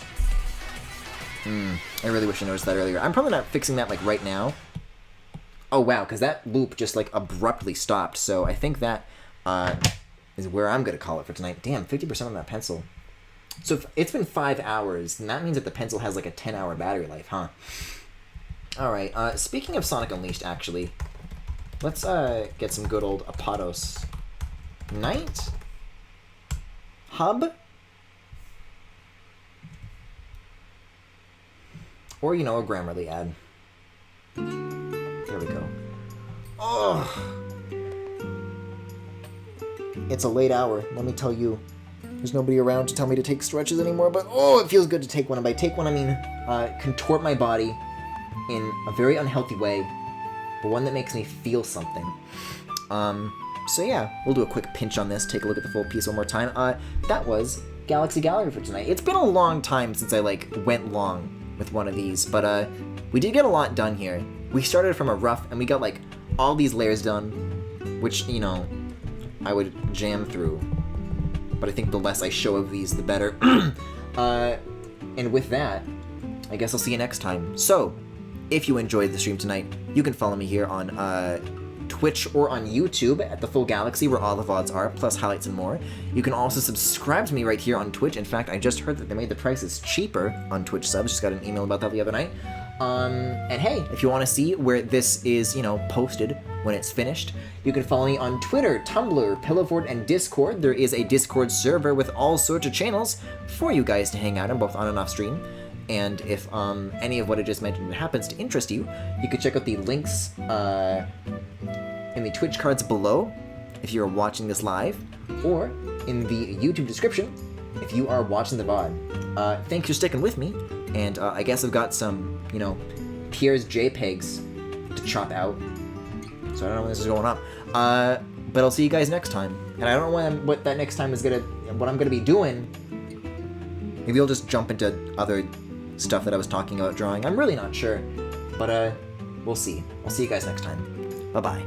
S2: I really wish I noticed that earlier. I'm probably not fixing that, like, right now. Oh, wow, because that loop just, like, abruptly stopped, so I think that, is where I'm going to call it for tonight. Damn, 50% on that pencil. So if it's been 5 hours, and that means that the pencil has like a 10-hour battery life, huh? Alright, speaking of Sonic Unleashed, actually, let's get some good old Apotos. Knight? Hub? Or, you know, a Grammarly ad. There we go. Oh! It's a late hour, let me tell you. There's nobody around to tell me to take stretches anymore, but oh, it feels good to take one. And by take one, I mean contort my body in a very unhealthy way, but one that makes me feel something. So yeah, we'll do a quick pinch on this, take a look at the full piece one more time. That was Galaxy Gallery for tonight. It's been a long time since I, like, went long with one of these, but we did get a lot done here. We started from a rough, and we got, like, all these layers done, which, you know, I would jam through, but I think the less I show of these, the better. And with that, I guess I'll see you next time. So, if you enjoyed the stream tonight, you can follow me here on Twitch or on YouTube at The Full Galaxy, where all the VODs are, plus highlights and more. You can also subscribe to me right here on Twitch. In fact, I just heard that they made the prices cheaper on Twitch subs. Just got an email about that the other night. And hey, if you want to see where this is, you know, posted when it's finished, you can follow me on Twitter, Tumblr, Pillowfort, and Discord. There is a Discord server with all sorts of channels for you guys to hang out on, both on and off stream. And if any of what I just mentioned happens to interest you, you can check out the links in the Twitch cards below if you're watching this live, or in the YouTube description if you are watching the VOD. Thanks for sticking with me, and I guess I've got some, you know, Pierre's JPEGs to chop out. So I don't know when this is going up. But I'll see you guys next time. And I don't know what that next time is what I'm gonna be doing. Maybe I'll just jump into other stuff that I was talking about drawing. I'm really not sure. But we'll see. I'll see you guys next time. Bye-bye.